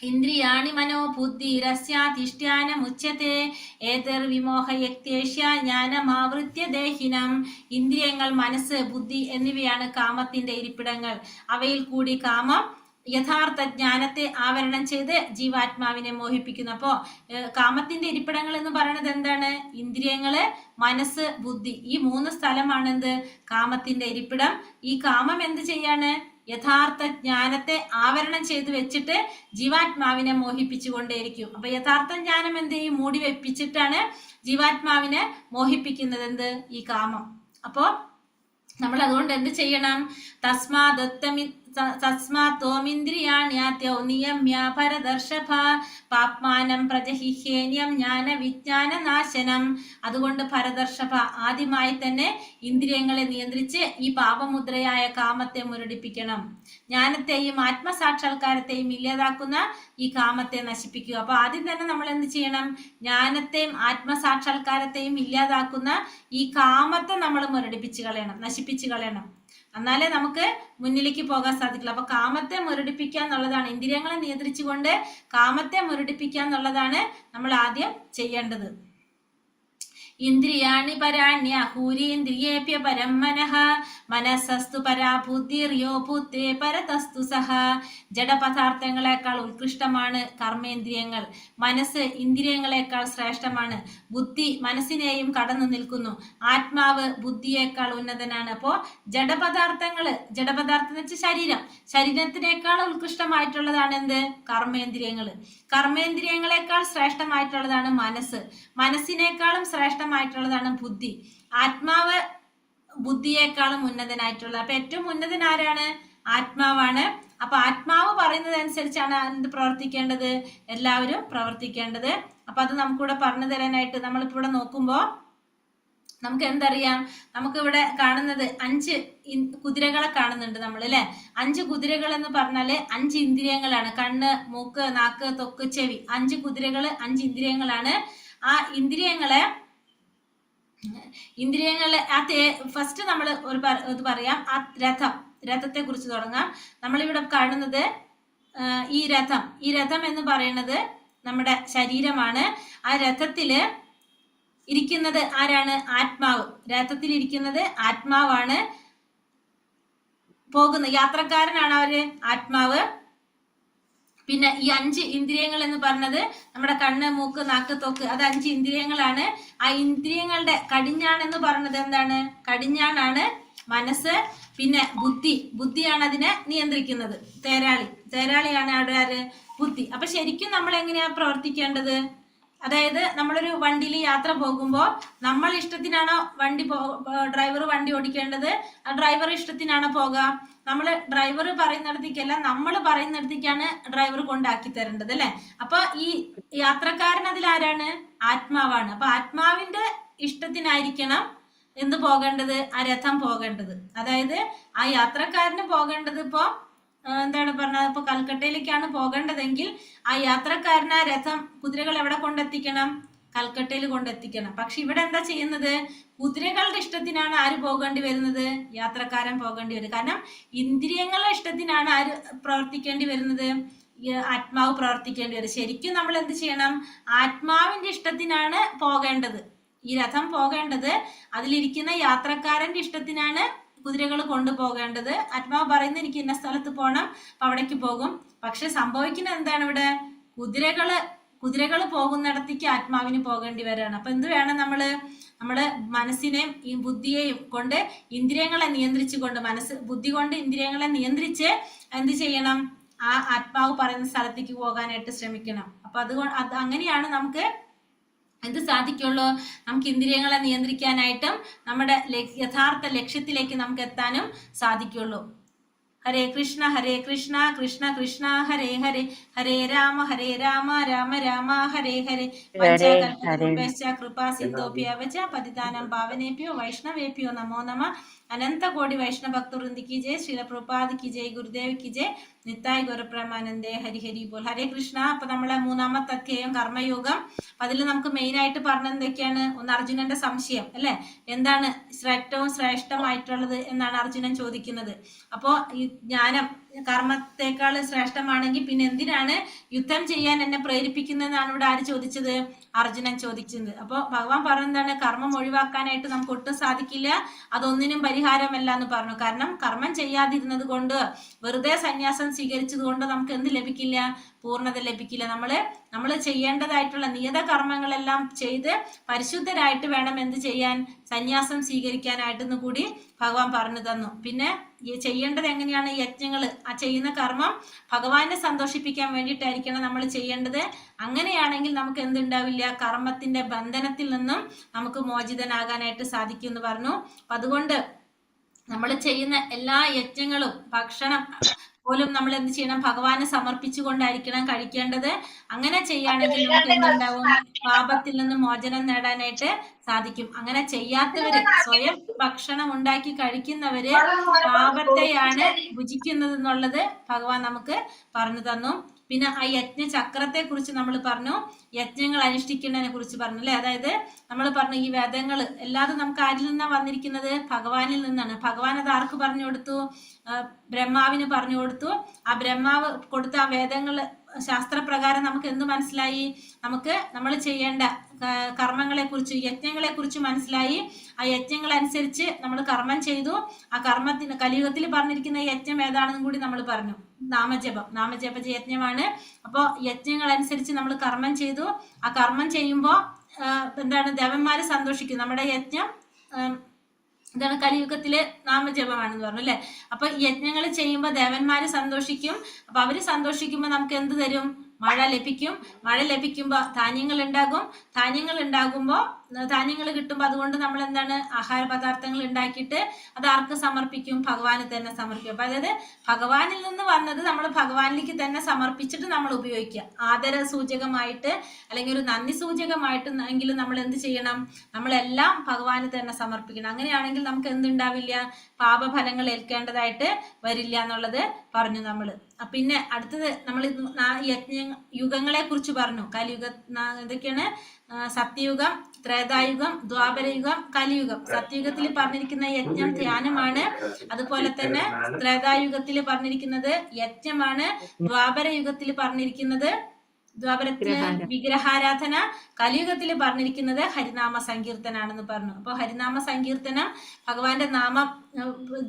ഇന്ദ്രിയാണി മനോ ബുദ്ധിരസ്യാധിഷ്ഠാനമുച്യത്തെ ഏതർവിമോഹയക്തേഷ്യ ജ്ഞാനമാവൃത്യ ദേഹിനം. ഇന്ദ്രിയങ്ങൾ, മനസ്സ്, ബുദ്ധി എന്നിവയാണ് കാമത്തിന്റെ ഇരിപ്പിടങ്ങൾ. അവയിൽ കൂടി കാമം യഥാർത്ഥ ജ്ഞാനത്തെ ആവരണം ചെയ്ത് ജീവാത്മാവിനെ മോഹിപ്പിക്കുന്നു. അപ്പോ കാമത്തിന്റെ ഇരിപ്പിടങ്ങൾ എന്ന് പറയുന്നത് എന്താണ്, ഇന്ദ്രിയങ്ങള്, മനസ്സ്, ബുദ്ധി, ഈ 3 സ്ഥലമാണ് എന്ത്, കാമത്തിന്റെ ഇരിപ്പിടം. ഈ കാമം എന്ത് ചെയ്യാണ്, യഥാർത്ഥ ജ്ഞാനത്തെ ആവരണം ചെയ്ത് വെച്ചിട്ട് ജീവാത്മാവിനെ മോഹിപ്പിച്ചുകൊണ്ടേയിരിക്കും. അപ്പൊ യഥാർത്ഥ ജ്ഞാനം എന്ത് ചെയ്യും, മൂടി വെപ്പിച്ചിട്ടാണ് ജീവാത്മാവിനെ മോഹിപ്പിക്കുന്നത് എന്ത്, ഈ കാമം. അപ്പോ നമ്മൾ അതുകൊണ്ട് എന്ത് ചെയ്യണം, തസ്മാത്തോമിന്ദ്രിയാണ്യാത്യോ നിയമ്യ പരദർശഭ പാപ്മാനം പ്രജഹിഹ്യേന്യം ജ്ഞാന വിജ്ഞാന നാശനം. അതുകൊണ്ട് പരദർശഭ, ആദ്യമായി തന്നെ ഇന്ദ്രിയങ്ങളെ നിയന്ത്രിച്ച് ഈ പാപമുദ്രയായ കാമത്തെ മുരടിപ്പിക്കണം. ജ്ഞാനത്തെയും ആത്മസാക്ഷാത്കാരത്തെയും ഇല്ലാതാക്കുന്ന ഈ കാമത്തെ നശിപ്പിക്കുക. അപ്പൊ ആദ്യം തന്നെ നമ്മൾ എന്ത് ചെയ്യണം, ജ്ഞാനത്തെയും ആത്മസാക്ഷാത്കാരത്തെയും ഇല്ലാതാക്കുന്ന ഈ കാമത്തെ നമ്മൾ മുരടിപ്പിച്ച് കളയണം, നശിപ്പിച്ച് കളയണം. എന്നാലേ നമുക്ക് മുന്നിലേക്ക് പോകാൻ സാധിക്കില്ല. അപ്പൊ കാമത്തെ മുരടിപ്പിക്കുക എന്നുള്ളതാണ്, ഇന്ദ്രിയങ്ങളെ നിയന്ത്രിച്ചുകൊണ്ട് കാമത്തെ മുരടിപ്പിക്കുക എന്നുള്ളതാണ് നമ്മൾ ആദ്യം ചെയ്യേണ്ടത്. ഇന്ദ്രിയാണി പരാണ്യഹൂരീന്ദ്രിയേഭ്യ പരം മനഃ മനസ്സസ്തു പരാ ബുദ്ധിർയോ ബുദ്ധേ പരതസ്തു സഹ. ജഡപദാർത്ഥങ്ങളെക്കാൾ ഉത്കൃഷ്ടമാണ് കർമ്മേന്ദ്രിയങ്ങൾ, മനസ്സ് ഇന്ദ്രിയങ്ങളെക്കാൾ ശ്രേഷ്ഠമാണ്, ബുദ്ധി മനസ്സിനെയും കടന്നു നിൽക്കുന്നു, ആത്മാവ് ബുദ്ധിയേക്കാൾ ഉന്നതനാണ്. അപ്പോ ജഡപദാർത്ഥം എന്ന് വെച്ചാൽ ശരീരത്തിനേക്കാൾ ഉത്കൃഷ്ടമായിട്ടുള്ളതാണ് എന്ത്, കർമ്മേന്ദ്രിയങ്ങൾ. കർമ്മേന്ദ്രിയങ്ങളെക്കാൾ ശ്രേഷ്ഠമായിട്ടുള്ളതാണ് മനസ്സിനേക്കാളും ശ്രേഷ്ഠമായിട്ടുള്ളതാണ് ബുദ്ധി. ആത്മാവ് ബുദ്ധിയേക്കാളും ഉന്നതനായിട്ടുള്ളത്. അപ്പൊ ഏറ്റവും ഉന്നതൻ ആരാണ്, ആത്മാവാണ്. അപ്പൊ ആത്മാവ് പറയുന്നത് അനുസരിച്ചാണ് എന്ത് പ്രവർത്തിക്കേണ്ടത്, എല്ലാവരും പ്രവർത്തിക്കേണ്ടത്. അപ്പൊ അത് നമുക്കിവിടെ പറഞ്ഞു തരാനായിട്ട് നമ്മളിപ്പോ ഇവിടെ നോക്കുമ്പോ നമുക്ക് എന്തറിയാം, നമുക്കിവിടെ കാണുന്നത് 5 കുതിരകളെ കാണുന്നുണ്ട് നമ്മൾ, അല്ലെ. 5 കുതിരകൾ എന്ന് പറഞ്ഞാല് 5 ഇന്ദ്രിയങ്ങളാണ്. കണ്ണ്, മൂക്ക്, നാക്ക്, ത്വക്ക്, ചെവി, 5 കുതിരകള്, 5 ഇന്ദ്രിയങ്ങളാണ്. ആ ഇന്ദ്രിയങ്ങളെ ഫസ്റ്റ് നമ്മൾ ഇത് പറയാം, ആ രഥത്തെ കുറിച്ച് തുടങ്ങാം. നമ്മളിവിടെ കാണുന്നത് ഈ രഥം എന്ന് പറയുന്നത് നമ്മുടെ ശരീരമാണ്. ആ രഥത്തില് ഇരിക്കുന്നത് ആരാണ്, ആത്മാവ്. രഥത്തിൽ ഇരിക്കുന്നത് ആത്മാവാണ്. യാത്രക്കാരനാണ് അവര്, ആത്മാവ്. പിന്നെ ഈ 5 ഇന്ദ്രിയങ്ങൾ എന്ന് പറഞ്ഞത് നമ്മുടെ കണ്ണ്, മൂക്ക്, നാക്ക്, ത്വക്ക്, അത് 5 ഇന്ദ്രിയങ്ങളാണ്. ആ ഇന്ദ്രിയങ്ങളുടെ കടിഞ്ഞാൺ എന്ന് പറയുന്നത് എന്താണ്, കടിഞ്ഞാണാണ് മനസ്സ്. പിന്നെ ബുദ്ധിയാണ് അതിനെ നിയന്ത്രിക്കുന്നത്. തേരാളിയാണ് അവിടെ ആര്, ബുദ്ധി. അപ്പൊ ശരിക്കും നമ്മൾ എങ്ങനെയാ പ്രവർത്തിക്കേണ്ടത്, അതായത് നമ്മളൊരു വണ്ടിയിൽ യാത്ര പോകുമ്പോൾ നമ്മൾ ഇഷ്ടത്തിനാണോ ഡ്രൈവർ വണ്ടി ഓടിക്കേണ്ടത്, ഡ്രൈവർ ഇഷ്ടത്തിനാണോ പോകാം? ഡ്രൈവർ പറയുന്നിടത്തേക്കല്ല, നമ്മൾ പറയുന്നിടത്തേക്കാണ് ഡ്രൈവർ കൊണ്ടാക്കി തരേണ്ടത്, അല്ലെ. അപ്പൊ ഈ യാത്രക്കാരൻ അതിലാരാണ്, ആത്മാവാണ്. അപ്പൊ ആത്മാവിന്റെ ഇഷ്ടത്തിനായിരിക്കണം എന്ത് പോകേണ്ടത്, ആ രഥം പോകേണ്ടത്. അതായത് ആ യാത്രക്കാരന് പോകേണ്ടത് ഇപ്പോ എന്താണ് പറഞ്ഞത്, ഇപ്പൊ കൽക്കട്ടയിലേക്കാണ് പോകേണ്ടതെങ്കിൽ ആ യാത്രക്കാരന് ആ രഥം, കുതിരകൾ എവിടെ കൊണ്ടെത്തിക്കണം, കൽക്കട്ടയിൽ കൊണ്ടെത്തിക്കണം. പക്ഷെ ഇവിടെ എന്താ ചെയ്യുന്നത്, കുതിരകളുടെ ഇഷ്ടത്തിനാണ് ആര് പോകേണ്ടി വരുന്നത്, യാത്രക്കാരൻ പോകേണ്ടി വരും. കാരണം ഇന്ദ്രിയങ്ങളുടെ ഇഷ്ടത്തിനാണ് ആര് പ്രവർത്തിക്കേണ്ടി വരുന്നത്, ആത്മാവ് പ്രവർത്തിക്കേണ്ടി വരും. ശരിക്കും നമ്മൾ എന്ത് ചെയ്യണം, ആത്മാവിന്റെ ഇഷ്ടത്തിനാണ് പോകേണ്ടത്, ഈ രഥം പോകേണ്ടത്. അതിലിരിക്കുന്ന യാത്രക്കാരന്റെ ഇഷ്ടത്തിനാണ് കുതിരകൾ കൊണ്ടുപോകേണ്ടത്. ആത്മാവ് പറയുന്നത് എനിക്ക് ഇന്ന സ്ഥലത്ത് പോകണം, അപ്പൊ അവിടേക്ക് പോകും. പക്ഷെ സംഭവിക്കുന്നത് എന്താണ്, ഇവിടെ കുതിരകള് കുതിരകൾ പോകുന്നിടത്തേക്ക് ആത്മാവിന് പോകേണ്ടി വരികയാണ്. അപ്പൊ എന്ത് വേണം നമ്മുടെ മനസ്സിനെയും ഈ ബുദ്ധിയെയും കൊണ്ട് ഇന്ദ്രിയങ്ങളെ നിയന്ത്രിച്ചുകൊണ്ട് ബുദ്ധി കൊണ്ട് ഇന്ദ്രിയങ്ങളെ നിയന്ത്രിച്ച് എന്ത് ചെയ്യണം? ആ ആത്മാവ് പറയുന്ന സ്ഥലത്തേക്ക് പോകാനായിട്ട് ശ്രമിക്കണം. അപ്പൊ അത് അങ്ങനെയാണ് നമുക്ക് എന്ത് സാധിക്കുള്ളൂ? നമുക്ക് ഇന്ദ്രിയങ്ങളെ നിയന്ത്രിക്കാനായിട്ടും നമ്മുടെ യഥാർത്ഥ ലക്ഷ്യത്തിലേക്ക് നമുക്ക് എത്താനും സാധിക്കുള്ളൂ. ഹരേ കൃഷ്ണ കൃഷ്ണ കൃഷ്ണ ഹരേ ഹരേ, ഹരേ രാമ രാമ രാമ ഹരേ ഹരേ. പഞ്ചകൽപതരുഭ്യശ്ച കൃപാ സിന്ധോഭ്യവച പതിതാനം പാവനേഭ്യോ വൈഷ്ണവേഭ്യോ നമോ നമഃ. അനന്ത കോടി വൈഷ്ണവ ഭക്തവൃന്ദി കി ജയ്, ശ്രീല പ്രഭുപാദ് കി ജയ്, ഗുരുദേവ് കി ജയ്, നിത്തായ് ഗുരുപ്രമാനന്ദേ, ഹരി ഹരി ബോൾ. ഹരേ കൃഷ്ണ. അപ്പൊ നമ്മളെ 3-ാമത്തെ അധ്യായം കർമ്മയോഗം. അതിൽ നമുക്ക് മെയിൻ ആയിട്ട് പറഞ്ഞ എന്തൊക്കെയാണ്? ഒന്ന്, അർജുനന്റെ സംശയം അല്ലെ, എന്താണ് ശ്രേഷ്ഠമായിട്ടുള്ളത് എന്നാണ് അർജുനൻ ചോദിക്കുന്നത്. അപ്പോ ഈ ജ്ഞാനം കർമ്മത്തെക്കാൾ ശ്രേഷ്ഠമാണെങ്കിൽ പിന്നെ എന്തിനാണ് യുദ്ധം ചെയ്യാൻ എന്നെ പ്രേരിപ്പിക്കുന്നതെന്നാണ് ഇവിടെ ആര് ചോദിച്ചത്? അർജുനൻ ചോദിച്ചത്. അപ്പൊ ഭഗവാൻ പറഞ്ഞെന്താണ്? കർമ്മം ഒഴിവാക്കാനായിട്ട് നമുക്ക് ഒട്ടും സാധിക്കില്ല, അതൊന്നിനും പരിഹാരമല്ല എന്ന് പറഞ്ഞു. കാരണം കർമ്മം ചെയ്യാതിരുന്നത് കൊണ്ട്, വെറുതെ സന്യാസം സ്വീകരിച്ചത് കൊണ്ട് നമുക്ക് എന്ത് ലഭിക്കില്ല? പൂർണ്ണത ലഭിക്കില്ല. നമ്മൾ ചെയ്യേണ്ടതായിട്ടുള്ള നിയത കർമ്മങ്ങളെല്ലാം ചെയ്ത് പരിശുദ്ധരായിട്ട് വേണം എന്ത് ചെയ്യാൻ? സന്യാസം സ്വീകരിക്കാനായിട്ടെന്ന് കൂടി ഭഗവാൻ പറഞ്ഞു തന്നു. പിന്നെ ചെയ്യേണ്ടത് എങ്ങനെയാണ്? യജ്ഞങ്ങൾ, ആ ചെയ്യുന്ന കർമ്മം ഭഗവാനെ സന്തോഷിപ്പിക്കാൻ വേണ്ടിയിട്ടായിരിക്കണം നമ്മൾ ചെയ്യേണ്ടത്. അങ്ങനെയാണെങ്കിൽ നമുക്ക് എന്തുണ്ടാവില്ല? കർമ്മത്തിന്റെ ബന്ധനത്തിൽ നിന്നും നമുക്ക് മോചിതനാകാനായിട്ട് സാധിക്കും എന്ന് പറഞ്ഞു. അപ്പൊ അതുകൊണ്ട് നമ്മൾ ചെയ്യുന്ന എല്ലാ യജ്ഞങ്ങളും, ഭക്ഷണം പോലും നമ്മൾ എന്ത് ചെയ്യണം? ഭഗവാന് സമർപ്പിച്ചുകൊണ്ടായിരിക്കണം കഴിക്കേണ്ടത്. അങ്ങനെ ചെയ്യുകയാണെങ്കിൽ നമുക്ക് എന്തുണ്ടാവും? പാപത്തിൽ നിന്ന് മോചനം നേടാനായിട്ട് സാധിക്കും. അങ്ങനെ ചെയ്യാത്തവര്, സ്വയം ഭക്ഷണം ഉണ്ടാക്കി കഴിക്കുന്നവര് പാപത്തെയാണ് ഭുജിക്കുന്നത് എന്നുള്ളത് ഭഗവാൻ നമുക്ക് പറഞ്ഞു തന്നു. പിന്നെ ആ യജ്ഞ ചക്രത്തെ കുറിച്ച് നമ്മൾ പറഞ്ഞു, യജ്ഞങ്ങൾ അനുഷ്ഠിക്കുന്നതിനെ കുറിച്ച് പറഞ്ഞു അല്ലെ. അതായത് നമ്മൾ പറഞ്ഞു ഈ വേദങ്ങൾ എല്ലാതും നമുക്ക് ആരിൽ നിന്നാണ് വന്നിരിക്കുന്നത്? ഭഗവാനിൽ നിന്നാണ്. ഭഗവാൻ അത് ആർക്ക് പറഞ്ഞു കൊടുത്തു? ബ്രഹ്മാവിന് പറഞ്ഞു കൊടുത്തു. ആ ബ്രഹ്മാവ് കൊടുത്ത ആ വേദങ്ങൾ ശാസ്ത്രപ്രകാരം നമുക്ക് എന്ത് മനസ്സിലായി? നമുക്ക് നമ്മൾ ചെയ്യേണ്ട കർമ്മങ്ങളെ കുറിച്ച്, യജ്ഞങ്ങളെ കുറിച്ച് മനസ്സിലായി. ആ യജ്ഞങ്ങൾ അനുസരിച്ച് നമ്മൾ കർമ്മം ചെയ്തു. ആ കർമ്മത്തിന് കലിയുഗത്തിൽ പറഞ്ഞിരിക്കുന്ന യജ്ഞം ഏതാണെന്നും കൂടി നമ്മൾ പറഞ്ഞു. നാമജപ യജ്ഞമാണ്. അപ്പോൾ യജ്ഞങ്ങൾ അനുസരിച്ച് നമ്മൾ കർമ്മം ചെയ്തു. ആ കർമ്മം ചെയ്യുമ്പോൾ എന്താണ്? ദേവന്മാര് സന്തോഷിക്കും. നമ്മുടെ യജ്ഞം എന്താണ്? കലിയുഗത്തില് നാമജപമാണെന്ന് പറഞ്ഞു അല്ലെ. അപ്പൊ യജ്ഞങ്ങൾ ചെയ്യുമ്പോൾ ദേവന്മാര് സന്തോഷിക്കും. അപ്പൊ അവര് സന്തോഷിക്കുമ്പോൾ നമുക്ക് എന്ത് തരും? മഴ ലഭിക്കും. മഴ ലഭിക്കുമ്പോൾ ധാന്യങ്ങൾ ഉണ്ടാകും. ധാന്യങ്ങൾ കിട്ടുമ്പോൾ അതുകൊണ്ട് നമ്മൾ എന്താണ്? ആഹാര പദാർത്ഥങ്ങൾ ഉണ്ടാക്കിയിട്ട് അത് ആർക്ക് സമർപ്പിക്കും? ഭഗവാന് തന്നെ സമർപ്പിക്കും. അപ്പൊ അതായത് ഭഗവാനിൽ നിന്ന് വന്നത് നമ്മൾ ഭഗവാനിലേക്ക് തന്നെ സമർപ്പിച്ചിട്ട് നമ്മൾ ഉപയോഗിക്കുക. ആദര സൂചകമായിട്ട് അല്ലെങ്കിൽ ഒരു നന്ദി സൂചകമായിട്ട് എങ്കിലും നമ്മൾ എന്ത് ചെയ്യണം? നമ്മളെല്ലാം ഭഗവാന് തന്നെ സമർപ്പിക്കണം. അങ്ങനെയാണെങ്കിൽ നമുക്ക് എന്തുണ്ടാവില്ല? പാപഫലങ്ങൾ ഏൽക്കേണ്ടതായിട്ട് വരില്ല എന്നുള്ളത് പറഞ്ഞു നമ്മൾ. പിന്നെ അടുത്തത് നമ്മൾ യുഗങ്ങളെ കുറിച്ച് പറഞ്ഞു. കലിയുഗ എന്തൊക്കെയാണ്? സത്യയുഗം, ത്രേതായുഗം, ദ്വാപരയുഗം, കലിയുഗം. സത്യയുഗത്തിൽ പറഞ്ഞിരിക്കുന്ന യജ്ഞം ധ്യാനമാണ്. അതുപോലെ തന്നെ ത്രേതായുഗത്തിൽ പറഞ്ഞിരിക്കുന്നത് യജ്ഞമാണ്. ദ്വാപരയുഗത്തിൽ പറഞ്ഞിരിക്കുന്നത് ദ്വാപരത്തില് വിഗ്രഹാരാധന. കലിയുഗത്തിൽ പറഞ്ഞിരിക്കുന്നത് ഹരിനാമ സങ്കീർത്തനാണെന്ന് പറഞ്ഞു. അപ്പോൾ ഹരിനാമ സങ്കീർത്തനം ഭഗവാന്റെ നാമം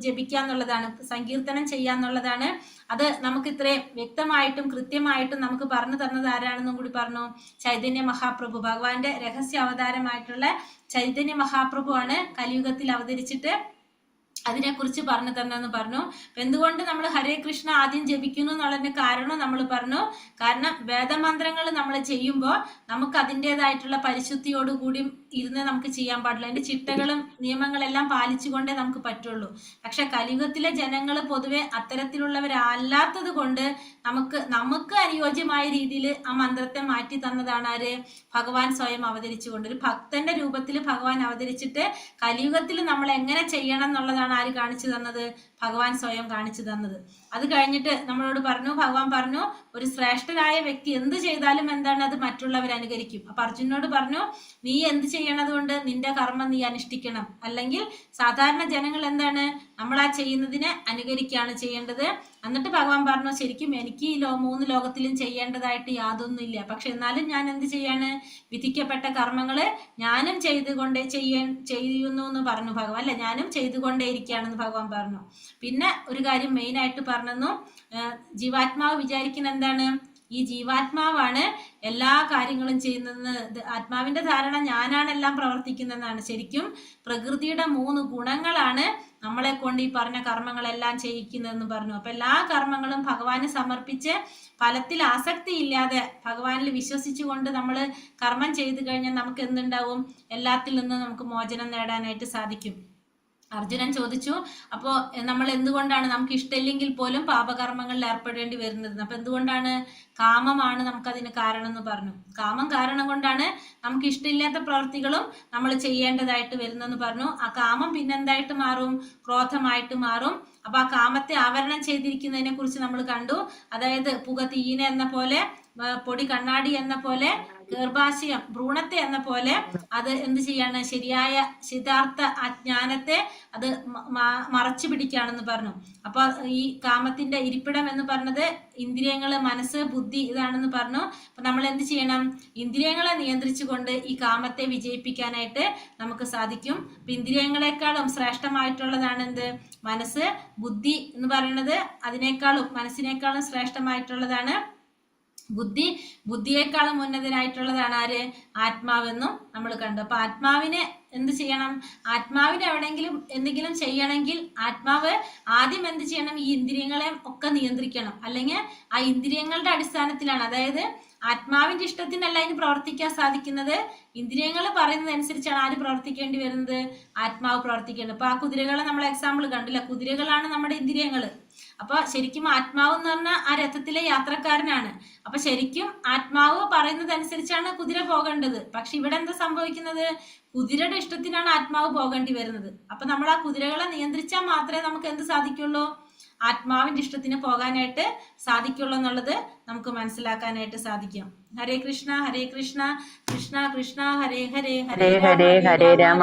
ജപിക്കാന്നുള്ളതാണ്, സങ്കീർത്തനം ചെയ്യാന്നുള്ളതാണ്. അത് നമുക്ക് ഇത്രയും വ്യക്തമായിട്ടും കൃത്യമായിട്ടും നമുക്ക് പറഞ്ഞു തന്നത് ആരാണെന്നും കൂടി പറഞ്ഞു. ചൈതന്യ മഹാപ്രഭു, ഭഗവാന്റെ രഹസ്യ അവതാരമായിട്ടുള്ള ചൈതന്യ മഹാപ്രഭു ആണ് കലിയുഗത്തിൽ അവതരിച്ചിട്ട് അതിനെക്കുറിച്ച് പറഞ്ഞു തന്നെന്ന് പറഞ്ഞു. എന്തുകൊണ്ട് നമ്മൾ ഹരേ കൃഷ്ണ ആദ്യം ജപിക്കുന്നു എന്നുള്ളതിന്റെ കാരണം നമ്മൾ പറഞ്ഞു. കാരണം വേദമന്ത്രങ്ങൾ നമ്മൾ ചെയ്യുമ്പോൾ നമുക്ക് അതിൻ്റെതായിട്ടുള്ള പരിശുദ്ധിയോടുകൂടി ഇരുന്ന് നമുക്ക് ചെയ്യാൻ പാടില്ല. അതിന്റെ ചിട്ടകളും നിയമങ്ങളെല്ലാം പാലിച്ചുകൊണ്ടേ നമുക്ക് പറ്റുള്ളൂ. പക്ഷെ കലിയുഗത്തിലെ ജനങ്ങൾ പൊതുവെ അത്തരത്തിലുള്ളവരല്ലാത്തത് കൊണ്ട് നമുക്ക് അനുയോജ്യമായ രീതിയിൽ ആ മന്ത്രത്തെ മാറ്റി തന്നതാണ് ആര്? ഭഗവാൻ സ്വയം അവതരിച്ചുകൊണ്ട്. ഒരു ഭക്തന്റെ രൂപത്തിൽ ഭഗവാൻ അവതരിച്ചിട്ട് കലിയുഗത്തിൽ നമ്മൾ എങ്ങനെ ചെയ്യണം എന്നുള്ളതാണ് ആര് കാണിച്ചു തന്നത്? ഭഗവാൻ സ്വയം കാണിച്ചു തന്നത്. അത് കഴിഞ്ഞിട്ട് നമ്മളോട് പറഞ്ഞു, ഭഗവാൻ പറഞ്ഞു, ഒരു ശ്രേഷ്ഠനായ വ്യക്തി എന്ത് ചെയ്താലും എന്താണ്? അത് മറ്റുള്ളവർ അനുകരിക്കും. അപ്പൊ അർജുനോട് പറഞ്ഞു, നീ എന്ത് ചെയ്യണത് കൊണ്ട്? നിന്റെ കർമ്മം നീ അനുഷ്ഠിക്കണം. അല്ലെങ്കിൽ സാധാരണ ജനങ്ങൾ എന്താണ്? നമ്മൾ ആ ചെയ്യുന്നതിനെ അനുകരിക്കുകയാണ് ചെയ്യേണ്ടത്. എന്നിട്ട് ഭഗവാൻ പറഞ്ഞു, ശരിക്കും എനിക്ക് ഈ 3 ലോകത്തിലും ചെയ്യേണ്ടതായിട്ട് യാതൊന്നുമില്ല. പക്ഷെ എന്നാലും ഞാൻ എന്ത് ചെയ്യാണ്? വിധിക്കപ്പെട്ട കർമ്മങ്ങള് ഞാനും ചെയ്യുന്നു എന്ന് പറഞ്ഞു ഭഗവാൻ. അല്ലെ, ഞാനും ചെയ്തുകൊണ്ടേ ഇരിക്കുകയാണെന്ന് ഭഗവാൻ പറഞ്ഞു. പിന്നെ ഒരു കാര്യം മെയിൻ ആയിട്ട് പറഞ്ഞു, ജീവാത്മാവ് വിചാരിക്കുന്ന എന്താണ്? ഈ ജീവാത്മാവാണ് എല്ലാ കാര്യങ്ങളും ചെയ്യുന്നത്. ആത്മാവിന്റെ ധാരണ ഞാനാണ് എല്ലാം പ്രവർത്തിക്കുന്നതെന്നാണ്. ശരിക്കും പ്രകൃതിയുടെ 3 ഗുണങ്ങളാണ് നമ്മളെ കൊണ്ട് ഈ പറഞ്ഞ കർമ്മങ്ങളെല്ലാം ചെയ്യിക്കുന്നതെന്ന് പറഞ്ഞു. അപ്പൊ എല്ലാ കർമ്മങ്ങളും ഭഗവാന് സമർപ്പിച്ച് ഫലത്തിൽ ആസക്തി ഇല്ലാതെ ഭഗവാനിൽ വിശ്വസിച്ചുകൊണ്ട് നമ്മൾ കർമ്മം ചെയ്തു കഴിഞ്ഞാൽ നമുക്ക് എന്തുണ്ടാവും? എല്ലാത്തിൽ നിന്നും നമുക്ക് മോചനം നേടാനായിട്ട് സാധിക്കും. അർജുനൻ ചോദിച്ചു, അപ്പോൾ നമ്മൾ എന്തുകൊണ്ടാണ് നമുക്ക് ഇഷ്ടമില്ലെങ്കിൽ പോലും പാപകർമ്മങ്ങളിൽ ഏർപ്പെടേണ്ടി വരുന്നത്? അപ്പൊ എന്തുകൊണ്ടാണ്? കാമമാണ് നമുക്കതിന് കാരണം എന്ന് പറഞ്ഞു. കാമം കാരണം കൊണ്ടാണ് നമുക്ക് ഇഷ്ടമില്ലാത്ത പ്രവൃത്തികളും നമ്മൾ ചെയ്യേണ്ടതായിട്ട് വരുന്നെന്ന് പറഞ്ഞു. ആ കാമം പിന്നെന്തായിട്ട് മാറും? ക്രോധമായിട്ട് മാറും. അപ്പൊ ആ കാമത്തെ ആവരണം ചെയ്തിരിക്കുന്നതിനെ കുറിച്ച് നമ്മൾ കണ്ടു. അതായത് പുക തീയിനെ എന്ന പോലെ, പൊടി കണ്ണാടി എന്ന പോലെ, ഗർഭാശയം ഭ്രൂണത്തെ എന്ന പോലെ അത് എന്ത് ചെയ്യാണ്? ശരിയായ സിദ്ധാർത്ഥ അജ്ഞാനത്തെ അത് മറച്ചു പിടിക്കുകയാണെന്ന് പറഞ്ഞു. അപ്പൊ ഈ കാമത്തിന്റെ ഇരിപ്പിടം എന്ന് പറഞ്ഞത് ഇന്ദ്രിയങ്ങള്, മനസ്സ്, ബുദ്ധി ഇതാണെന്ന് പറഞ്ഞു. അപ്പൊ നമ്മൾ എന്ത് ചെയ്യണം? ഇന്ദ്രിയങ്ങളെ നിയന്ത്രിച്ചുകൊണ്ട് ഈ കാമത്തെ വിജയിപ്പിക്കാനായിട്ട് നമുക്ക് സാധിക്കും. അപ്പൊ ഇന്ദ്രിയങ്ങളെക്കാളും ശ്രേഷ്ഠമായിട്ടുള്ളതാണ് എന്ത്? മനസ്സ്. ബുദ്ധി എന്ന് പറയുന്നത് അതിനേക്കാളും, മനസ്സിനേക്കാളും ശ്രേഷ്ഠമായിട്ടുള്ളതാണ് ബുദ്ധി. ബുദ്ധിയേക്കാളും ഉന്നതനായിട്ടുള്ളതാണ് ആര്? ആത്മാവെന്നും നമ്മൾ കണ്ടു. അപ്പൊ ആത്മാവിനെ എന്ത് ചെയ്യണം? ആത്മാവിന് എവിടെയെങ്കിലും എന്തെങ്കിലും ചെയ്യണമെങ്കിൽ ആത്മാവ് ആദ്യം എന്ത് ചെയ്യണം? ഈ ഇന്ദ്രിയങ്ങളെ ഒക്കെ നിയന്ത്രിക്കണം. അല്ലെങ്കിൽ ആ ഇന്ദ്രിയങ്ങളുടെ അടിസ്ഥാനത്തിലാണ്, അതായത് ആത്മാവിന്റെ ഇഷ്ടത്തിനല്ല അതിന് പ്രവർത്തിക്കാൻ സാധിക്കുന്നത്. ഇന്ദ്രിയങ്ങൾ പറയുന്നതനുസരിച്ചാണ് ആര് പ്രവർത്തിക്കേണ്ടി വരുന്നത്? ആത്മാവ് പ്രവർത്തിക്കേണ്ടത്. അപ്പൊ ആ കുതിരകളെ നമ്മൾ എക്സാമ്പിൾ കണ്ടില്ല, കുതിരകളാണ് നമ്മുടെ ഇന്ദ്രിയങ്ങൾ. അപ്പൊ ശരിക്കും ആത്മാവ് എന്ന് പറഞ്ഞാൽ ആ രഥത്തിലെ യാത്രക്കാരനാണ്. അപ്പൊ ശരിക്കും ആത്മാവ് പറയുന്നതനുസരിച്ചാണ് കുതിര പോകേണ്ടത്. പക്ഷെ ഇവിടെ എന്താ സംഭവിക്കുന്നത്? കുതിരയുടെ ഇഷ്ടത്തിനാണ് ആത്മാവ് പോകേണ്ടി വരുന്നത്. അപ്പൊ നമ്മൾ ആ കുതിരകളെ നിയന്ത്രിച്ചാൽ മാത്രമേ നമുക്ക് എന്ത് സാധിക്കുള്ളൂ? ആത്മാവിന്റെ ഇഷ്ടത്തിന് പോകാനായിട്ട് സാധിക്കുള്ളൂ എന്നുള്ളത് നമുക്ക് മനസ്സിലാക്കാനായിട്ട് സാധിക്കും. ഹരേ കൃഷ്ണ ഹരേ കൃഷ്ണ, കൃഷ്ണ കൃഷ്ണ ഹരേ ഹരേ, ഹരേ രാമ ഹരേ രാമ.